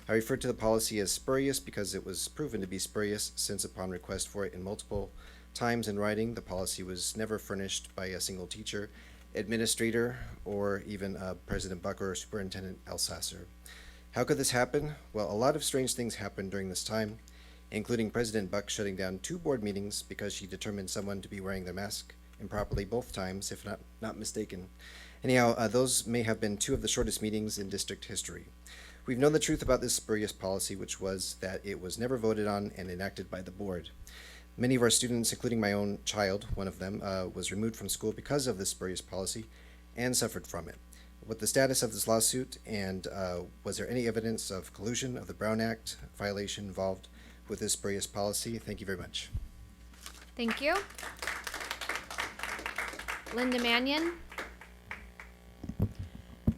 I refer to the policy as spurious because it was proven to be spurious, since upon request for it in multiple times in writing, the policy was never furnished by a single teacher, administrator, or even President Bucker or Superintendent Elsasser. How could this happen? Well, a lot of strange things happened during this time, including President Buck shutting down 2 board meetings because she determined someone to be wearing their mask improperly both times, if not mistaken. Anyhow, those may have been 2 of the shortest meetings in district history. We've known the truth about this spurious policy, which was that it was never voted on and enacted by the board. Many of our students, including my own child, one of them, was removed from school because of this spurious policy and suffered from it. What the status of this lawsuit, and was there any evidence of collusion of the Brown Act violation involved with this spurious policy? Thank you very much. Thank you. Linda Mannion.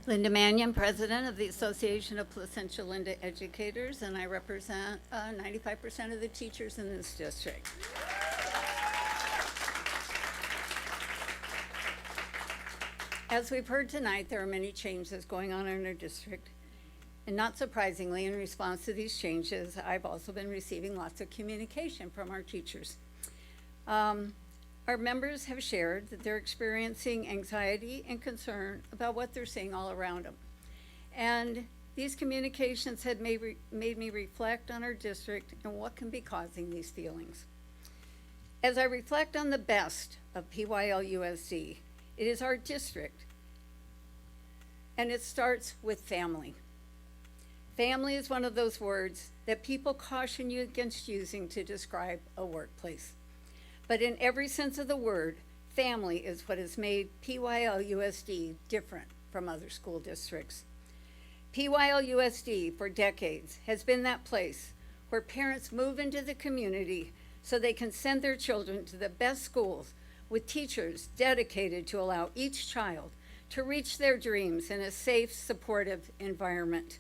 Linda Mannion, President of the Association of Placentia-Linda Educators, and I represent 95% of the teachers in this district. As we've heard tonight, there are many changes going on in our district, and not surprisingly, in response to these changes, I've also been receiving lots of communication from our teachers. Our members have shared that they're experiencing anxiety and concern about what they're seeing all around them. And these communications had made me reflect on our district and what can be causing these feelings. As I reflect on the best of PYL-USD, it is our district, and it starts with family. Family is one of those words that people caution you against using to describe a workplace. But in every sense of the word, family is what has made PYL-USD different from other school districts. PYL-USD for decades has been that place where parents move into the community so they can send their children to the best schools with teachers dedicated to allow each child to reach their dreams in a safe, supportive environment.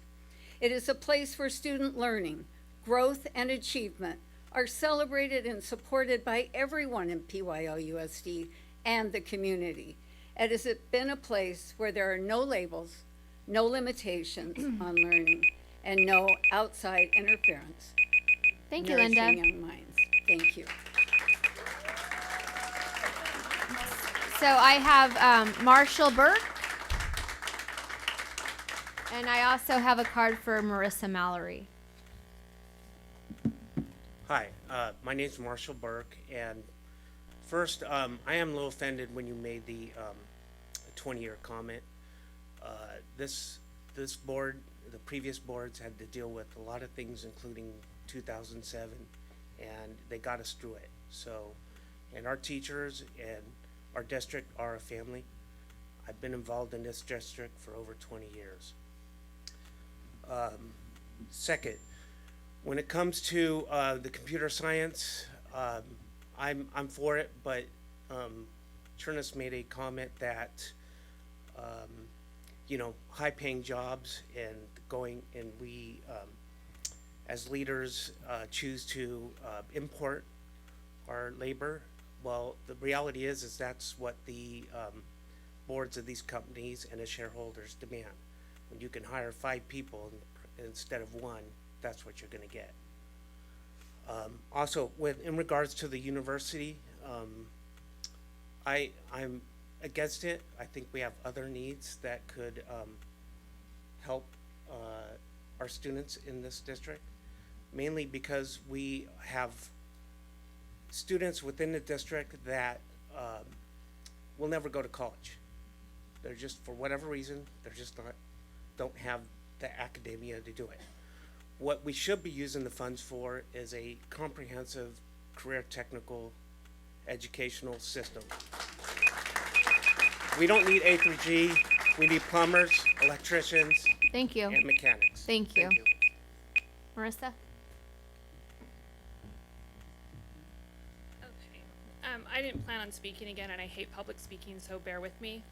It is a place where student learning, growth, and achievement are celebrated and supported by everyone in PYL-USD and the community. It has been a place where there are no labels, no limitations on learning, and no outside interference. Thank you, Linda. Nourishing young minds. Thank you. So I have Marshall Burke, and I also have a card for Marissa Mallory. Hi, my name's Marshall Burke, and first, I am a little offended when you made the 20-year comment. This board, the previous boards had to deal with a lot of things, including 2007, and they got us through it. So, and our teachers and our district are a family. I've been involved in this district for over 20 years. Second, when it comes to the computer science, I'm for it, but Chernis made a comment that high-paying jobs and we as leaders choose to import our labor. Well, the reality is that's what the boards of these companies and the shareholders demand. When you can hire 5 people instead of 1, that's what you're going to get. Also, in regards to the university, I'm against it. I think we have other needs that could help our students in this district, mainly because we have students within the district that will never go to college. They're just, for whatever reason, don't have the academia to do it. What we should be using the funds for is a comprehensive career technical educational system. We don't need A through G. We need plumbers, electricians, Thank you. and mechanics. Thank you. Marissa? I didn't plan on speaking again, and I hate public speaking, so bear with me.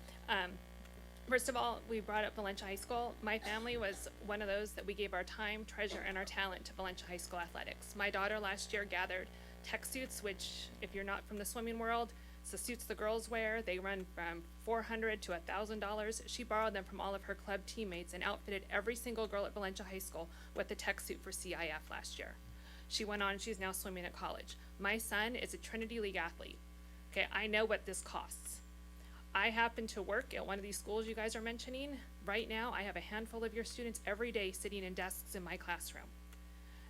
First of all, we brought up Valencia High School. My family was one of those that we gave our time, treasure, and our talent to Valencia High School athletics. My daughter last year gathered tech suits, which, if you're not from the swimming world, It's the suits the girls wear. They run from $400 to $1,000. She borrowed them from all of her club teammates and outfitted every single girl at Valencia High School with a tech suit for CIF last year. She went on, she's now swimming at college. My son is a Trinity League athlete. Okay, I know what this costs. I happen to work at one of these schools you guys are mentioning. Right now, I have a handful of your students every day sitting in desks in my classroom.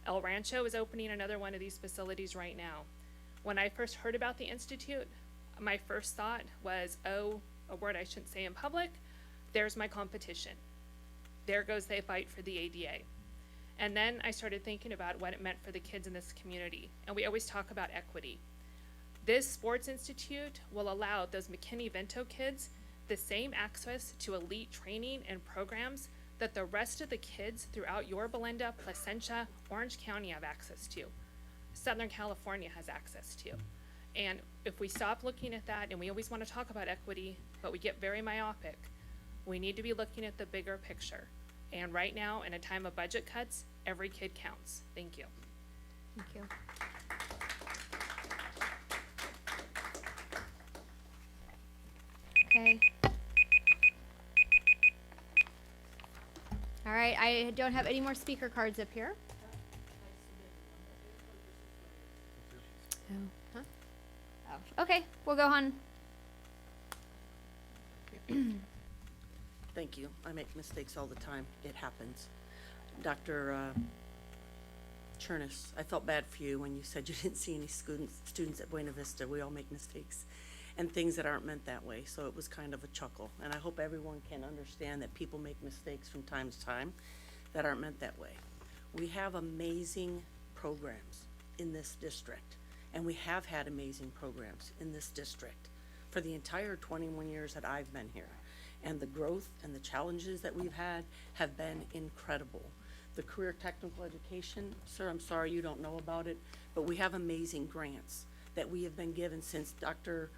El Rancho is opening another one of these facilities right now. When I first heard about the Institute, my first thought was, oh, a word I shouldn't say in public, there's my competition. There goes they fight for the ADA. And then I started thinking about what it meant for the kids in this community. And we always talk about equity. This Sports Institute will allow those McKinney-Vento kids the same access to elite training and programs that the rest of the kids throughout Yorba Linda, Placentia, Orange County have access to. Southern California has access to. And if we stop looking at that, and we always want to talk about equity, but we get very myopic, we need to be looking at the bigger picture. And right now, in a time of budget cuts, every kid counts. Thank you. Thank you. Okay. All right, I don't have any more speaker cards up here. Oh, huh? Oh, okay, we'll go on. Thank you. I make mistakes all the time. It happens. Dr. Chernus, I felt bad for you when you said you didn't see any students at Buena Vista. We all make mistakes and things that aren't meant that way. So it was kind of a chuckle. And I hope everyone can understand that people make mistakes from time to time that aren't meant that way. We have amazing programs in this district, and we have had amazing programs in this district for the entire 21 years that I've been here. And the growth and the challenges that we've had have been incredible. The career technical education, sir, I'm sorry you don't know about it, but we have amazing grants that we have been given since Dr.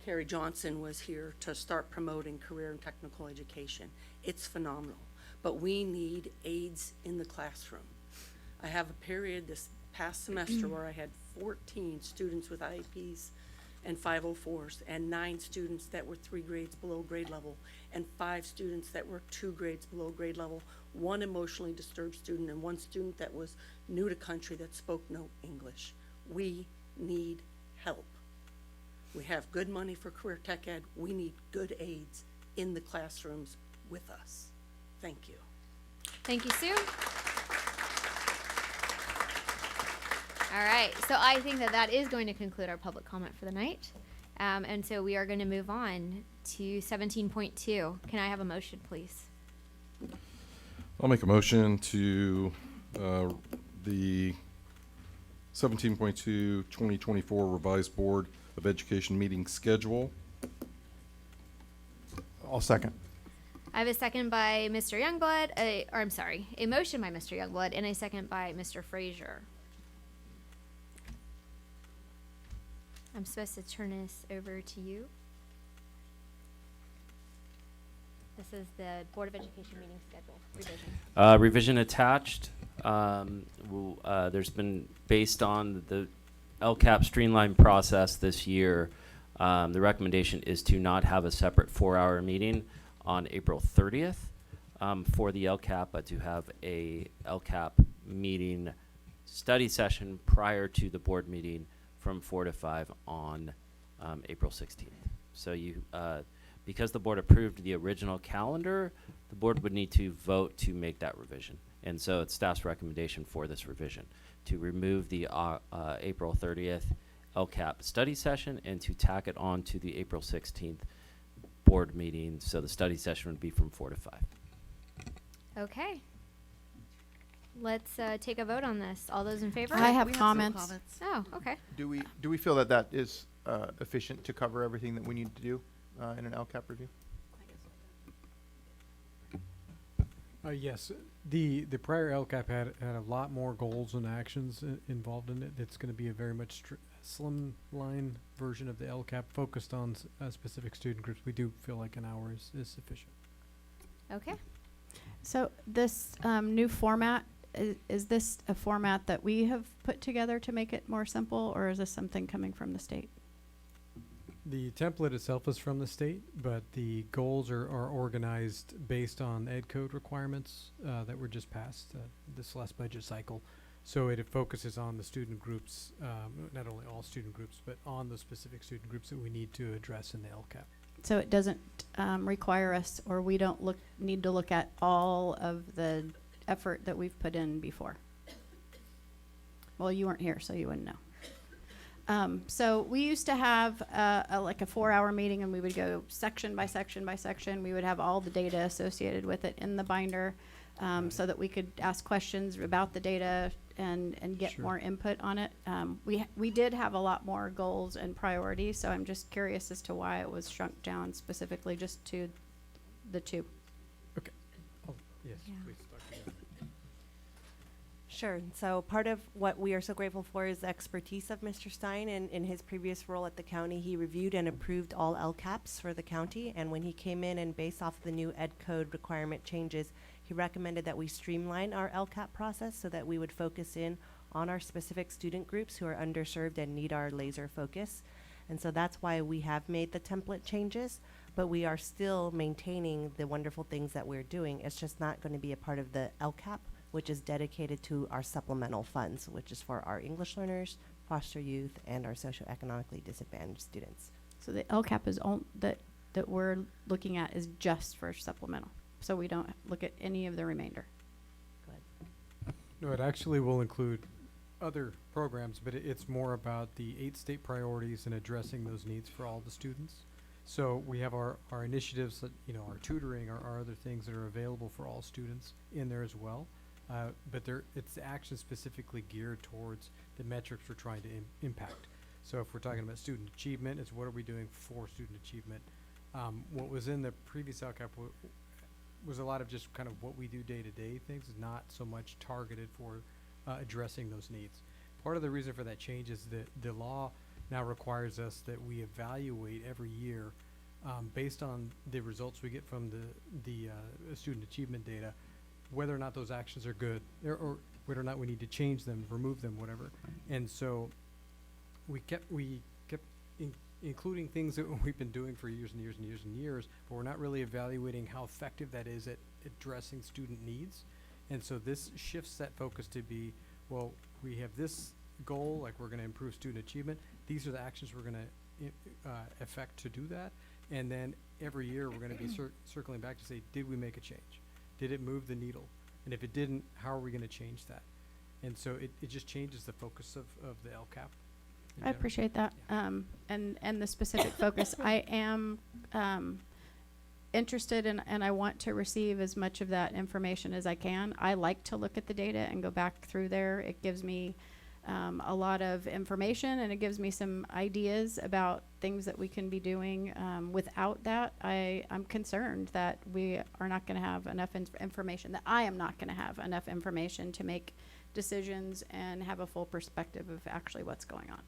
Carrie Johnson was here to start promoting career and technical education. It's phenomenal, but we need aides in the classroom. I have a period this past semester where I had 14 students with IEPs and 504s, and 9 students that were 3 grades below grade level, and 5 students that were 2 grades below grade level, 1 emotionally disturbed student, and 1 student that was new to country that spoke no English. We need help. We have good money for career tech ed. We need good aides in the classrooms with us. Thank you. Thank you, Sue. All right, so I think that is going to conclude our public comment for the night. And so we are going to move on to 17.2. Can I have a motion, please? I'll make a motion to the 17.2 2024 revised Board of Education meeting schedule. I'll second. I have a second by Mr. Youngblood, a motion by Mr. Youngblood, and a second by Mr. Frazier. I'm supposed to turn this over to you. This is the Board of Education meeting schedule revision. Revision attached. There's been, based on the LCAP streamline process this year, the recommendation is to not have a separate 4-hour meeting on April 30th for the LCAP, but to have a LCAP meeting study session prior to the board meeting from 4 to 5 on April 16th. So you, because the board approved the original calendar, the board would need to vote to make that revision. And so it's staff's recommendation for this revision to remove the April 30th LCAP study session and to tack it on to the April 16th board meeting. So the study session would be from 4 to 5. Okay. Let's take a vote on this. All those in favor? I have comments. Oh, okay. Do we feel that that is efficient to cover everything that we need to do in an LCAP review? Yes, the prior LCAP had a lot more goals and actions involved in it. It's going to be a very much slim line version of the LCAP focused on specific student groups. We do feel like an hour is sufficient. Okay. So this new format, is this a format that we have put together to make it more simple, or is this something coming from the state? The template itself is from the state, but the goals are organized based on ed code requirements that were just passed this last budget cycle. So it focuses on the student groups, not only all student groups, but on the specific student groups that we need to address in the LCAP. So it doesn't require us, or we don't need to look at all of the effort that we've put in before. Well, you weren't here, so you wouldn't know. So we used to have like a 4-hour meeting, and we would go section by section by section. We would have all the data associated with it in the binder, so that we could ask questions about the data and get more input on it. We did have a lot more goals and priorities, so I'm just curious as to why it was shrunk down specifically just to the 2. Okay. Oh, yes, please, Dr. Young. Sure. So part of what we are so grateful for is the expertise of Mr. Stein. And in his previous role at the county, he reviewed and approved all LCAPs for the county. And when he came in and based off the new ed code requirement changes, he recommended that we streamline our LCAP process so that we would focus in on our specific student groups who are underserved and need our laser focus. And so that's why we have made the template changes, but we are still maintaining the wonderful things that we're doing. It's just not going to be a part of the LCAP, which is dedicated to our supplemental funds, which is for our English learners, foster youth, and our socioeconomically disadvantaged students. So the LCAP is that we're looking at is just for supplemental. So we don't look at any of the remainder. No, it actually will include other programs, but it's more about the 8 state priorities and addressing those needs for all the students. So we have our initiatives that, our tutoring, our other things that are available for all students in there as well. But it's action specifically geared towards the metrics we're trying to impact. So if we're talking about student achievement, it's what are we doing for student achievement? What was in the previous LCAP was a lot of just kind of what we do day-to-day things, not so much targeted for addressing those needs. Part of the reason for that change is that the law now requires us that we evaluate every year based on the results we get from the student achievement data, whether or not those actions are good, or whether or not we need to change them, remove them, whatever. And so we kept including things that we've been doing for years and years and years and years, but we're not really evaluating how effective that is at addressing student needs. And so this shifts that focus to be, well, we have this goal, like we're going to improve student achievement. These are the actions we're going to effect to do that. And then every year we're going to be circling back to say, did we make a change? Did it move the needle? And if it didn't, how are we going to change that? And so it just changes the focus of the LCAP. I appreciate that. And the specific focus. I am interested in, and I want to receive as much of that information as I can. I like to look at the data and go back through there. It gives me a lot of information, and it gives me some ideas about things that we can be doing. Without that, I'm concerned that we are not going to have enough information, that I am not going to have enough information to make decisions and have a full perspective of actually what's going on.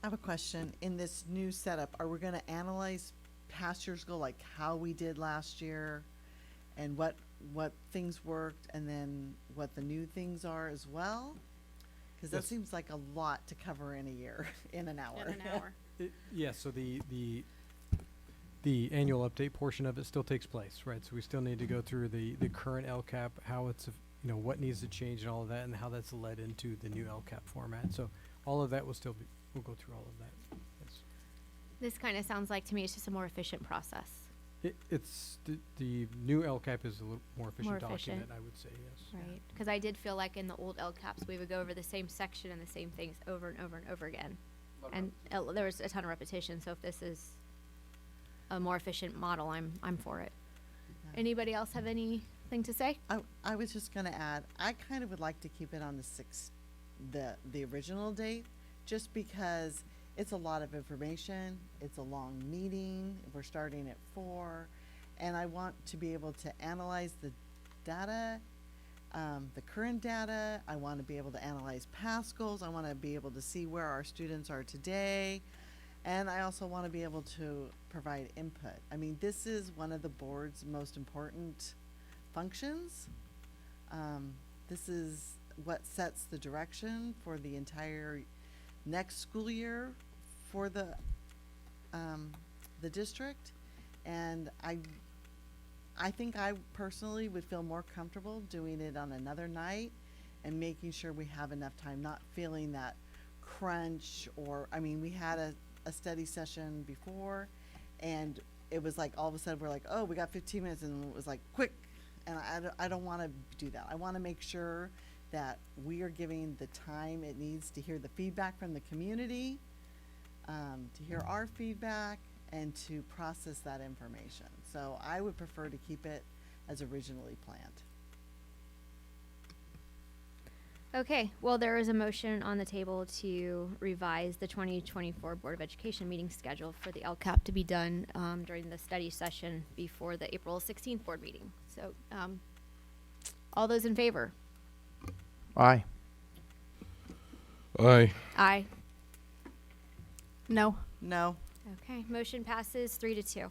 I have a question. In this new setup, are we going to analyze past year's goal, like how we did last year and what things worked, and then what the new things are as well? Because that seems like a lot to cover in a year, in an hour. Yes, so the annual update portion of it still takes place, right? So we still need to go through the current LCAP, how it's, what needs to change and all of that, and how that's led into the new LCAP format. So all of that will still be, we'll go through all of that. Yes. This kind of sounds like to me it's just a more efficient process. It's the new LCAP is a little more efficient document, I would say, yes. Right, because I did feel like in the old LCAPs we would go over the same section and the same things over and over and over again, and there was a ton of repetition. So if this is a more efficient model, I'm for it. Yeah. Anybody else have anything to say? I was just going to add, I kind of would like to keep it on the original date, just because it's a lot of information. It's a long meeting. We're starting at 4, and I want to be able to analyze the data, the current data. I want to be able to analyze past goals. I want to be able to see where our students are today, and I also want to be able to provide input. I mean, this is one of the board's most important functions. This is what sets the direction for the entire next school year for the district, and I think I personally would feel more comfortable doing it on another night and making sure we have enough time, not feeling that crunch or, I mean, we had a study session before, and it was like all of a sudden we're like, oh, we got 15 minutes, and it was like quick, and I don't want to do that. I want to make sure that we are giving the time it needs to hear the feedback from the community, to hear our feedback, and to process that information. So I would prefer to keep it as originally planned. Okay, well, there is a motion on the table to revise the 2024 Board of Education meeting schedule for the LCAP to be done during the study session before the April 16th board meeting. So, all those in favor? Aye. Aye. Aye. No. No. Okay, motion passes 3-2.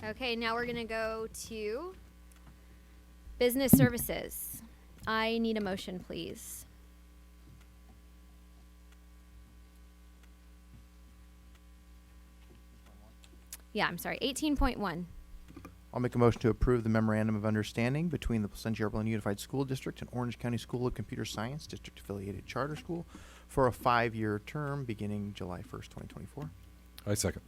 Okay, now we're gonna go to business services. I need a motion, please. Yeah, I'm sorry, 18.1. I'll make a motion to approve the memorandum of understanding between the Placentia-Yorba Unified School District and Orange County School of Computer Science District Affiliated Charter School for a 5-year term beginning July 1st, 2024. I second.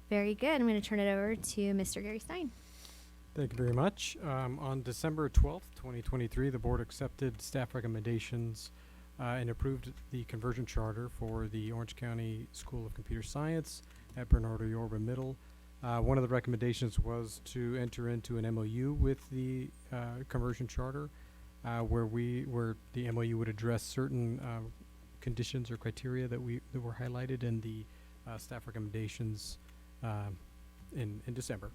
Very good. I'm gonna turn it over to Mr. Gary Stein. Thank you very much. On December 12th, 2023, the board accepted staff recommendations and approved the conversion charter for the Orange County School of Computer Science at Bernardo-Yorba Middle. One of the recommendations was to enter into an MOU with the conversion charter, where the MOU would address certain conditions or criteria that were highlighted in the staff recommendations in December.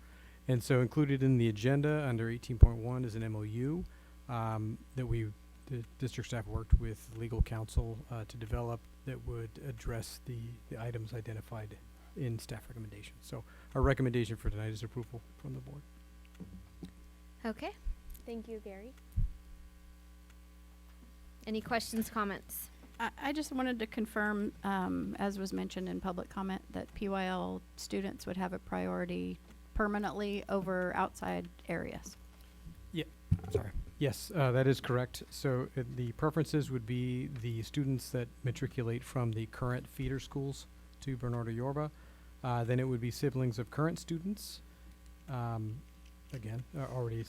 And so included in the agenda under 18.1 is an MOU that the district staff worked with legal counsel to develop that would address the items identified in staff recommendations. So our recommendation for tonight is approval from the board. Okay. Thank you, Gary. Any questions, comments? I just wanted to confirm, as was mentioned in public comment, that PYL students would have a priority permanently over outside areas. Yeah, sorry. Yes, that is correct. So the preferences would be the students that matriculate from the current feeder schools to Bernardo-Yorba. Then it would be siblings of current students, again, already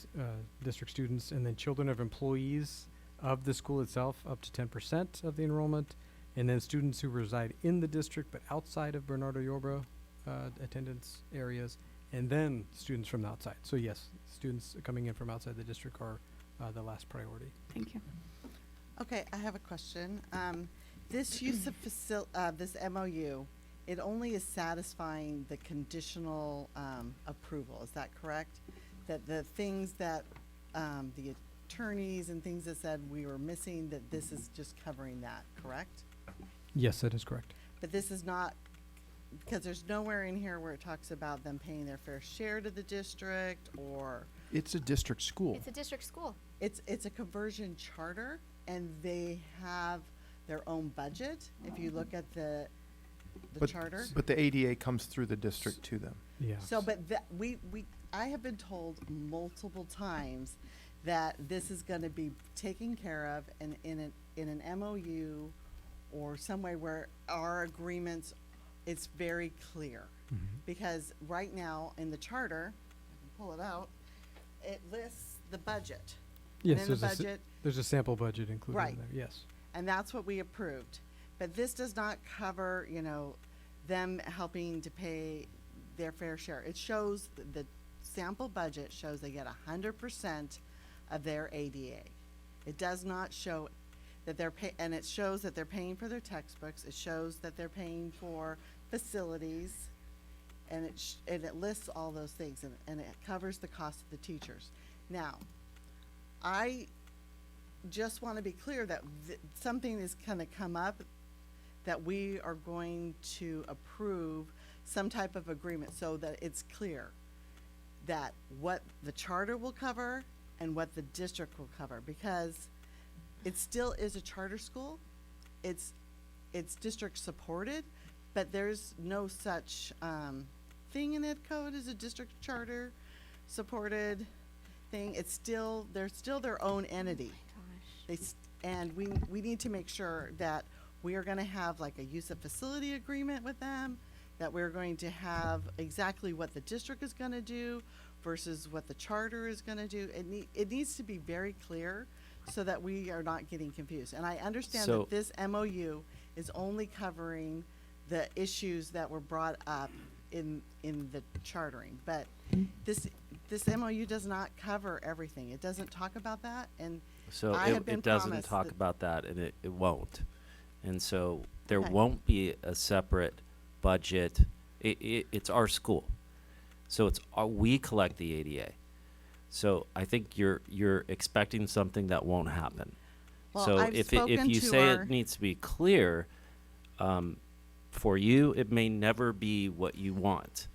district students, and then children of employees of the school itself up to 10% of the enrollment, and then students who reside in the district but outside of Bernardo-Yorba attendance areas, and then students from outside. So yes, students coming in from outside the district are the last priority. Thank you. Okay, I have a question. This use of this MOU, it only is satisfying the conditional approval, is that correct? That the things that the attorneys and things that said we were missing, that this is just covering that, correct? Yes, that is correct. But this is not, because there's nowhere in here where it talks about them paying their fair share to the district, or It's a district school. It's a district school. it's a conversion charter, and they have their own budget. If you look at the charter. But the ADA comes through the district to them. Yeah. So, but I have been told multiple times that this is gonna be taken care of in an MOU or some way where our agreements, it's very clear. Because right now in the charter, I can pull it out, it lists the budget. Yes, And in the budget, there's a sample budget included Right. in there, yes. and that's what we approved. But this does not cover, them helping to pay their fair share. It shows, the sample budget shows they get 100% of their ADA. It does not show that and it shows that they're paying for their textbooks. It shows that they're paying for facilities, and it lists all those things, and it covers the cost of the teachers. Now, I just want to be clear that something is going to come up, that we are going to approve some type of agreement so that it's clear that what the charter will cover and what the district will cover, because it still is a charter school. It's district supported, but there's no such thing in ed code as a district charter supported thing. They're still their own entity. And we need to make sure that we are going to have like a use of facility agreement with them, that we're going to have exactly what the district is going to do versus what the charter is going to do. It needs to be very clear so that we are not getting confused. And I understand So- that this MOU is only covering the issues that were brought up in the chartering, but this MOU does not cover everything. It doesn't talk about that, and So I have been it doesn't promised talk that- about that, and it won't. And so there Okay. won't be a separate budget. It's our school. So we collect the ADA. So I think you're expecting something that won't happen. Well, So I've if spoken you to say our- it needs to be clear, for you, it may never be what you want.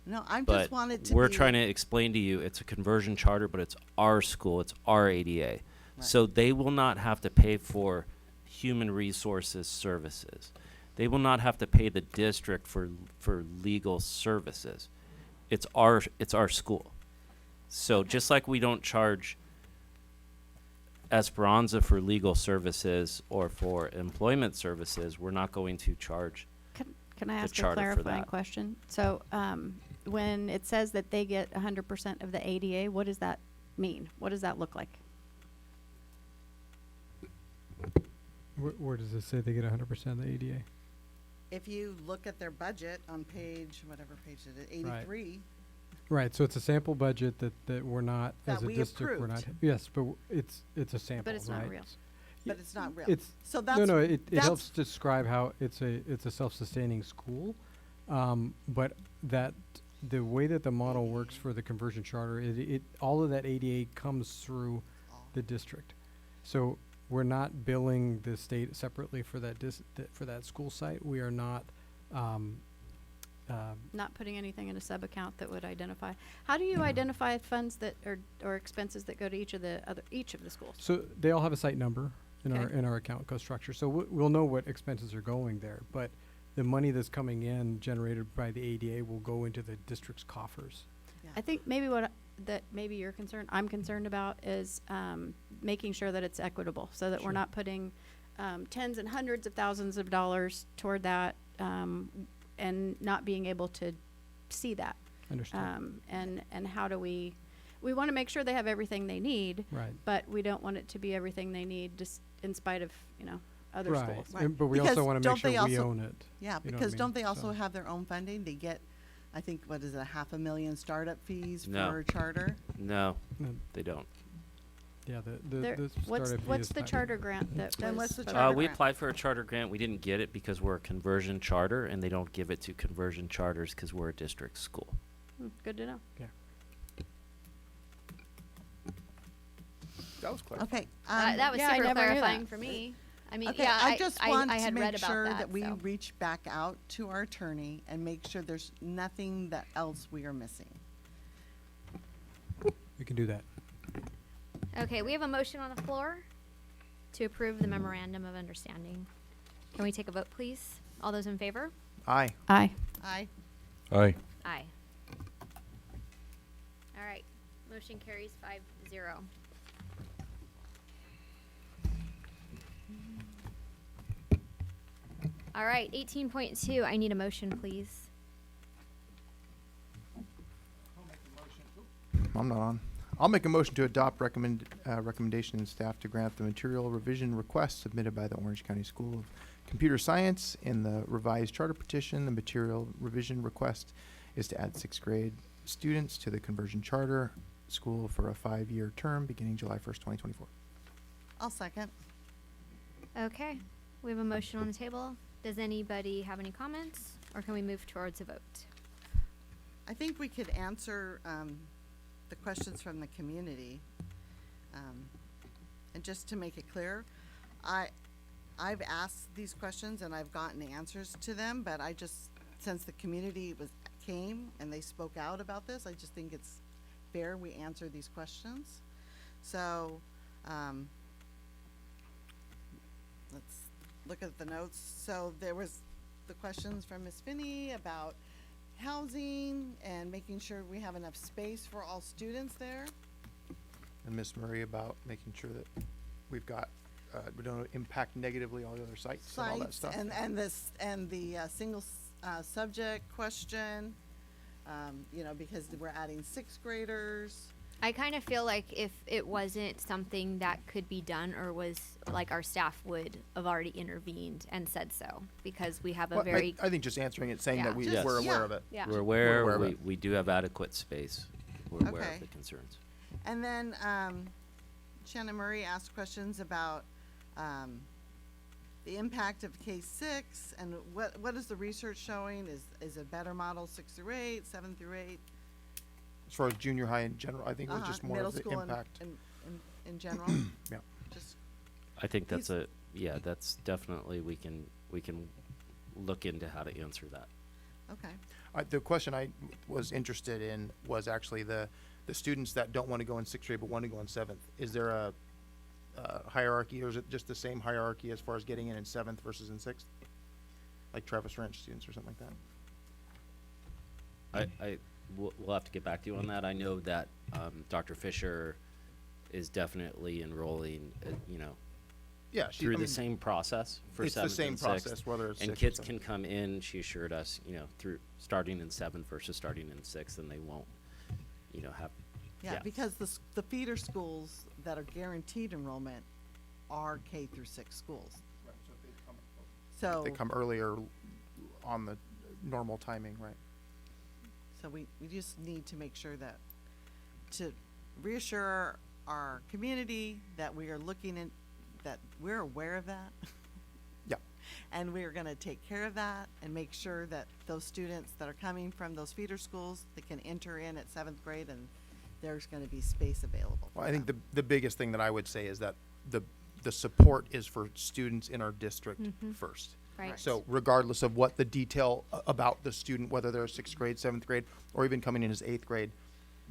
No, I But just want it to we're be. trying to explain to you it's a conversion charter, but it's our school, it's our ADA. So they will not have to pay for human resources services. They will not have to pay the district for legal services. It's our school. So just like we don't charge Esperanza for legal services or for employment services, we're not going to charge Can I the ask a charter for clarifying that. question? So, when it says that they get 100% of the ADA, what does that mean? What does that look like? Where does it say they get 100% of the ADA? If you look at their budget on page, whatever page it is, Right. 83, Right, so it's a sample budget that we're not, That as a we district, we're not, approved. yes, but it's a sample, it's not right? real. but it's not real. It's, So no, that's, it that's, helps describe how it's a self-sustaining school. But that, the way that the model works for the conversion charter, all of that ADA comes through the district. So we're not billing the state separately for that for that school site. We are not, Not putting anything in a sub-account that would identify. How do you identify funds that or expenses that go to each of the schools? so they all have a site number in Okay. our account code structure. So we'll know what expenses are going there, but the money that's coming in generated by the ADA will go into the district's coffers. I think maybe maybe you're concerned, I'm concerned about is making sure that it's equitable, so that we're Sure. not putting tens and hundreds of thousands of dollars toward that, and not being able to see that. Understood. And how do we want to make sure they have everything they need, Right. but we don't want it to be everything they need just in spite of, other Right. schools. And- but we Because also want to make don't sure they we also- own it. yeah, You know what I because don't mean? they also So- have their own funding? They get, I think, what is it, $500,000 startup fees No. for charter? No, No. they don't. Yeah, There- the what's startup fee what's is the 500. charter grant that Then was what's the put charter out? We grant? applied for a charter grant. We didn't get it because we're a conversion charter, and they don't give it to conversion charters because we're a district school. Good to know. That was clear. Okay. That was yeah, I super never knew clarifying that. for me. I mean, Okay, yeah, I just want I to had read make about sure that, that we so. reach back out to our attorney and make sure there's nothing that else we are missing. We can do that. Okay, we have a motion on the floor to approve the memorandum of understanding. Can we take a vote, please? All those in favor? Aye. Aye. Aye. Aye. Aye. All right, motion carries 5-0. All right, 18.2, I need a motion, please. I'm not on. I'll make a motion to adopt recommendation in staff to grant the material revision request submitted by the Orange County School of Computer Science in the revised charter petition. The material revision request is to add 6th grade students to the conversion charter school for a 5-year term beginning July 1st, 2024. I'll second. Okay, we have a motion on the table. Does anybody have any comments, or can we move towards a vote? I think we could answer the questions from the community. And just to make it clear, I've asked these questions and I've gotten answers to them, but I just, since the community came and they spoke out about this, I just think it's fair we answer these questions. So, look at the notes. So there was the questions from Ms. Finney about housing and making sure we have enough space for all students there. And Ms. Murray about making sure that we've got, we don't impact negatively all the other sites and all that stuff. And the single subject question, you know, because we're adding sixth graders. I kind of feel like if it wasn't something that could be done, or was like, our staff would have already intervened and said so, because we have a Well, very. I think just answering it, saying Yeah. that we, Just- we're aware yeah. of it. Yeah. We're aware, We're aware of it. we do have adequate space. We're aware Okay. of the concerns. And then Shannon Murray asked questions about the impact of K-6 and what is the research showing? Is a better model 6 through 8, 7 through 8? As far as junior high in general, I think it was just more middle of the school impact. in general. Yeah. Just I think that's that's definitely, we can look into how to answer that. okay. The question I was interested in was actually the students that don't want to go in sixth grade but want to go in seventh. Is there a hierarchy, or is it just the same hierarchy as far as getting in seventh versus in sixth? Like Travis Ranch students or something like that? We'll have to get back to you on that. I know that Dr. Fisher is definitely enrolling, Yeah, through the same process for it's the seventh same and sixth. process, whether it's And sixth or kids seventh. can come in, she assured us, through starting in seventh versus starting in sixth, and they won't, have. Yeah, because the feeder schools that are guaranteed enrollment are K through 6 schools. So They come earlier on the normal timing, right? So we just need to make sure to reassure our community that we are looking in, that we're aware of that. Yeah. And we're gonna take care of that and make sure that those students that are coming from those feeder schools, they can enter in at 7th grade and there's gonna be space available. Well, I think the biggest thing that I would say is that the support is for students in our district first. Right. So regardless of what the detail about the student, whether they're sixth grade, seventh grade, or even coming in as eighth grade,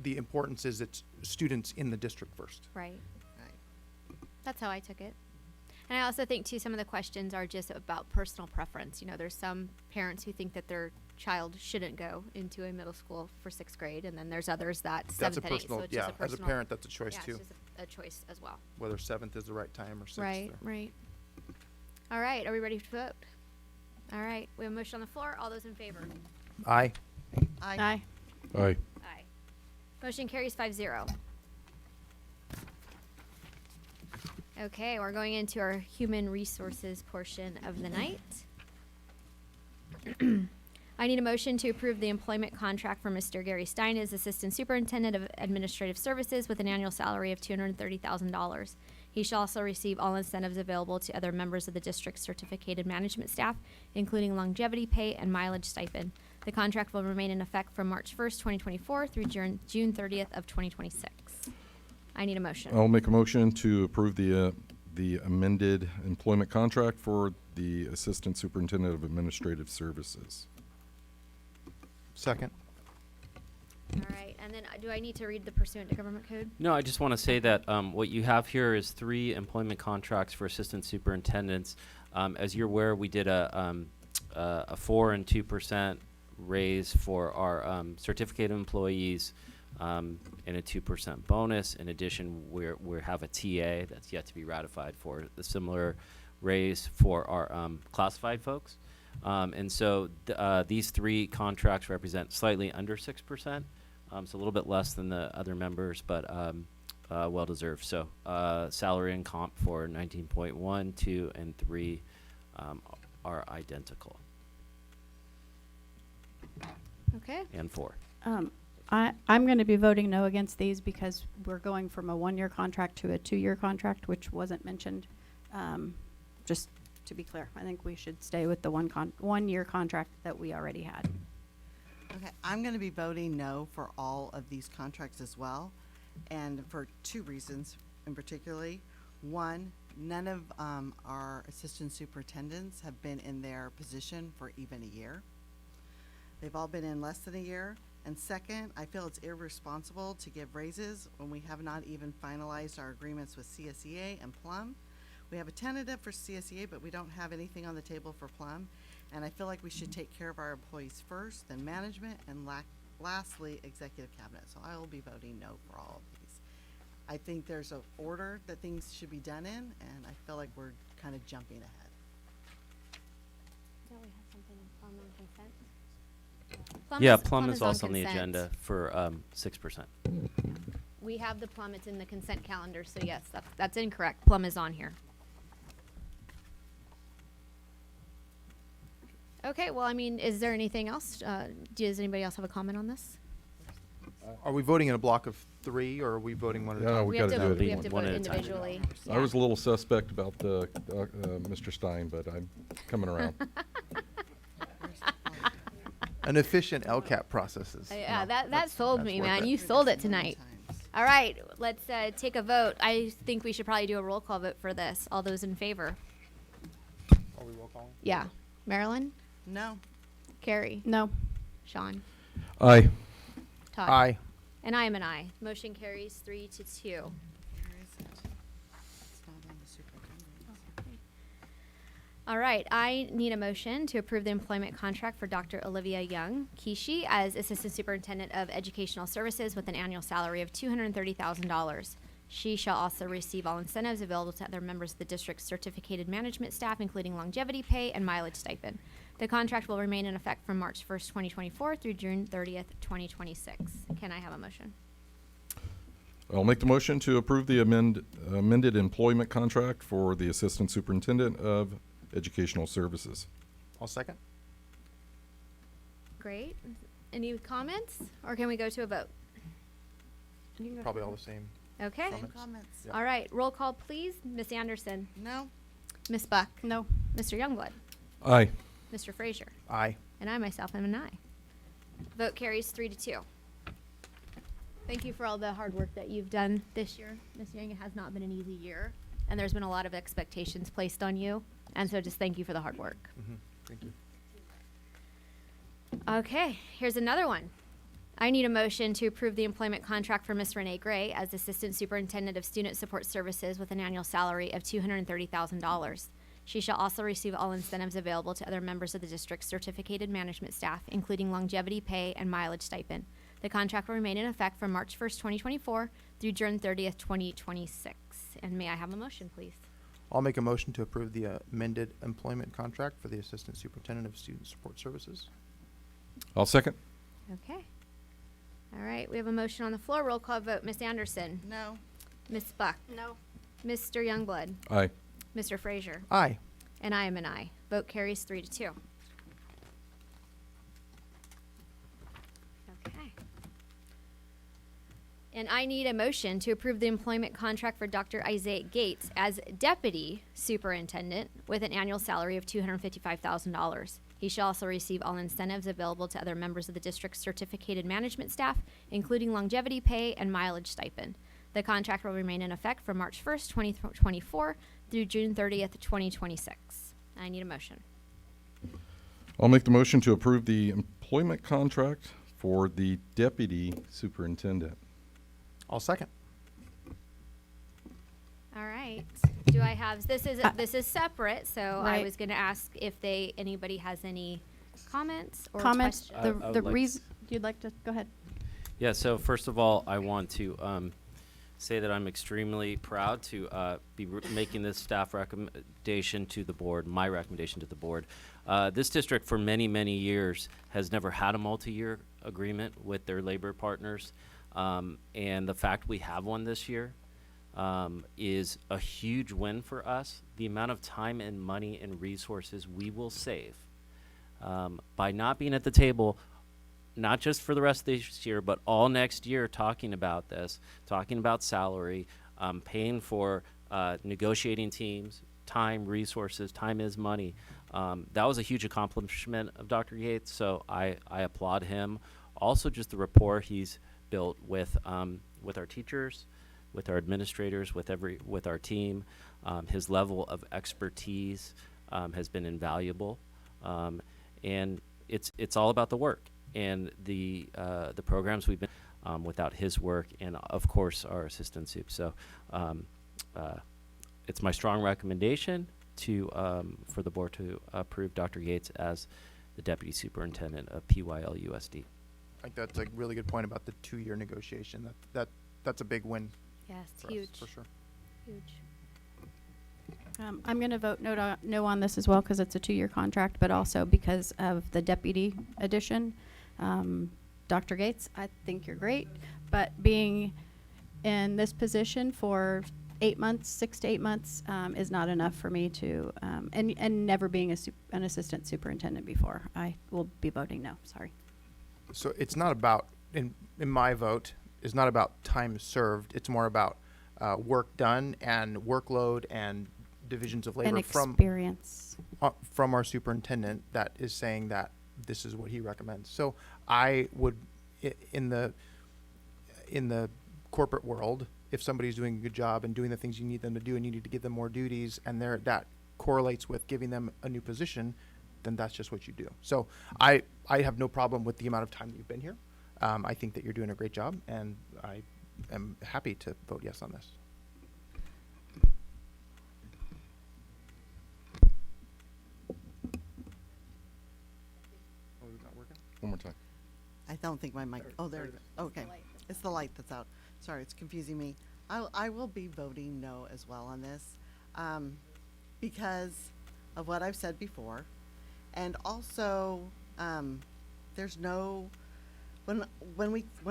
the importance is it's students in the district first. Right. Right. That's how I took it. And I also think, too, some of the questions are just about personal preference. There's some parents who think that their child shouldn't go into a middle school for sixth grade, and then there's others that That's seventh a and eighth. personal, So it's yeah, just a as a personal, parent, that's a choice yeah, too, it's just a choice as well. whether seventh is the right time or sixth. Right, or- right. All right, are we ready to vote? All right, we have a motion on the floor. All those in favor? Aye. Aye. Aye. Aye. Motion carries 5-0. Okay, we're going into our human resources portion of the night. I need a motion to approve the employment contract for Mr. Gary Stein as Assistant Superintendent of Administrative Services with an annual salary of $230,000. He shall also receive all incentives available to other members of the district's certificated management staff, including longevity pay and mileage stipend. The contract will remain in effect from March 1st, 2024 through June 30th of 2026. I need a motion. I'll make a motion to approve the amended employment contract for the Assistant Superintendent of Administrative Services. Second. All right, and then do I need to read the pursuant to government code? No, I just want to say that what you have here is 3 employment contracts for assistant superintendents. As you're aware, we did a 4% and 2% raise for our certificated employees, and a 2% bonus. In addition, we have a TA that's yet to be ratified for a similar raise for our classified folks. And so these 3 contracts represent slightly under 6%. So a little bit less than the other members, but well deserved. So salary and comp for 19.1, 2, and 3 are identical. Okay. And 4. I'm going to be voting no against these because we're going from a 1-year contract to a 2-year contract, which wasn't mentioned. Just to be clear, I think we should stay with the 1-year contract that we already had. Okay, I'm gonna be voting no for all of these contracts as well, and for 2 reasons in particularly. One, none of our assistant superintendents have been in their position for even a year. They've all been in less than a year. And second, I feel it's irresponsible to give raises when we have not even finalized our agreements with CSEA and Plum, We have a tentative for CSEA, but we don't have anything on the table for Plum. And I feel like we should take care of our employees first, then management, and lastly, executive cabinet. So I will be voting no for all of these. I think there's an order that things should be done in, and I feel like we're kind of jumping ahead. Don't we have something on consent? Yeah, Plum Plum is is on also on the consent. agenda for 6%. We have the Plum, it's in the consent calendar, so yes, that's incorrect. Plum is on here. Okay, well, I mean, is there anything else? Does anybody else have a comment on this? Are we voting in a block of 3, or are we voting one at a Yeah, time? we gotta do it. We have to vote individually. I was a little suspect about the, Mr. Stein, but I'm coming around. An efficient LCAP process is. Yeah, you know, that sold that's me, worth man. it. You sold it tonight. All right, let's take a vote. I think we should probably do a roll call vote for this. All those in favor? Are we roll calling? Yeah. Marilyn? No. Carrie? No. Sean? Aye. Todd? Aye. And I am an aye. Motion carries 3-2. Where is it? It's not on the superintendent. All right, I need a motion to approve the employment contract for Dr. Olivia Young Kishi as Assistant Superintendent of Educational Services with an annual salary of $230,000. She shall also receive all incentives available to other members of the district's certificated management staff, including longevity pay and mileage stipend. The contract will remain in effect from March 1st, 2024 through June 30th, 2026. Can I have a motion? I'll make the motion to approve the amended employment contract for the Assistant Superintendent of Educational Services. I'll second. Great. Any comments, or can we go to a vote? Probably all the same. Okay. Comments? All right, roll call, please. Ms. Anderson? No. Ms. Buck? No. Mr. Youngblood? Aye. Mr. Frazier? Aye. And I myself am an aye. Vote carries 3-2. Thank you for all the hard work that you've done this year. Ms. Young, it has not been an easy year, and there's been a lot of expectations placed on you, and so just thank you for the hard work. Thank you. Okay, here's another one. I need a motion to approve the employment contract for Ms. Renee Gray as Assistant Superintendent of Student Support Services with an annual salary of $230,000. She shall also receive all incentives available to other members of the district's certificated management staff, including longevity pay and mileage stipend. The contract will remain in effect from March 1st, 2024 through June 30th, 2026. And may I have a motion, please? I'll make a motion to approve the amended employment contract for the Assistant Superintendent of Student Support Services. I'll second. Okay. All right, we have a motion on the floor. Roll call vote. Ms. Anderson? No. Ms. Buck? No. Mr. Youngblood? Aye. Mr. Frazier? Aye. And I am an aye. Vote carries 3-2. Okay. And I need a motion to approve the employment contract for Dr. Isaiah Gates as Deputy Superintendent with an annual salary of $255,000. He shall also receive all incentives available to other members of the district's certificated management staff, including longevity pay and mileage stipend. The contract will remain in effect from March 1st, 2024 through June 30th, 2026. I need a motion. I'll make the motion to approve the employment contract for the Deputy Superintendent. I'll second. All right. Do I have, this is separate, so I Right. was gonna ask if anybody has any comments or Comments, questions. I would the like reason, you'd like to, go ahead. Yeah, so first of all, I want to say that I'm extremely proud to be making this staff recommendation to the board, my recommendation to the board. This district for many, many years has never had a multi-year agreement with their labor partners. And the fact we have one this year is a huge win for us. The amount of time and money and resources we will save by not being at the table, not just for the rest of this year, but all next year talking about this, talking about salary, paying for negotiating teams, time, resources. Time is money. That was a huge accomplishment of Dr. Yates, so I applaud him. Also, just the rapport he's built with our teachers, with our administrators, with our team. His level of expertise has been invaluable, and it's all about the work and the programs we've been without his work, and of course our assistant soup. So it's my strong recommendation to, for the board to approve Dr. Gates as the Deputy Superintendent of PYL-USD. I think that's a really good point about the 2-year negotiation. That's a big win. Yes, for us, huge. for sure. Huge. I'm going to vote no on this as well because it's a 2-year contract, but also because of the deputy addition. Dr. Gates, I think you're great, but being in this position for 8 months, 6 to 8 months, is not enough for me to, and never being an assistant superintendent before. I will be voting no, sorry. So it's not about, in my vote, it's not about time served. It's more about work done and workload and divisions of labor And experience. from our superintendent that is saying that this is what he recommends. So I would, in the corporate world, if somebody's doing a good job and doing the things you need them to do and you need to give them more duties and that correlates with giving them a new position, then that's just what you do. So I have no problem with the amount of time that you've been here. I think that you're doing a great job, and I am happy to vote yes on this. Oh, is it not working? One more time. I don't think my mic, oh, there it is. Okay. It's the light that's out. Sorry, it's confusing me. I will be voting no as well on this, because of what I've said before. And also, there's no, when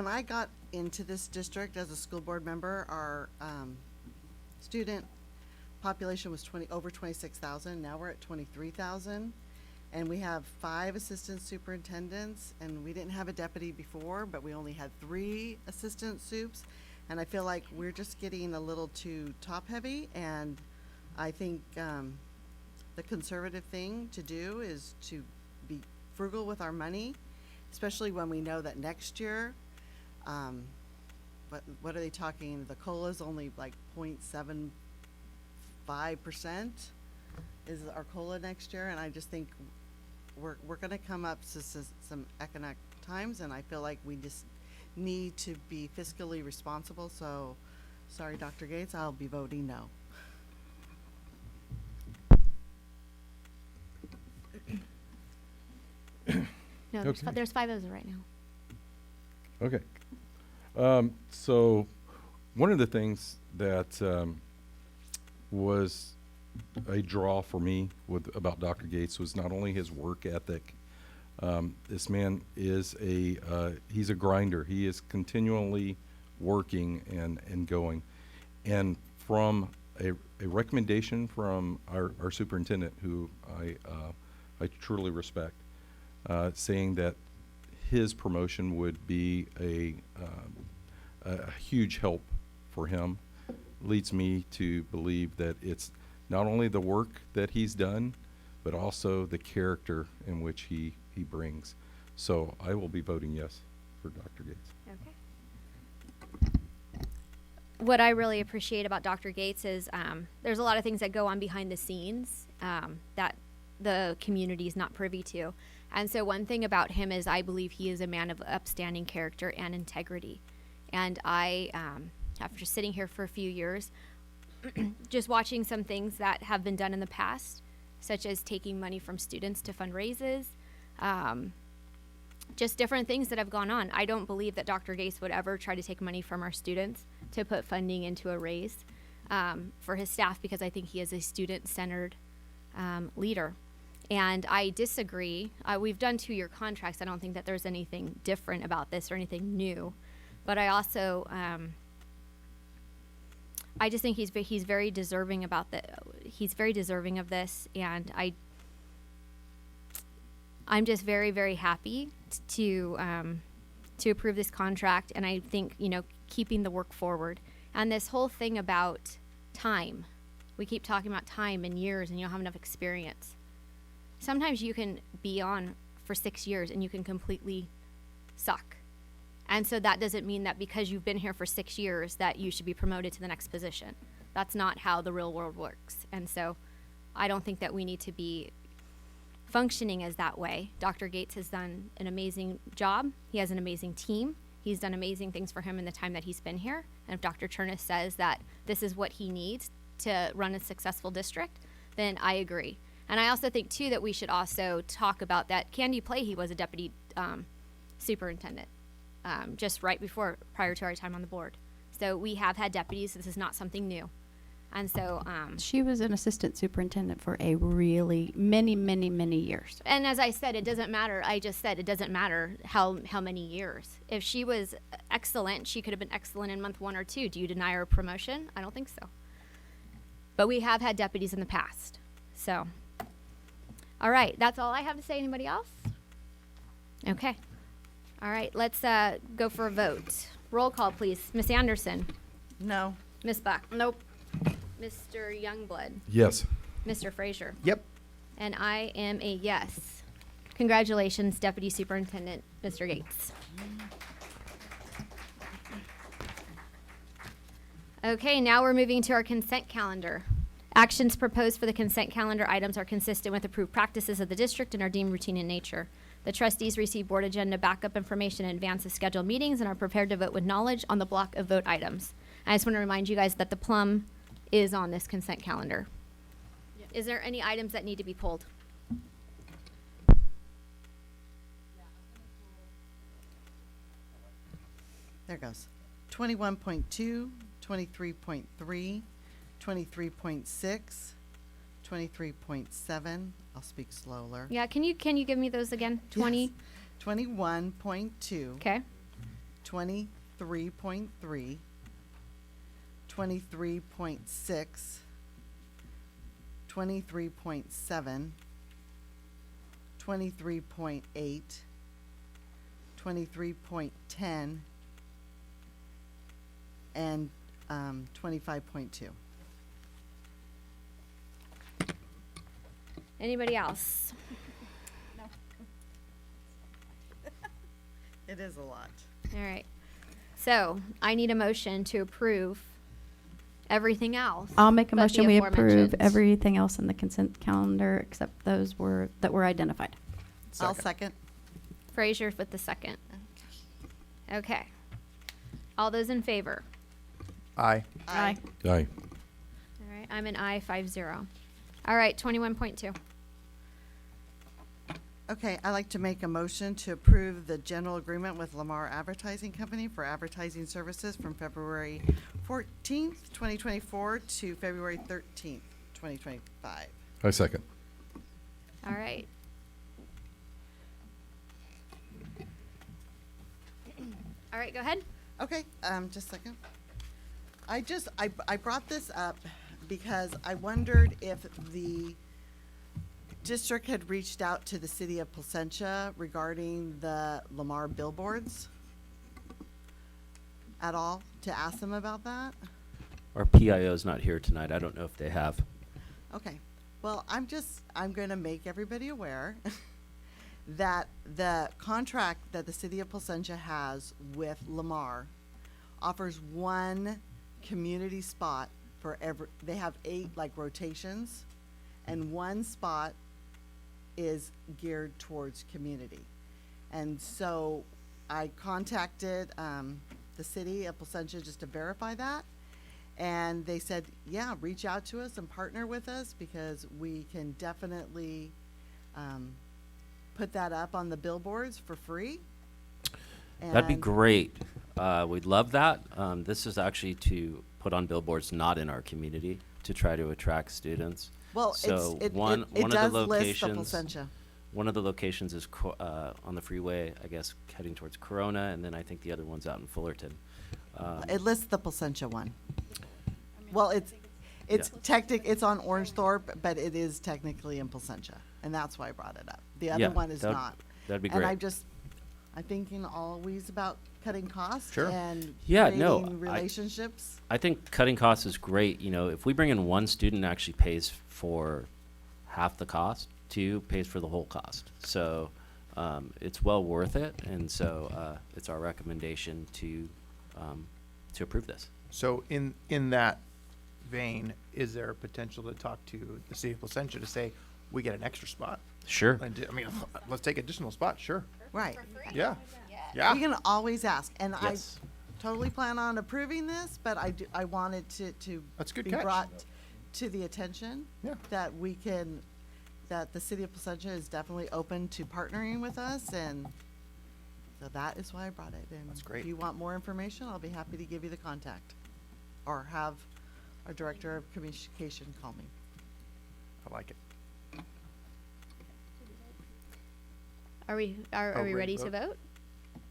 I got into this district as a school board member, our student population was over 26,000. Now we're at 23,000. And we have 5 assistant superintendents, and we didn't have a deputy before, but we only had 3 assistant supes. And I feel like we're just getting a little too top-heavy, and I think the conservative thing to do is to be frugal with our money, especially when we know that next year, what are they talking? The COLA's only like 0.75% is our COLA next year, and I just think we're going to come up to some economic times, and I feel like we just need to be fiscally responsible. So, sorry, Dr. Gates, I'll be voting no. No, Okay. there's 5 of us right now. Okay. So one of the things that was a draw for me about Dr. Gates was not only his work ethic. This man is he's a grinder. He is continually working and going. And from a recommendation from our superintendent, who I truly respect, saying that his promotion would be a huge help for him, leads me to believe that it's not only the work that he's done, but also the character in which he brings. So I will be voting yes for Dr. Gates. Okay. What I really appreciate about Dr. Gates is there's a lot of things that go on behind the scenes that the community is not privy to. And so one thing about him is I believe he is a man of upstanding character and integrity. And I, after sitting here for a few years, just watching some things that have been done in the past, such as taking money from students to fundraises, just different things that have gone on. I don't believe that Dr. Gates would ever try to take money from our students to put funding into a raise for his staff, because I think he is a student-centered leader. And I disagree. We've done 2-year contracts. I don't think that there's anything different about this or anything new. But I also, I just think he's very deserving he's very deserving of this, and I'm just very, very happy to approve this contract. And I think, keeping the work forward, and this whole thing about time. We keep talking about time and years, and you don't have enough experience. Sometimes you can be on for 6 years and you can completely suck. And so that doesn't mean that because you've been here for 6 years that you should be promoted to the next position. That's not how the real world works. And so I don't think that we need to be functioning as that way. Dr. Gates has done an amazing job. He has an amazing team. He's done amazing things for him in the time that he's been here. And if Dr. Chernus says that this is what he needs to run a successful district, then I agree. And I also think too that we should also talk about that Candy Plahy was a deputy superintendent just right prior to our time on the board. So we have had deputies. This is not something new. And so She was an assistant superintendent for a really many years. and as I said, it doesn't matter. I just said it doesn't matter how many years. If she was excellent, she could have been excellent in month 1 or 2. Do you deny her a promotion? I don't think so. But we have had deputies in the past. So, all right, that's all I have to say. Anybody else? Okay. All right, let's go for a vote. Roll call, please. Miss Anderson. No. Miss Buck. Nope. Mr. Youngblood. Yes. Mr. Frazier. Yep. And I am a yes. Congratulations, Deputy Superintendent Mr. Gates. Okay, now we're moving to our consent calendar. Actions proposed for the consent calendar items are consistent with approved practices of the district and are deemed routine in nature. The trustees receive board agenda backup information in advance of scheduled meetings and are prepared to vote with knowledge on the block of vote items. I just want to remind you guys that the plum is on this consent calendar. Is there any items that need to be pulled? There goes. 21.2, 23.3, 23.6, 23.7. I'll speak slower. Yeah, can you give me those again? 20? Yes. 21.2. Okay. 23.3, 23.6, 23.7, 23.8, 23.10, and 25.2. Anybody else? No. It is a lot. All right. So I need a motion to approve everything else. I'll make a but the motion we approve aforementioned. everything else in the consent calendar except those that were identified. I'll second. Frazier with the second. Okay. All those in favor? Aye. Aye. Aye. All right. I'm an I, 5-0. All right. 21.2. Okay, I'd like to make a motion to approve the general agreement with Lamar Advertising Company for advertising services from February 14th, 2024 to February 13th, 2025. I second. All right. All right. Go ahead. Okay, just a second. I brought this up because I wondered if the district had reached out to the city of Placentia regarding the Lamar billboards at all, to ask them about that. Our PIO is not here tonight. I don't know if they have. Okay, well, I'm going to make everybody aware that the contract that the city of Placentia has with Lamar offers one community spot for they have 8 like rotations, and one spot is geared towards community. And so I contacted the city of Placentia just to verify that. And they said, yeah, reach out to us and partner with us because we can definitely put that up on the billboards for free. That'd be And- great. We'd love that. This is actually to put on billboards not in our community to try to attract students. Well, So it one does of the list the locations, Placentia. one of the locations is on the freeway, I guess, heading towards Corona, and then I think the other one's out in Fullerton. It lists the Placentia one. Well, it's it's on Orangethorpe, but it is technically in Placentia, and that's why I brought it up. The other Yeah, one is that'd- not. that'd be And great. I'm thinking always about cutting costs Sure. and Yeah, no, creating relationships. I think cutting costs is great. You know, if we bring in one student, it actually pays for half the cost. 2 pays for the whole cost. So it's well worth it, and so it's our recommendation to approve this. So in that vein, is there a potential to talk to the city of Placentia to say, we get an extra spot? Sure. And I mean, let's take additional spot, sure. Right. Yeah. Yeah. You can always ask, and Yes. I totally plan on approving this, but I wanted to That's a good be catch. brought to the attention. Yeah. That we can, that the city of Placentia is definitely open to partnering with us, and so that is why I brought it. And That's great. if you want more information, I'll be happy to give you the contact, or have our director of communication call me. I like it. Are we ready to vote?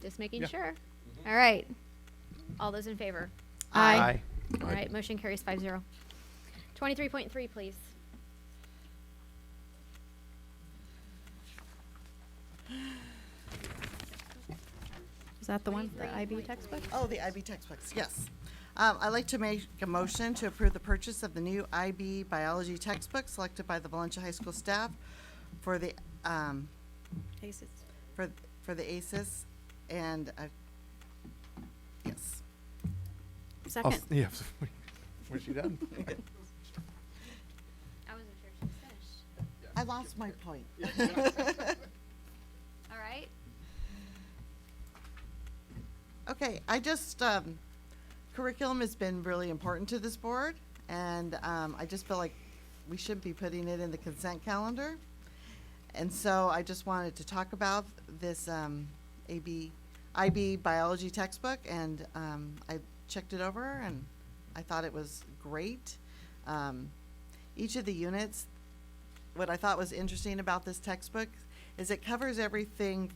Just making Yeah. sure. All right. All those in favor? Aye. All right, motion carries 5-0. 23.3, please. Is that the one, the IB textbook? Oh, the IB textbooks, yes. I'd like to make a motion to approve the purchase of the new IB biology textbook selected by the Valencia High School staff for the, ACES. for the ACES, and, yes. Second. Yeah. Was she done? I wasn't sure she was finished. I lost my point. All right. Okay, I just, curriculum has been really important to this board, and I just feel like we should be putting it in the consent calendar. And so I just wanted to talk about this IB biology textbook, and I checked it over, and I thought it was great. Each of the units, what I thought was interesting about this textbook is it covers everything.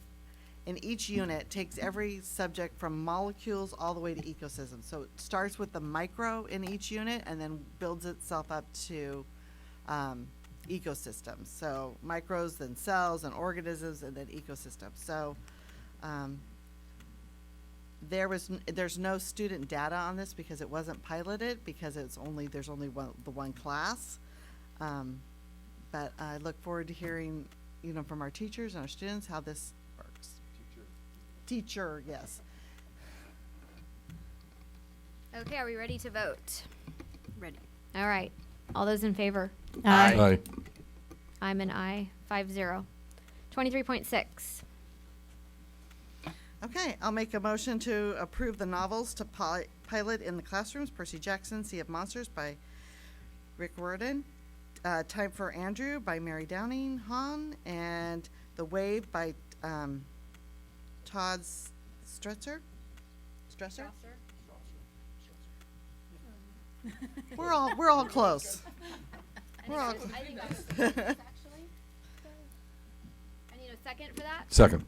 In each unit, takes every subject from molecules all the way to ecosystems. So it starts with the micro in each unit and then builds itself up to ecosystems. So micros, then cells, and organisms, and then ecosystems. So there's no student data on this because it wasn't piloted, because there's only one class. But I look forward to hearing, from our teachers and our students how this works. Teacher, yes. Okay, are we ready to vote? Ready. All right. All those in favor? Aye. I'm an aye. 5-0. 23.6. Okay, I'll make a motion to approve the novels to pilot in the classrooms. Percy Jackson, Sea of Monsters by Rick Riordan. Time for Andrew by Mary Downing Hahn, and The Wave by Todd Stresser. We're all close. We're all. I think that's actually. I need a second for that. Second.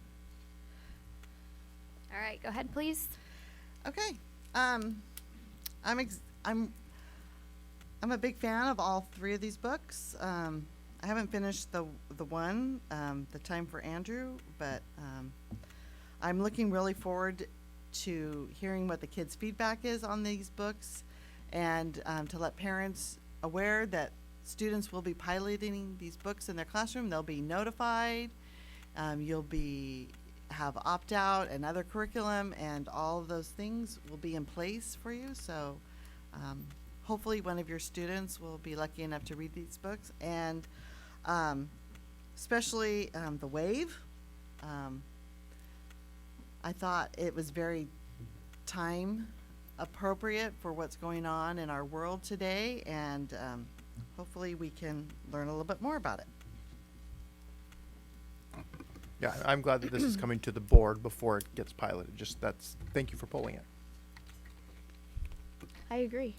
All right, go ahead, please. Okay. I'm a big fan of all three of these books. I haven't finished the one, The Time for Andrew, but I'm looking really forward to hearing what the kids' feedback is on these books, and to let parents aware that students will be piloting these books in their classroom. They'll be notified. You'll have opt-out and other curriculum, and all of those things will be in place for you. So hopefully one of your students will be lucky enough to read these books, and especially The Wave. I thought it was very time appropriate for what's going on in our world today, and hopefully we can learn a little bit more about it. Yeah, I'm glad that this is coming to the board before it gets piloted. Thank you for pulling it. I agree.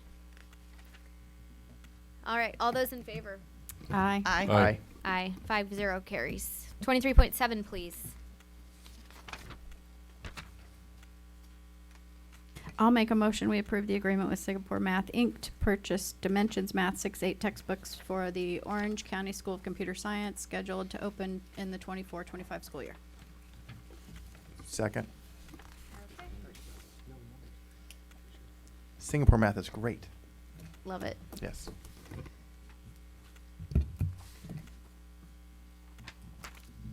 All right, all those in favor? Aye. Aye. Aye. Aye. 5-0 carries. 23.7, please. I'll make a motion, we approve the agreement with Singapore Math Inc. to purchase Dimensions Math 6-8 textbooks for the Orange County School of Computer Science, scheduled to open in the 24-25 school year. Second. Singapore Math is great. Love it. Yes.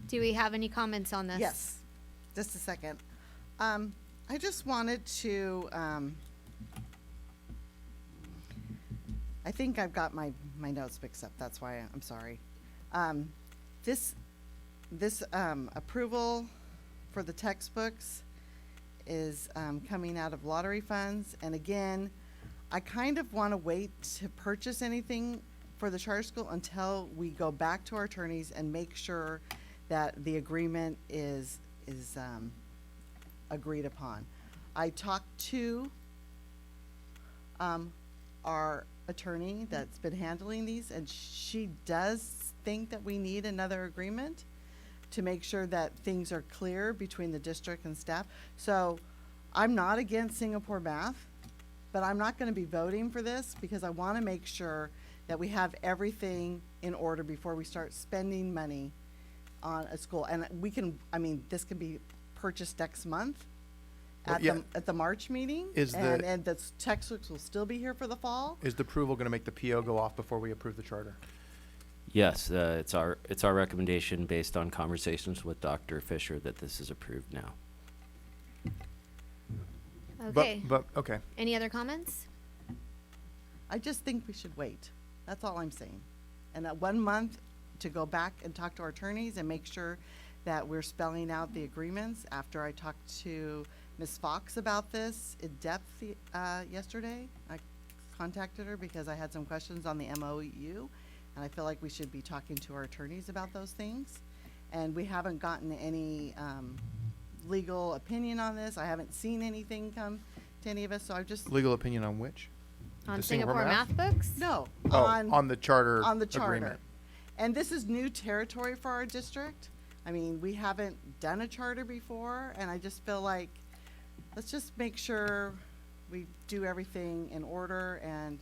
Do we have any comments on this? Yes, just a second. I just wanted to, I think I've got my notes mixed up, that's why I'm sorry. This approval for the textbooks is coming out of lottery funds, and again, I kind of want to wait to purchase anything for the charter school until we go back to our attorneys and make sure that the agreement is agreed upon. I talked to our attorney that's been handling these, and she does think that we need another agreement to make sure that things are clear between the district and staff. So I'm not against Singapore math, but I'm not going to be voting for this because I want to make sure that we have everything in order before we start spending money on a school. And we can, I mean, this can be purchased next month Well, at yeah. at the March meeting. Is and the textbooks will still be here for the fall. Is the approval going to make the PO go off before we approve the charter? Yes, it's our recommendation based on conversations with Dr. Fisher that this is approved now. Okay. But okay. Any other comments? I just think we should wait. That's all I'm saying. And that 1 month to go back and talk to our attorneys and make sure that we're spelling out the agreements. After I talked to Ms. Fox about this in depth yesterday, I contacted her because I had some questions on the MOU, and I feel like we should be talking to our attorneys about those things. And we haven't gotten any legal opinion on this. I haven't seen anything come to any of us, so I just Legal opinion on which? On The Singapore math books? no Oh, on the charter on the charter. agreement. And this is new territory for our district. I mean, we haven't done a charter before, and I just feel like let's just make sure we do everything in order, and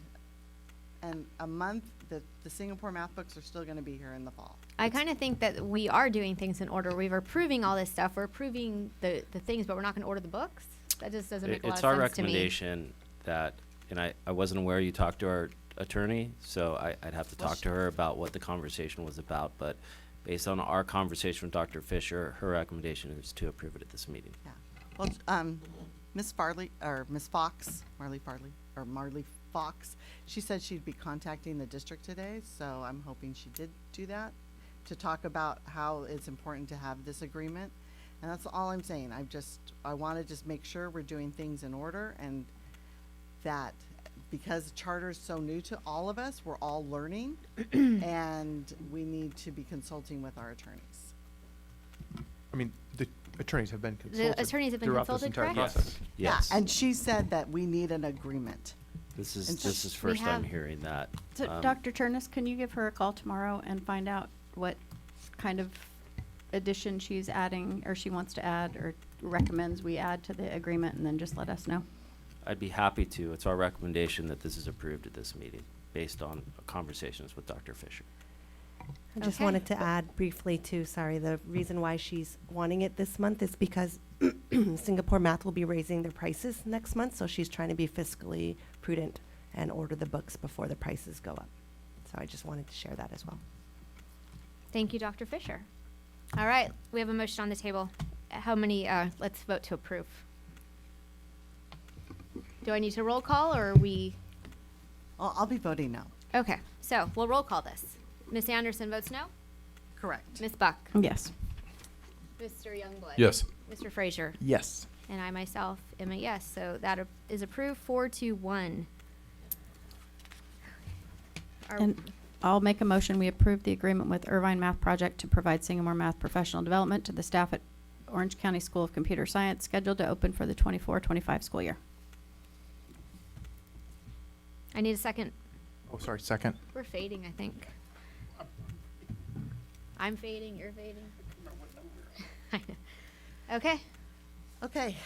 a month, the Singapore math books are still going to be here in the fall. I kind of think that we are doing things in order. We're approving all this stuff. We're approving the things, but we're not going to order the books. That just doesn't make a lot It's of our sense to me. recommendation that, and I wasn't aware you talked to our attorney, so I'd have to talk to her about what the conversation was about, but based on our conversation with Dr. Fisher, her recommendation is to approve it at this meeting. Yeah. Well, Ms. Farley, or Ms. Fox, Marley Fox, she said she'd be contacting the district today, so I'm hoping she did do that to talk about how it's important to have this agreement. And that's all I'm saying. I want to just make sure we're doing things in order, and that because charter is so new to all of us, we're all learning, and we need to be consulting with our attorneys. I mean, the attorneys have been consulted. attorneys have been throughout consulted, this entire correct? process. Yes. Yeah, and she said that we need an agreement. This And is we first I'm have- hearing that. So, Dr. Turnus, can you give her a call tomorrow and find out what kind of addition she's adding, or she wants to add, or recommends we add to the agreement, and then just let us know? I'd be happy to. It's our recommendation that this is approved at this meeting, based on conversations with Dr. Fisher. I just Okay. wanted to add briefly too, sorry, the reason why she's wanting it this month is because Singapore Math will be raising their prices next month, so she's trying to be fiscally prudent and order the books before the prices go up. So I just wanted to share that as well. Thank you, Dr. Fisher. All right, we have a motion on the table. How many, let's vote to approve. Do I need to roll call, or are we? I'll be voting no. Okay, so we'll roll call this. Ms. Anderson votes no? Correct. Ms. Buck? Yes. Mr. Youngblood? Yes. Mr. Frazier? Yes. And I myself am a yes, so that is approved 4-1. And I'll make a motion, we approve the agreement with Irvine Math Project to provide Singapore Math professional development to the staff at Orange County School of Computer Science, scheduled to open for the 24-25 school year. I need a second. Oh, sorry, second. We're fading, I think. I'm fading, you're fading. Okay. Okay,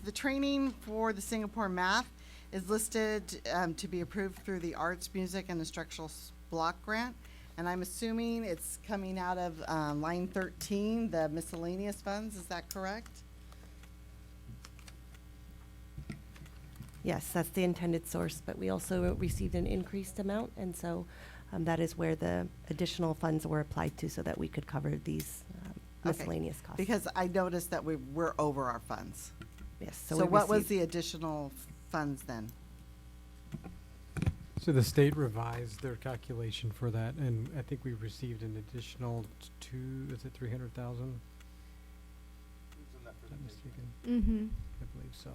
the training for the Singapore Math is listed to be approved through the Arts, Music, and Instructional Block Grant. And I'm assuming it's coming out of line 13, the miscellaneous funds, is that correct? Yes, that's the intended source, but we also received an increased amount, and so that is where the additional funds were applied to so that we could cover these miscellaneous costs. Because I noticed that we're over our funds. Yes, So we what was received- the additional funds then? So the state revised their calculation for that, and I think we received an additional 300,000? Not mistaken. Mm-hmm. I believe so.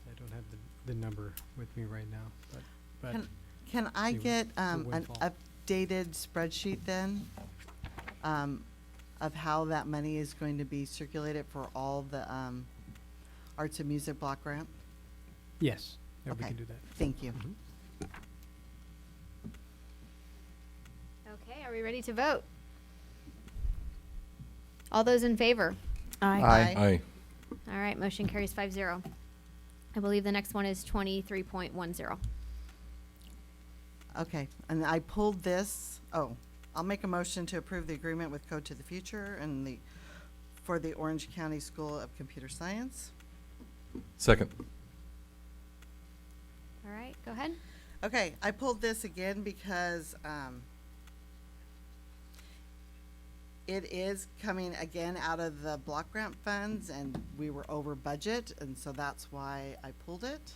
I don't have the number with me right now, but Can Can I The- get the an windfall. updated spreadsheet then of how that money is going to be circulated for all the arts and music block grant? Yes, yeah, we Okay. can do that. Thank you. Okay, are we ready to vote? All those in favor? Aye. Aye. All right, motion carries 5-0. I believe the next one is 23.10. Okay, and I pulled this, I'll make a motion to approve the agreement with Code to the Future and for the Orange County School of Computer Science. Second. All right, go ahead. Okay, I pulled this again because it is coming again out of the block grant funds, and we were over budget, and so that's why I pulled it.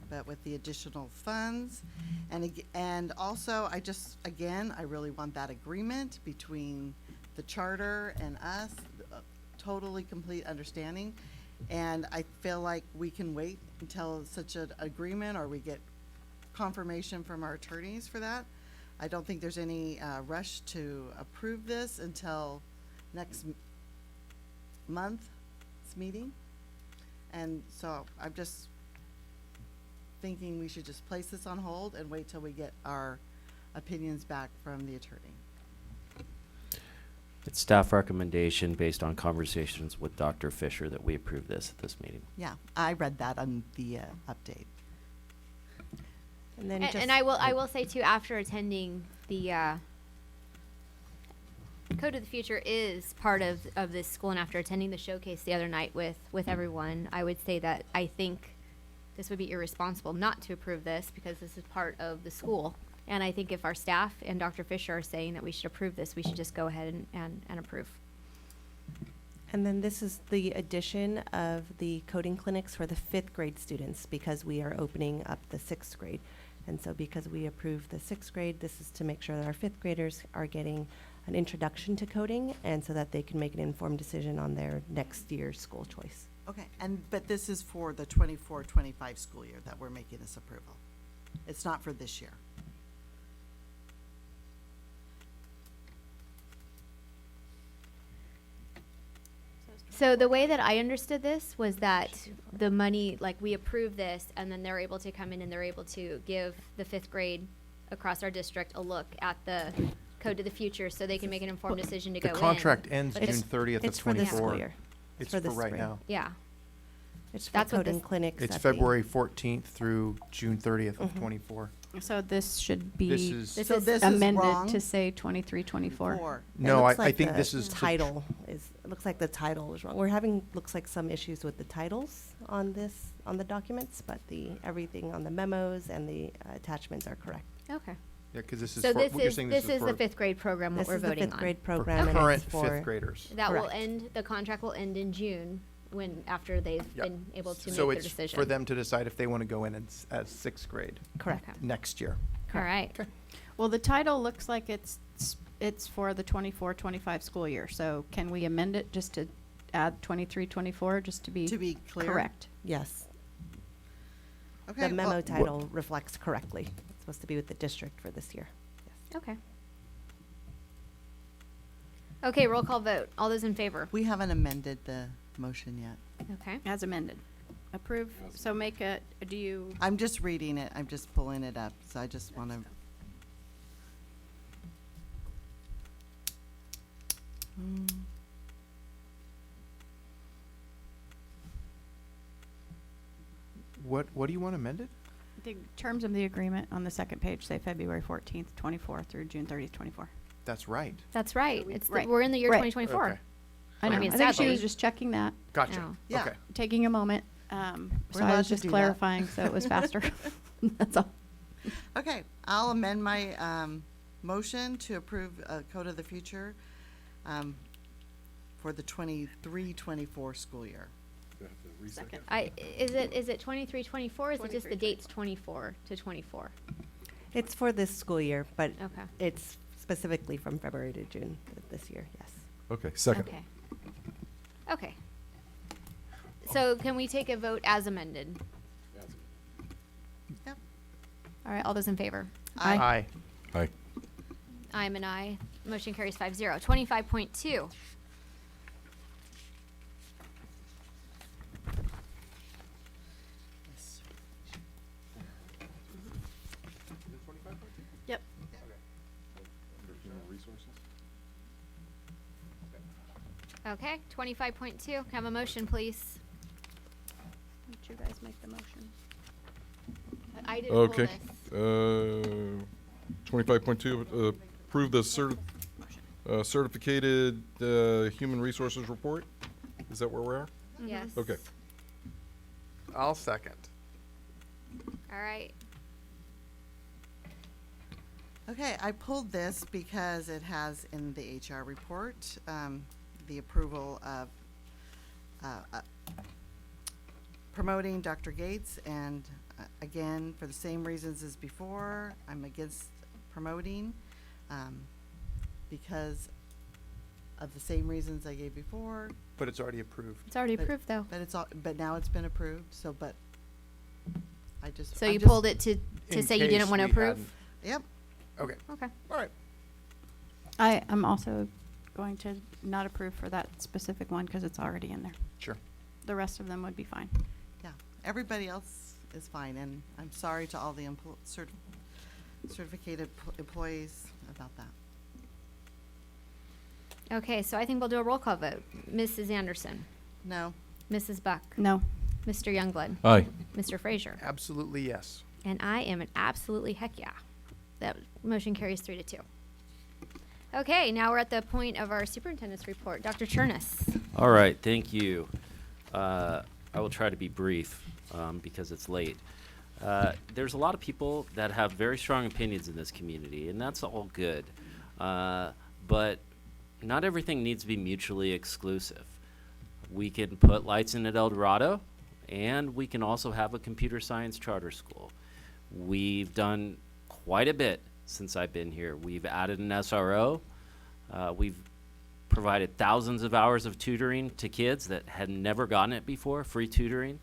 But with the additional funds, and also I really want that agreement between the charter and us, totally complete understanding. And I feel like we can wait until such an agreement, or we get confirmation from our attorneys for that. I don't think there's any rush to approve this until next month's meeting. And so I'm just thinking we should just place this on hold and wait till we get our opinions back from the attorney. It's staff recommendation based on conversations with Dr. Fisher that we approve this at this meeting. Yeah, I read that on the update. And then And I will say too, after attending the Code of the Future is part of this school, and after attending the showcase the other night with everyone, I would say that I think this would be irresponsible not to approve this, because this is part of the school. And I think if our staff and Dr. Fisher are saying that we should approve this, we should just go ahead and approve. And then this is the addition of the coding clinics for the 5th grade students, because we are opening up the 6th grade. And so because we approved the 6th grade, this is to make sure that our 5th graders are getting an introduction to coding, and so that they can make an informed decision on their next year's school choice. Okay, but this is for the 24-25 school year that we're making this approval. It's not for this year. So the way that I understood this was that the money, like, we approve this, and then they're able to come in and they're able to give the 5th grade across our district a look at the Code to the Future, so they can make an informed decision to go The in. contract ends But June it's- 30th of it's for this school 24. year. It's for for this right spring. now. Yeah. It's for That's what coding this- clinics. It's at the- February 14th through June 30th of Mhm. 24. So this should This be is- So this is amended wrong? to say 23-24. It No, looks I like think the this is the title is, it looks like the title is wrong. We're having, looks like some issues with the titles on the documents, but everything on the memos and the attachments are correct. Okay. Yeah, because this is So for, this what you're is, saying this is for the 5th grade program, what This we're is the voting 5th on. grade for program, and current it's for. 5th graders. That will Correct. end, the contract will end in June, after they've Yep. been able to make So their it's decision. for them to decide if they want to go in as 6th grade Correct. Okay. next year. All right. Well, the title looks like it's for the 24-25 school year. So can we amend it just to add 23-24, just to be clear? correct? Yes. Okay, The memo well- title reflects correctly. It's supposed to be with the district for this year. Okay. Okay, roll call vote. All those in favor? We haven't amended the motion yet. Okay. As amended. Approve, so make a, do you, I'm just reading it. I'm just pulling it up, so I just want to. What do you want amended? the terms of the agreement on the second page say February 14th, 24 through June 30th, 24. That's right. That's right. Right. We're in the year Right. 2024. Okay. I know. I mean, I think she sadly. was just checking that. Gotcha. Oh. Yeah. Okay. Taking a moment. We're So I allowed was to just do that. clarifying, so it was faster. That's all. Okay, I'll amend my motion to approve Code of the Future for the 23-24 school year. Second. Is it 23, 24? Is it just the dates 24 to 24? It's for this school year, but Okay. it's specifically from February to June this year, yes. Okay, second. Okay. Okay. So can we take a vote as amended? Yep. All right, all those in favor? Aye. Aye. I'm an aye. Motion carries 5-0. 25.2. Yep. Okay, 25.2. Can I have a motion, please? Why don't you guys make the motion? I didn't pull Okay. this. 25.2, approve the certificated human resources report. Is that where we are? Yes. Okay. I'll second. All right. Okay, I pulled this because it has in the HR report, the approval of, promoting Dr. Gates, and again, for the same reasons as before, I'm against promoting, because of the same reasons I gave before. But it's already approved. It's already But- approved, though. But it's all, but now it's been approved, so, but I just. So I'm you just- pulled it to In say you didn't case want to we approve? hadn't- Yep. Okay. Okay. All right. I am also going to not approve for that specific one because it's already in there. Sure. The rest of them would be fine. Yeah, everybody else is fine, and I'm sorry to all the certificated employees about that. Okay, so I think we'll do a roll call vote. Mrs. Anderson? No. Mrs. Buck? No. Mr. Youngblood? Aye. Mr. Frazier? Absolutely yes. And I am an absolutely heck yeah. That motion carries 3-2. Okay, now we're at the point of our superintendent's report. Dr. Chernus. All right, thank you. I will try to be brief because it's late. There's a lot of people that have very strong opinions in this community, and that's all good. But not everything needs to be mutually exclusive. We can put lights in at El Dorado, and we can also have a computer science charter school. We've done quite a bit since I've been here. We've added an SRO. We've provided thousands of hours of tutoring to kids that had never gotten it before, free tutoring.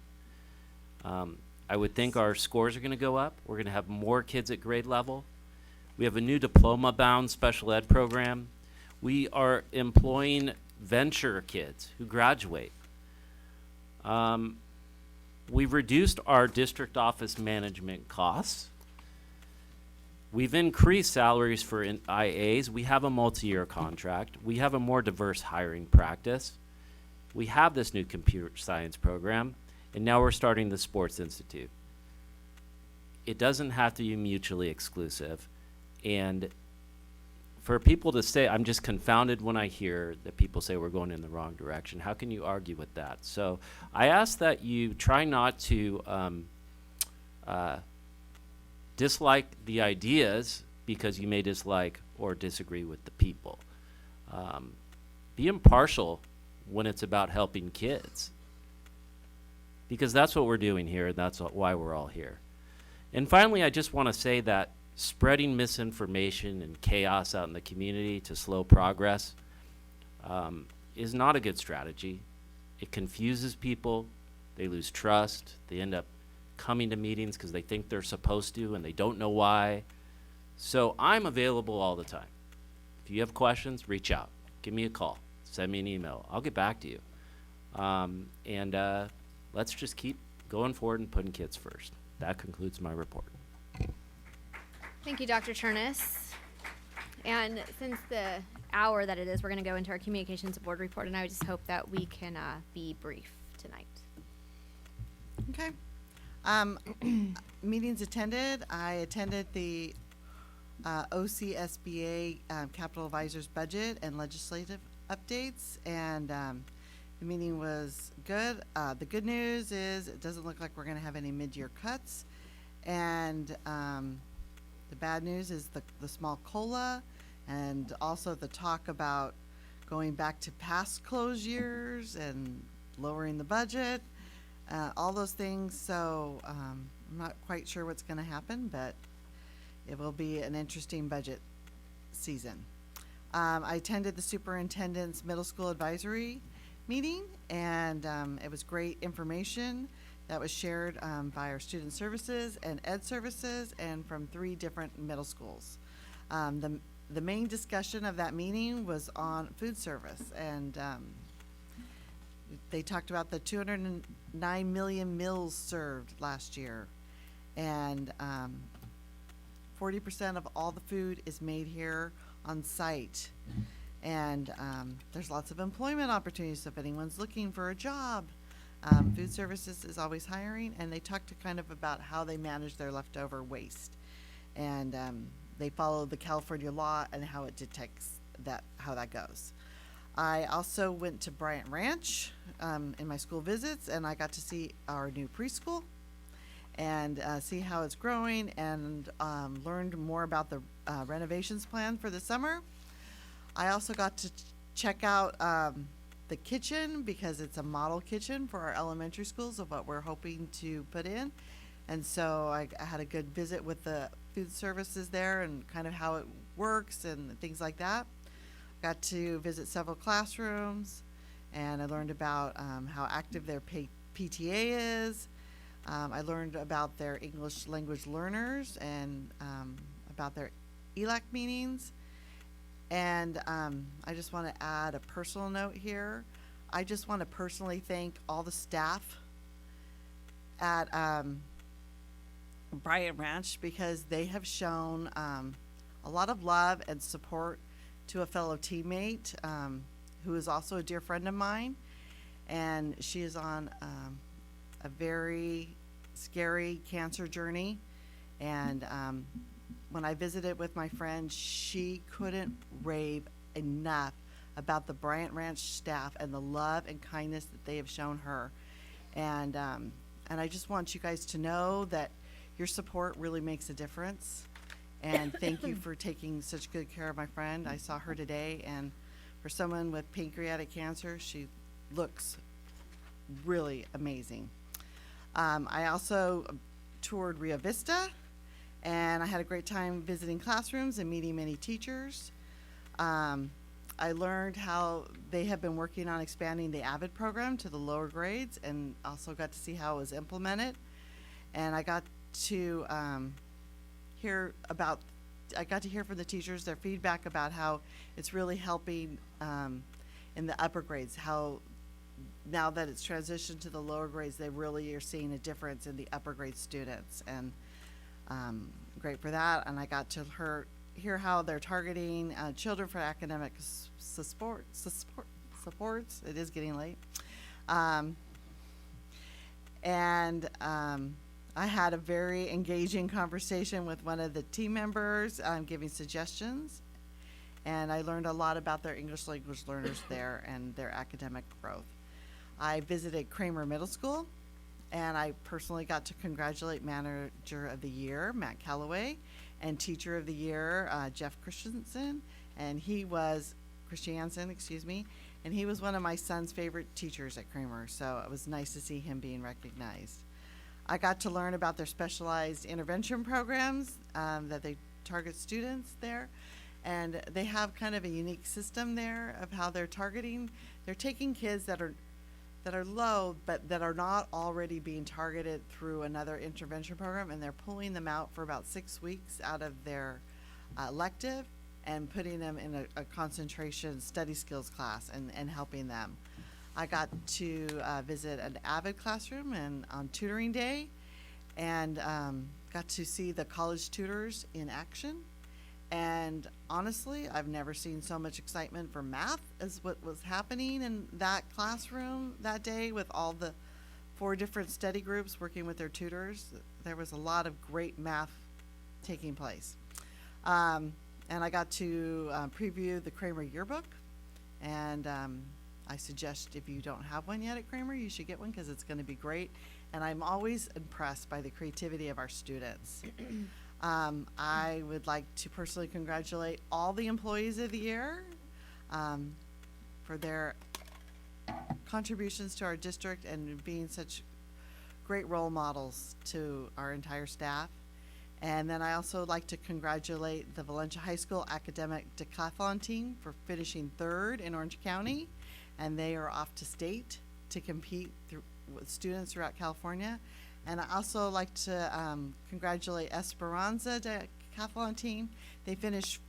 I would think our scores are going to go up. We're going to have more kids at grade level. We have a new diploma-bound special ed program. We are employing venture kids who graduate. We've reduced our district office management costs. We've increased salaries for IAs. We have a multi-year contract. We have a more diverse hiring practice. We have this new computer science program, and now we're starting the Sports Institute. It doesn't have to be mutually exclusive. And for people to say, I'm just confounded when I hear that people say we're going in the wrong direction. How can you argue with that? So I ask that you try not to dislike the ideas because you may dislike or disagree with the people. Be impartial when it's about helping kids, because that's what we're doing here, and that's why we're all here. And finally, I just want to say that spreading misinformation and chaos out in the community to slow progress is not a good strategy. It confuses people. They lose trust. They end up coming to meetings because they think they're supposed to and they don't know why. So I'm available all the time. If you have questions, reach out. Give me a call. Send me an email. I'll get back to you. Let's just keep going forward and putting kids first. That concludes my report. Thank you, Dr. Chernus. And since the hour that it is, we're going to go into our communications board report, and I would just hope that we can be brief tonight. Okay. Meetings attended. I attended the OCSBA Capital Advisors budget and legislative updates, and the meeting was good. The good news is it doesn't look like we're going to have any mid-year cuts, and the bad news is the small COLA, and also the talk about going back to past close years and lowering the budget. All those things, so I'm not quite sure what's going to happen, but it will be an interesting budget season. I attended the superintendent's middle school advisory meeting, and it was great information. that was shared by our student services and ed services and from 3 different middle schools. The main discussion of that meeting was on food service, and they talked about the 209 million meals served last year, and 40% of all the food is made here on site. And there's lots of employment opportunities, so if anyone's looking for a job, food services is always hiring, and they talked to kind of about how they manage their leftover waste. And they follow the California law and how it detects that, how that goes. I also went to Bryant Ranch in my school visits, and I got to see our new preschool and see how it's growing, and learned more about the renovations plan for the summer. I also got to check out the kitchen, because it's a model kitchen for our elementary schools of what we're hoping to put in. And so I had a good visit with the food services there and kind of how it works and things like that. Got to visit several classrooms, and I learned about how active their PTA is. I learned about their English language learners and about their ELAC meetings. And I just want to add a personal note here. I just want to personally thank all the staff at Bryant Ranch, because they have shown a lot of love and support to a fellow teammate who is also a dear friend of mine. And she is on a very scary cancer journey. And when I visited with my friend, she couldn't rave enough about the Bryant Ranch staff and the love and kindness that they have shown her. And I just want you guys to know that your support really makes a difference. And thank you for taking such good care of my friend. I saw her today, and for someone with pancreatic cancer, she looks really amazing. I also toured Rio Vista, and I had a great time visiting classrooms and meeting many teachers. I learned how they have been working on expanding the AVID program to the lower grades, and also got to see how it was implemented. And I got to hear from the teachers their feedback about how it's really helping in the upper grades, how now that it's transitioned to the lower grades, they really are seeing a difference in the upper grade students, and great for that. And I got to hear how they're targeting children for academic supports. It is getting late. I had a very engaging conversation with one of the team members, giving suggestions, and I learned a lot about their English language learners there and their academic growth. I visited Kramer Middle School, and I personally got to congratulate Manager of the Year, Matt Calloway, and Teacher of the Year, Jeff Christensen, and he was one of my son's favorite teachers at Kramer, so it was nice to see him being recognized. I got to learn about their specialized intervention programs that they target students there, and they have kind of a unique system there of how they're targeting. They're taking kids that are low, but that are not already being targeted through another intervention program, and they're pulling them out for about 6 weeks out of their elective and putting them in a concentration study skills class and helping them. I got to visit an AVID classroom and on tutoring day, and got to see the college tutors in action. And honestly, I've never seen so much excitement for math as what was happening in that classroom that day with all the 4 different study groups working with their tutors. There was a lot of great math taking place. And I got to preview the Kramer yearbook, and I suggest if you don't have one yet at Kramer, you should get one, because it's going to be great. And I'm always impressed by the creativity of our students. I would like to personally congratulate all the employees of the year for their contributions to our district and being such great role models to our entire staff. And then I also like to congratulate the Valencia High School Academic Decathlon team for finishing 3rd in Orange County, and they are off to state to compete with students throughout California. And I also like to congratulate Esperanza decathlon team. They finished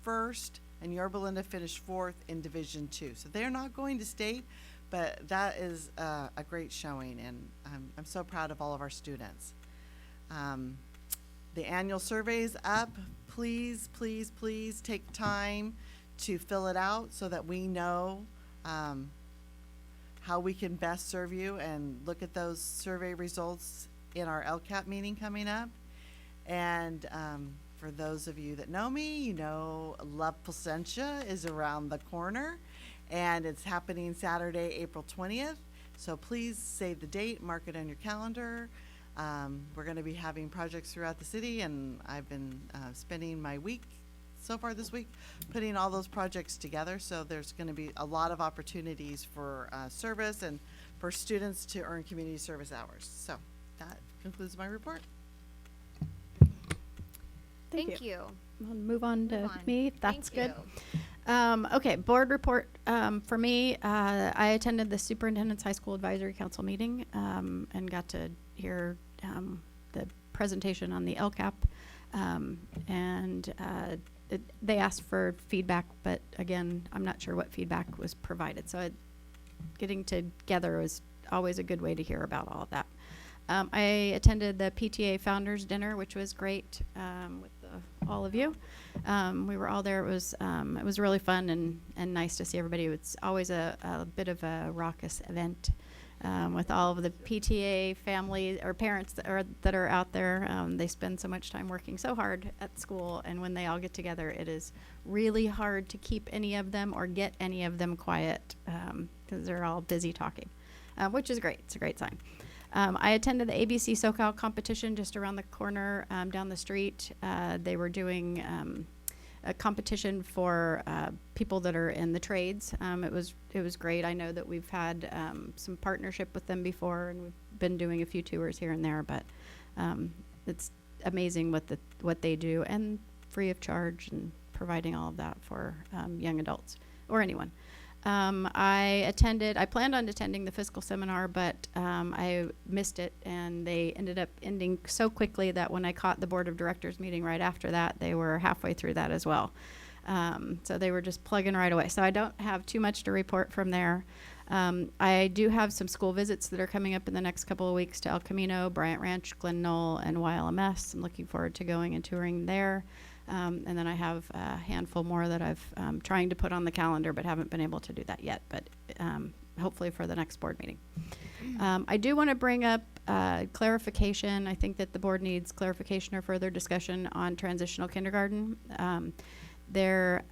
first, and Yorba Linda finished fourth in Division 2. So they're not going to state, but that is a great showing, and I'm so proud of all of our students. The annual survey is up. Please, please, please take time to fill it out so that we know how we can best serve you, and look at those survey results in our LCAP meeting coming up. And for those of you that know me, you know Love Placentia is around the corner, and it's happening Saturday, April 20th. So please save the date, mark it on your calendar. We're going to be having projects throughout the city, and I've been spending my week so far this week putting all those projects together. So there's going to be a lot of opportunities for service and for students to earn community service hours. So that concludes my report. Thank you. We'll move on to me, if that's Thank good. Okay, board report for me. I attended the Superintendent's High School Advisory Council meeting and got to hear the presentation on the LCAP. They asked for feedback, but again, I'm not sure what feedback was provided. So getting together was always a good way to hear about all of that. I attended the PTA Founders Dinner, which was great with all of you. We were all there. It was really fun and nice to see everybody. It's always a bit of a raucous event with all of the PTA family or parents that are out there. They spend so much time working so hard at school, and when they all get together, it is really hard to keep any of them or get any of them quiet because they're all busy talking, which is great. It's a great sign. I attended the ABC SoCal competition just around the corner down the street. They were doing a competition for people that are in the trades. It was great. I know that we've had some partnership with them before, and we've been doing a few tours here and there. But it's amazing what they do, and free of charge, and providing all of that for young adults or anyone. I planned on attending the fiscal seminar, but I missed it, and they ended up ending so quickly that when I caught the board of directors meeting right after that, they were halfway through that as well. So they were just plugging right away. So I don't have too much to report from there. I do have some school visits that are coming up in the next couple of weeks to El Camino, Bryant Ranch, Glen Knoll, and YLMS. I'm looking forward to going and touring there. And then I have a handful more that I've trying to put on the calendar, but haven't been able to do that yet, but hopefully for the next board meeting. I do want to bring up clarification. I think that the board needs clarification or further discussion on transitional kindergarten. There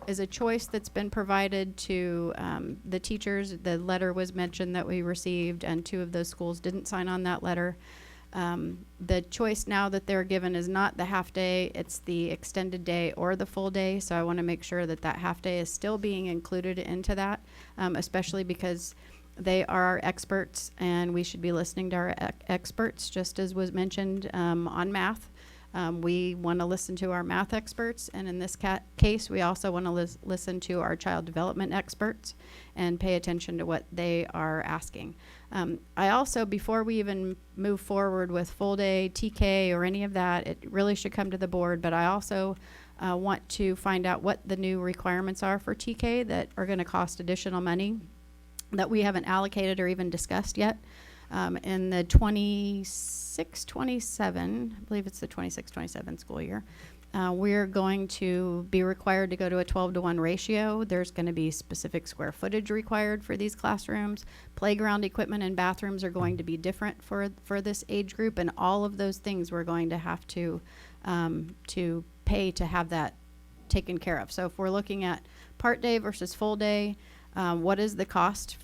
is a choice that's been provided to the teachers. The letter was mentioned that we received, and 2 of those schools didn't sign on that letter. The choice now that they're given is not the half day, it's the extended day or the full day. So I want to make sure that that half day is still being included into that, especially because they are our experts, and we should be listening to our experts, just as was mentioned on math. We want to listen to our math experts, and in this case, we also want to listen to our child development experts and pay attention to what they are asking. I also, before we even move forward with full day TK or any of that, it really should come to the board, but I also want to find out what the new requirements are for TK that are going to cost additional money that we haven't allocated or even discussed yet. In the 26-27, I believe it's the 26-27 school year, we're going to be required to go to a 12-to-1 ratio. There's going to be specific square footage required for these classrooms. Playground equipment and bathrooms are going to be different for this age group, and all of those things we're going to have to pay to have that taken care of. So if we're looking at part day versus full day, what is the cost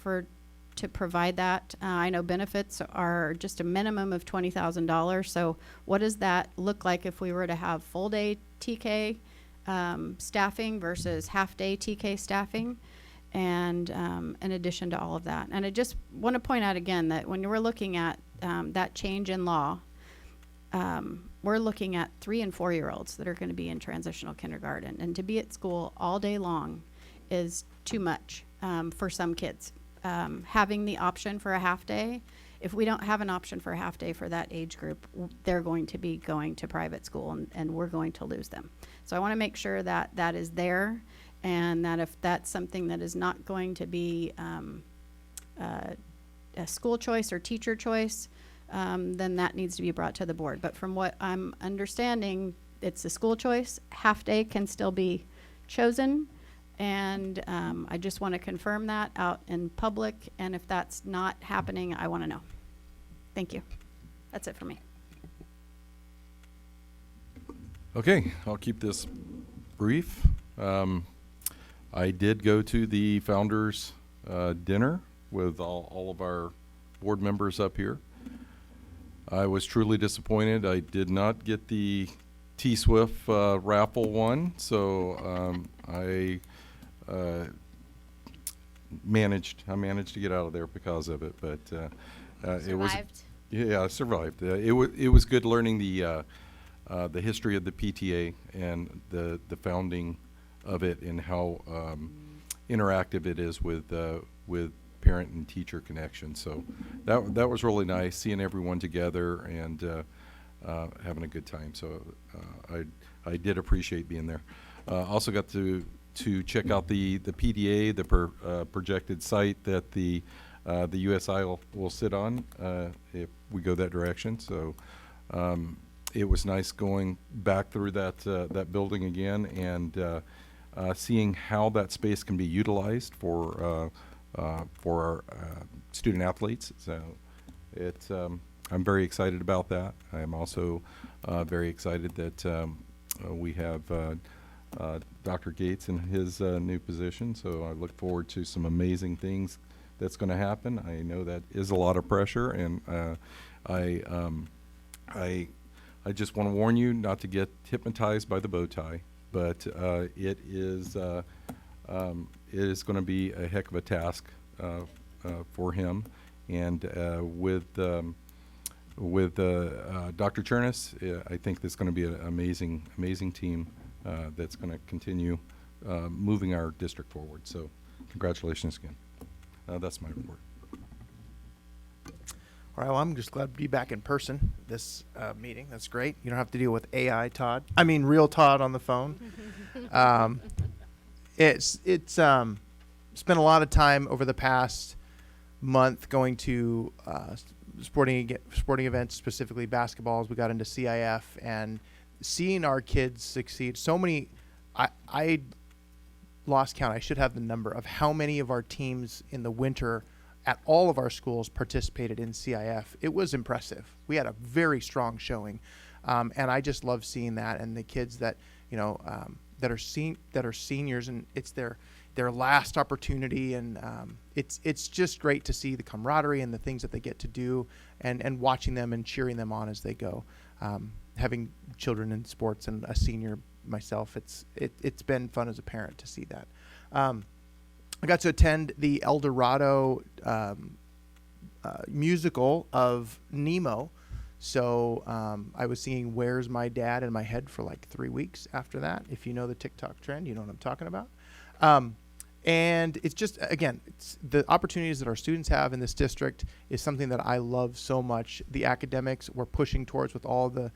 to provide that? I know benefits are just a minimum of $20,000. So what does that look like if we were to have full day TK staffing versus half day TK staffing? And in addition to all of that. And I just want to point out again that when we're looking at that change in law, we're looking at 3- and 4-year-olds that are going to be in transitional kindergarten. And to be at school all day long is too much for some kids. having the option for a half day. If we don't have an option for a half day for that age group, they're going to be going to private school, and we're going to lose them. So I want to make sure that that is there, and that if that's something that is not going to be a school choice or teacher choice, then that needs to be brought to the board. But from what I'm understanding, it's a school choice. Half day can still be chosen. And I just want to confirm that out in public. And if that's not happening, I want to know. Thank you. That's it for me. Okay, I'll keep this brief. I did go to the founders dinner with all of our board members up here. I was truly disappointed. I did not get the T-Swift raffle one, so I managed to get out of there because of it, but it was, yeah, I survived. It was good learning the history of the PTA and the founding of it, and how interactive it is with parent and teacher connection. So that was really nice, seeing everyone together and having a good time. So I did appreciate being there. Also got to check out the PDA, the projected site that the USI will sit on if we go that direction. So it was nice going back through that building again, and seeing how that space can be utilized for our student athletes. So it's I'm very excited about that. I'm also very excited that we have Dr. Gates in his new position, so I look forward to some amazing things that's going to happen. I know that is a lot of pressure, and I just want to warn you not to get hypnotized by the bow tie, but it is going to be a heck of a task for him, and with Dr. Chernis, I think there's going to be an amazing team that's going to continue moving our district forward. So congratulations again. That's my report. All right, well, I'm just glad to be back in person this meeting. That's great. You don't have to deal with AI Todd. I mean, real Todd on the phone. It's spent a lot of time over the past month going to sporting events, specifically basketball, as we got into CIF, and seeing our kids succeed. So many, I lost count. I should have the number of how many of our teams in the winter at all of our schools participated in CIF. It was impressive. We had a very strong showing, and I just love seeing that. And the kids that that are seniors, and it's their last opportunity, and it's just great to see the camaraderie and the things that they get to do, and watching them and cheering them on as they go. Having children in sports and a senior myself, it's been fun as a parent to see that. I got to attend the El Dorado musical of Nemo. So I was singing Where's My Dad in my head for like 3 weeks after that. If you know the TikTok trend, you know what I'm talking about. And it's just, again, it's the opportunities that our students have in this district is something that I love so much. The academics we're pushing towards with all the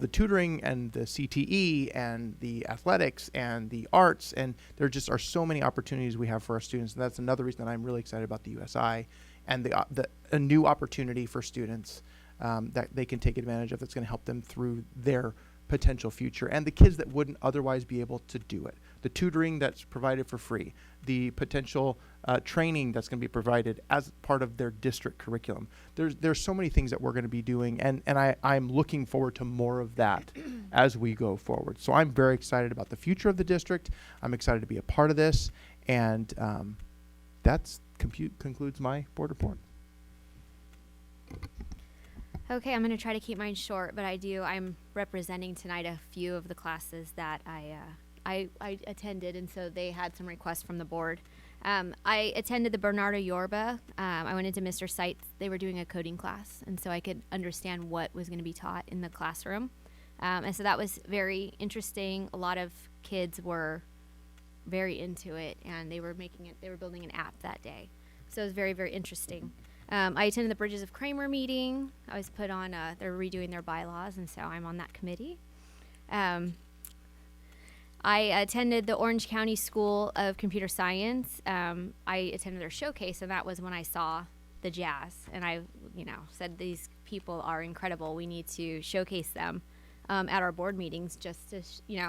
tutoring and the CTE and the athletics and the arts, and there just are so many opportunities we have for our students. And that's another reason that I'm really excited about the USI and a new opportunity for students that they can take advantage of, that's going to help them through their potential future, and the kids that wouldn't otherwise be able to do it. The tutoring that's provided for free, the potential training that's going to be provided as part of their district curriculum. There's so many things that we're going to be doing, and I'm looking forward to more of that as we go forward. So I'm very excited about the future of the district. I'm excited to be a part of this, and that's concludes my board report. Okay, I'm going to try to keep mine short, but I'm representing tonight a few of the classes that I attended, and so they had some requests from the board. I attended the Placentia-Yorba. I went into Mr. Seitz. They were doing a coding class, and so I could understand what was going to be taught in the classroom. And so that was very interesting. A lot of kids were very into it, and they were building an app that day. So it was very, very interesting. I attended the Bridges of Kramer meeting. I was put on, they're redoing their bylaws, and so I'm on that committee. I attended the Orange County School of Computer Science. I attended their showcase, and that was when I saw the jazz. And I, said these people are incredible. We need to showcase them at our board meetings. Just to,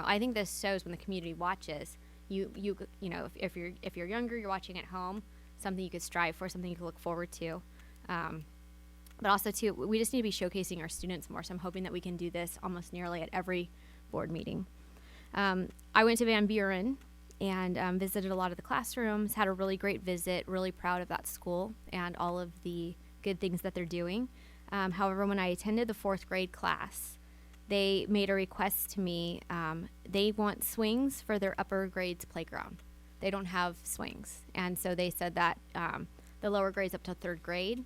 I think this shows when the community watches. If you're younger, you're watching at home. Something you could strive for, something you could look forward to. But also too, we just need to be showcasing our students more. So I'm hoping that we can do this almost nearly at every board meeting. I went to Van Buren and visited a lot of the classrooms, had a really great visit, really proud of that school and all of the good things that they're doing. However, when I attended the 4th grade class, they made a request to me. They want swings for their upper grades playground. They don't have swings. And so they said that the lower grades up to 3rd grade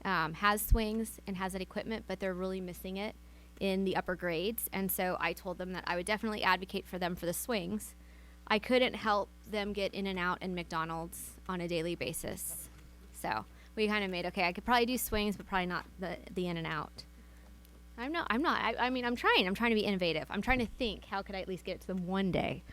has swings and has that equipment, but they're really missing it in the upper grades. And so I told them that I would definitely advocate for them for the swings. I couldn't help them get in and out in McDonald's on a daily basis. So we kind of made, okay, I could probably do swings, but probably not the in and out. I'm not. I mean, I'm trying to be innovative. I'm trying to think, how could I at least get it to them one day?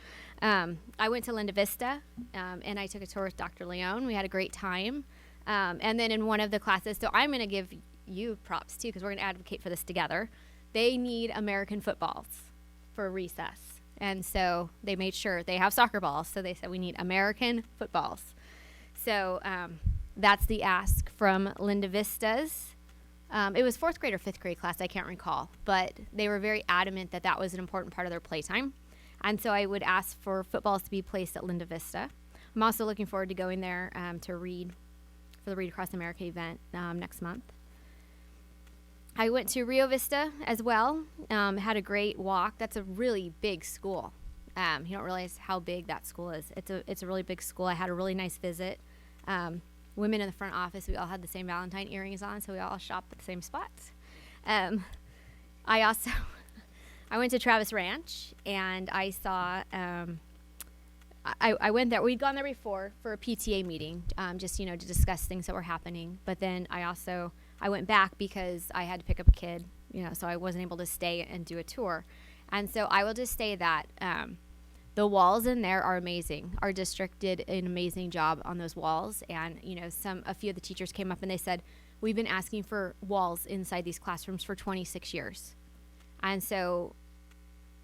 I went to Linda Vista, and I took a tour with Dr. Leone. We had a great time. And then in one of the classes, so I'm going to give you props too, because we're going to advocate for this together. They need American footballs for recess. And so they made sure they have soccer balls. So they said we need American footballs. So that's the ask from Linda Vista's. It was 4th grade or 5th grade class, I can't recall, but they were very adamant that that was an important part of their playtime. And so I would ask for footballs to be placed at Linda Vista. I'm also looking forward to going there to read for the Read Across America event next month. I went to Rio Vista as well, had a great walk. That's a really big school. You don't realize how big that school is. It's a really big school. I had a really nice visit. Women in the front office, we all had the same Valentine earrings on, so we all shopped at the same spots. I went to Travis Ranch, and I saw, I went there. We'd gone there before for a PTA meeting, just, to discuss things that were happening. But then I went back because I had to pick up a kid, so I wasn't able to stay and do a tour. And so I will just say that the walls in there are amazing. Our district did an amazing job on those walls. And, a few of the teachers came up and they said, we've been asking for walls inside these classrooms for 26 years. And so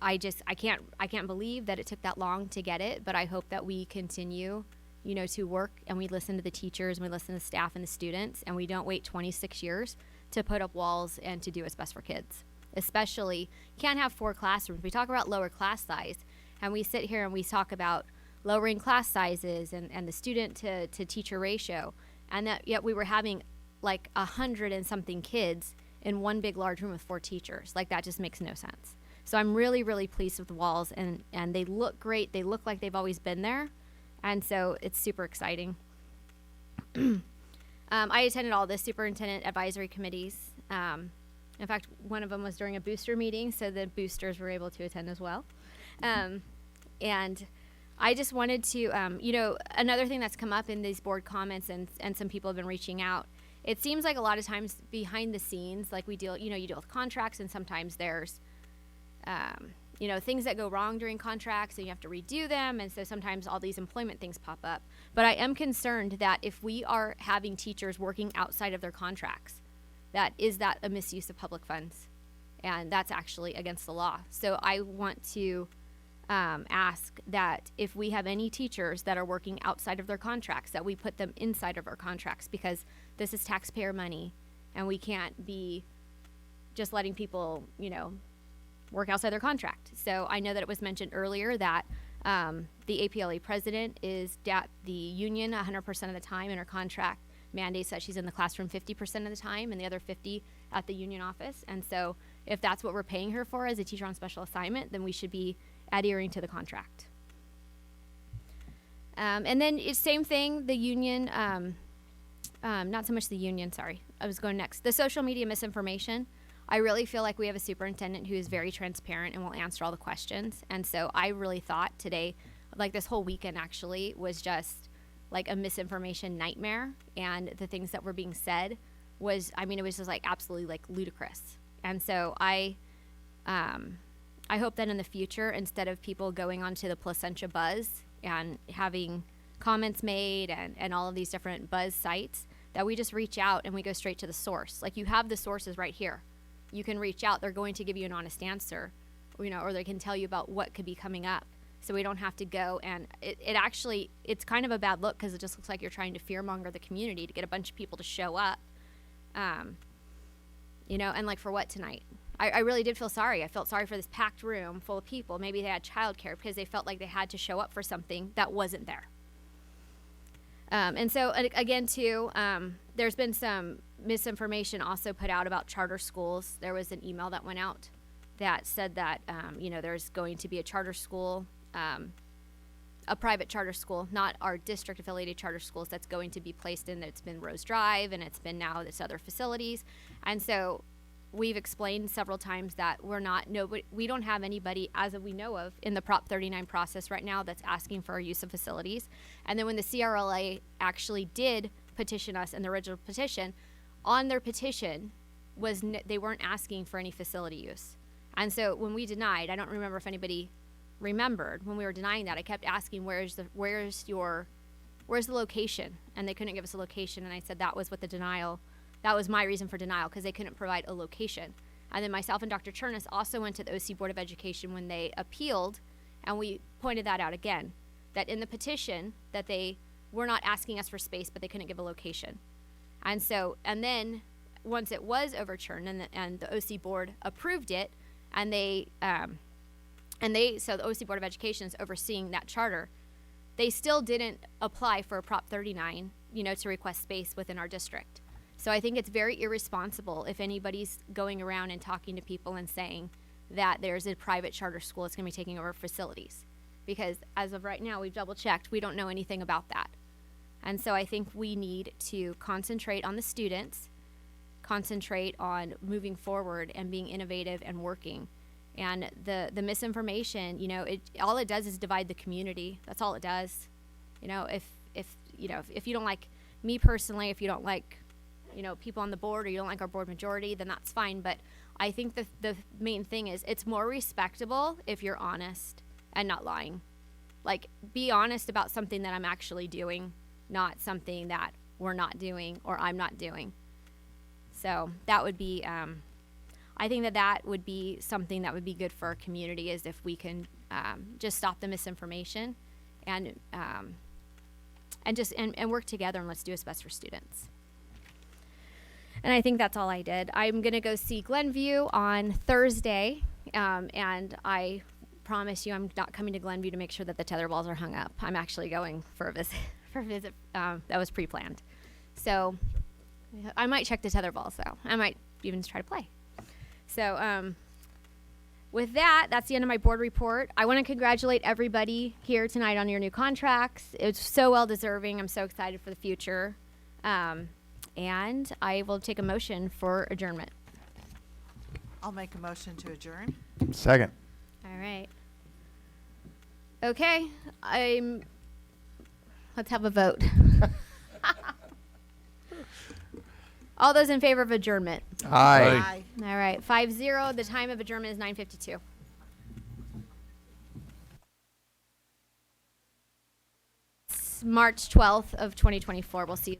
I can't believe that it took that long to get it, but I hope that we continue, to work and we listen to the teachers and we listen to the staff and the students, and we don't wait 26 years to put up walls and to do what's best for kids. Especially, you can't have 4 classrooms. We talk about lower class size, and we sit here and we talk about lowering class sizes and the student to teacher ratio, and that yet we were having like 100 and something kids in one big large room with 4 teachers. Like, that just makes no sense. So I'm really, really pleased with the walls, and they look great. They look like they've always been there, and so it's super exciting. I attended all the superintendent advisory committees. In fact, one of them was during a booster meeting, so the boosters were able to attend as well. And I just wanted to, another thing that's come up in these board comments, and some people have been reaching out, it seems like a lot of times behind the scenes, like you deal with contracts, and sometimes there's, things that go wrong during contracts and you have to redo them. And so sometimes all these employment things pop up. But I am concerned that if we are having teachers working outside of their contracts, that a misuse of public funds? And that's actually against the law. So I want to ask that if we have any teachers that are working outside of their contracts, that we put them inside of our contracts, because this is taxpayer money and we can't be just letting people, work outside their contract. So I know that it was mentioned earlier that the APLA president is at the union 100% of the time, and her contract mandates that she's in the classroom 50% of the time and the other 50 at the union office. And so if that's what we're paying her for as a teacher on special assignment, then we should be adhering to the contract. And then it's same thing, the union, not so much the union, sorry, I was going next. The social media misinformation. I really feel like we have a superintendent who is very transparent and will answer all the questions. And so I really thought today like this whole weekend actually was just like a misinformation nightmare, and the things that were being said was, I mean, it was just like absolutely like ludicrous. And so I hope that in the future, instead of people going onto the Placentia Buzz and having comments made and all of these different buzz sites, that we just reach out and we go straight to the source. Like, you have the sources right here. You can reach out. They're going to give you an honest answer, you know, or they can tell you about what could be coming up. So we don't have to go, and it actually, it's kind of a bad look because it just looks like you're trying to fearmonger the community to get a bunch of people to show up. You know, and like, for what tonight? I really did feel sorry. I felt sorry for this packed room full of people. Maybe they had childcare because they felt like they had to show up for something that wasn't there. And so, again, too, there's been some misinformation also put out about charter schools. There was an email that went out that said that, you know, there's going to be a charter school, a private charter school, not our district affiliated charter schools, that's going to be placed in. It's been Rose Drive, and it's been now this other facilities. And so we've explained several times that we don't have anybody, as we know of, in the Prop 39 process right now that's asking for our use of facilities. And then when the CRLA actually did petition us in the original petition, on their petition they weren't asking for any facility use. And so when we denied, I don't remember if anybody remembered when we were denying that, I kept asking, where's the location? And they couldn't give us a location. And I said that was what the denial, that was my reason for denial, because they couldn't provide a location. And then myself and Dr. Chernus also went to the OC Board of Education when they appealed, and we pointed that out again, that in the petition that they were not asking us for space, but they couldn't give a location. And so, and then once it was overturned and the OC Board approved it, and so the OC Board of Education is overseeing that charter, they still didn't apply for a Prop 39, you know, to request space within our district. So I think it's very irresponsible if anybody's going around and talking to people and saying that there's a private charter school that's going to be taking over facilities. Because as of right now, we've double checked, we don't know anything about that. And so I think we need to concentrate on the students, concentrate on moving forward and being innovative and working. And the misinformation, you know, all it does is divide the community. That's all it does. You know, if you don't like me personally, if you don't like, you know, people on the board, or you don't like our board majority, then that's fine. But I think the main thing is, it's more respectable if you're honest and not lying. Like, be honest about something that I'm actually doing, not something that we're not doing or I'm not doing. So that would be, I think that would be something that would be good for our community, is if we can just stop the misinformation and work together, and let's do what's best for students. And I think that's all I did. I'm going to go see Glenview on Thursday, and I promise you I'm not coming to Glenview to make sure that the tether balls are hung up. I'm actually going for a visit that was pre-planned. So I might check the tether balls, though. I might even try to play. So with that, that's the end of my board report. I want to congratulate everybody here tonight on your new contracts. It's so well-deserving. I'm so excited for the future. And I will take a motion for adjournment. I'll make a motion to adjourn. Second. All right. Okay. Let's have a vote. All those in favor of adjournment? Aye. All right. 5-0. The time of adjournment is 9:52. It's March 12th of 2024. We'll see you.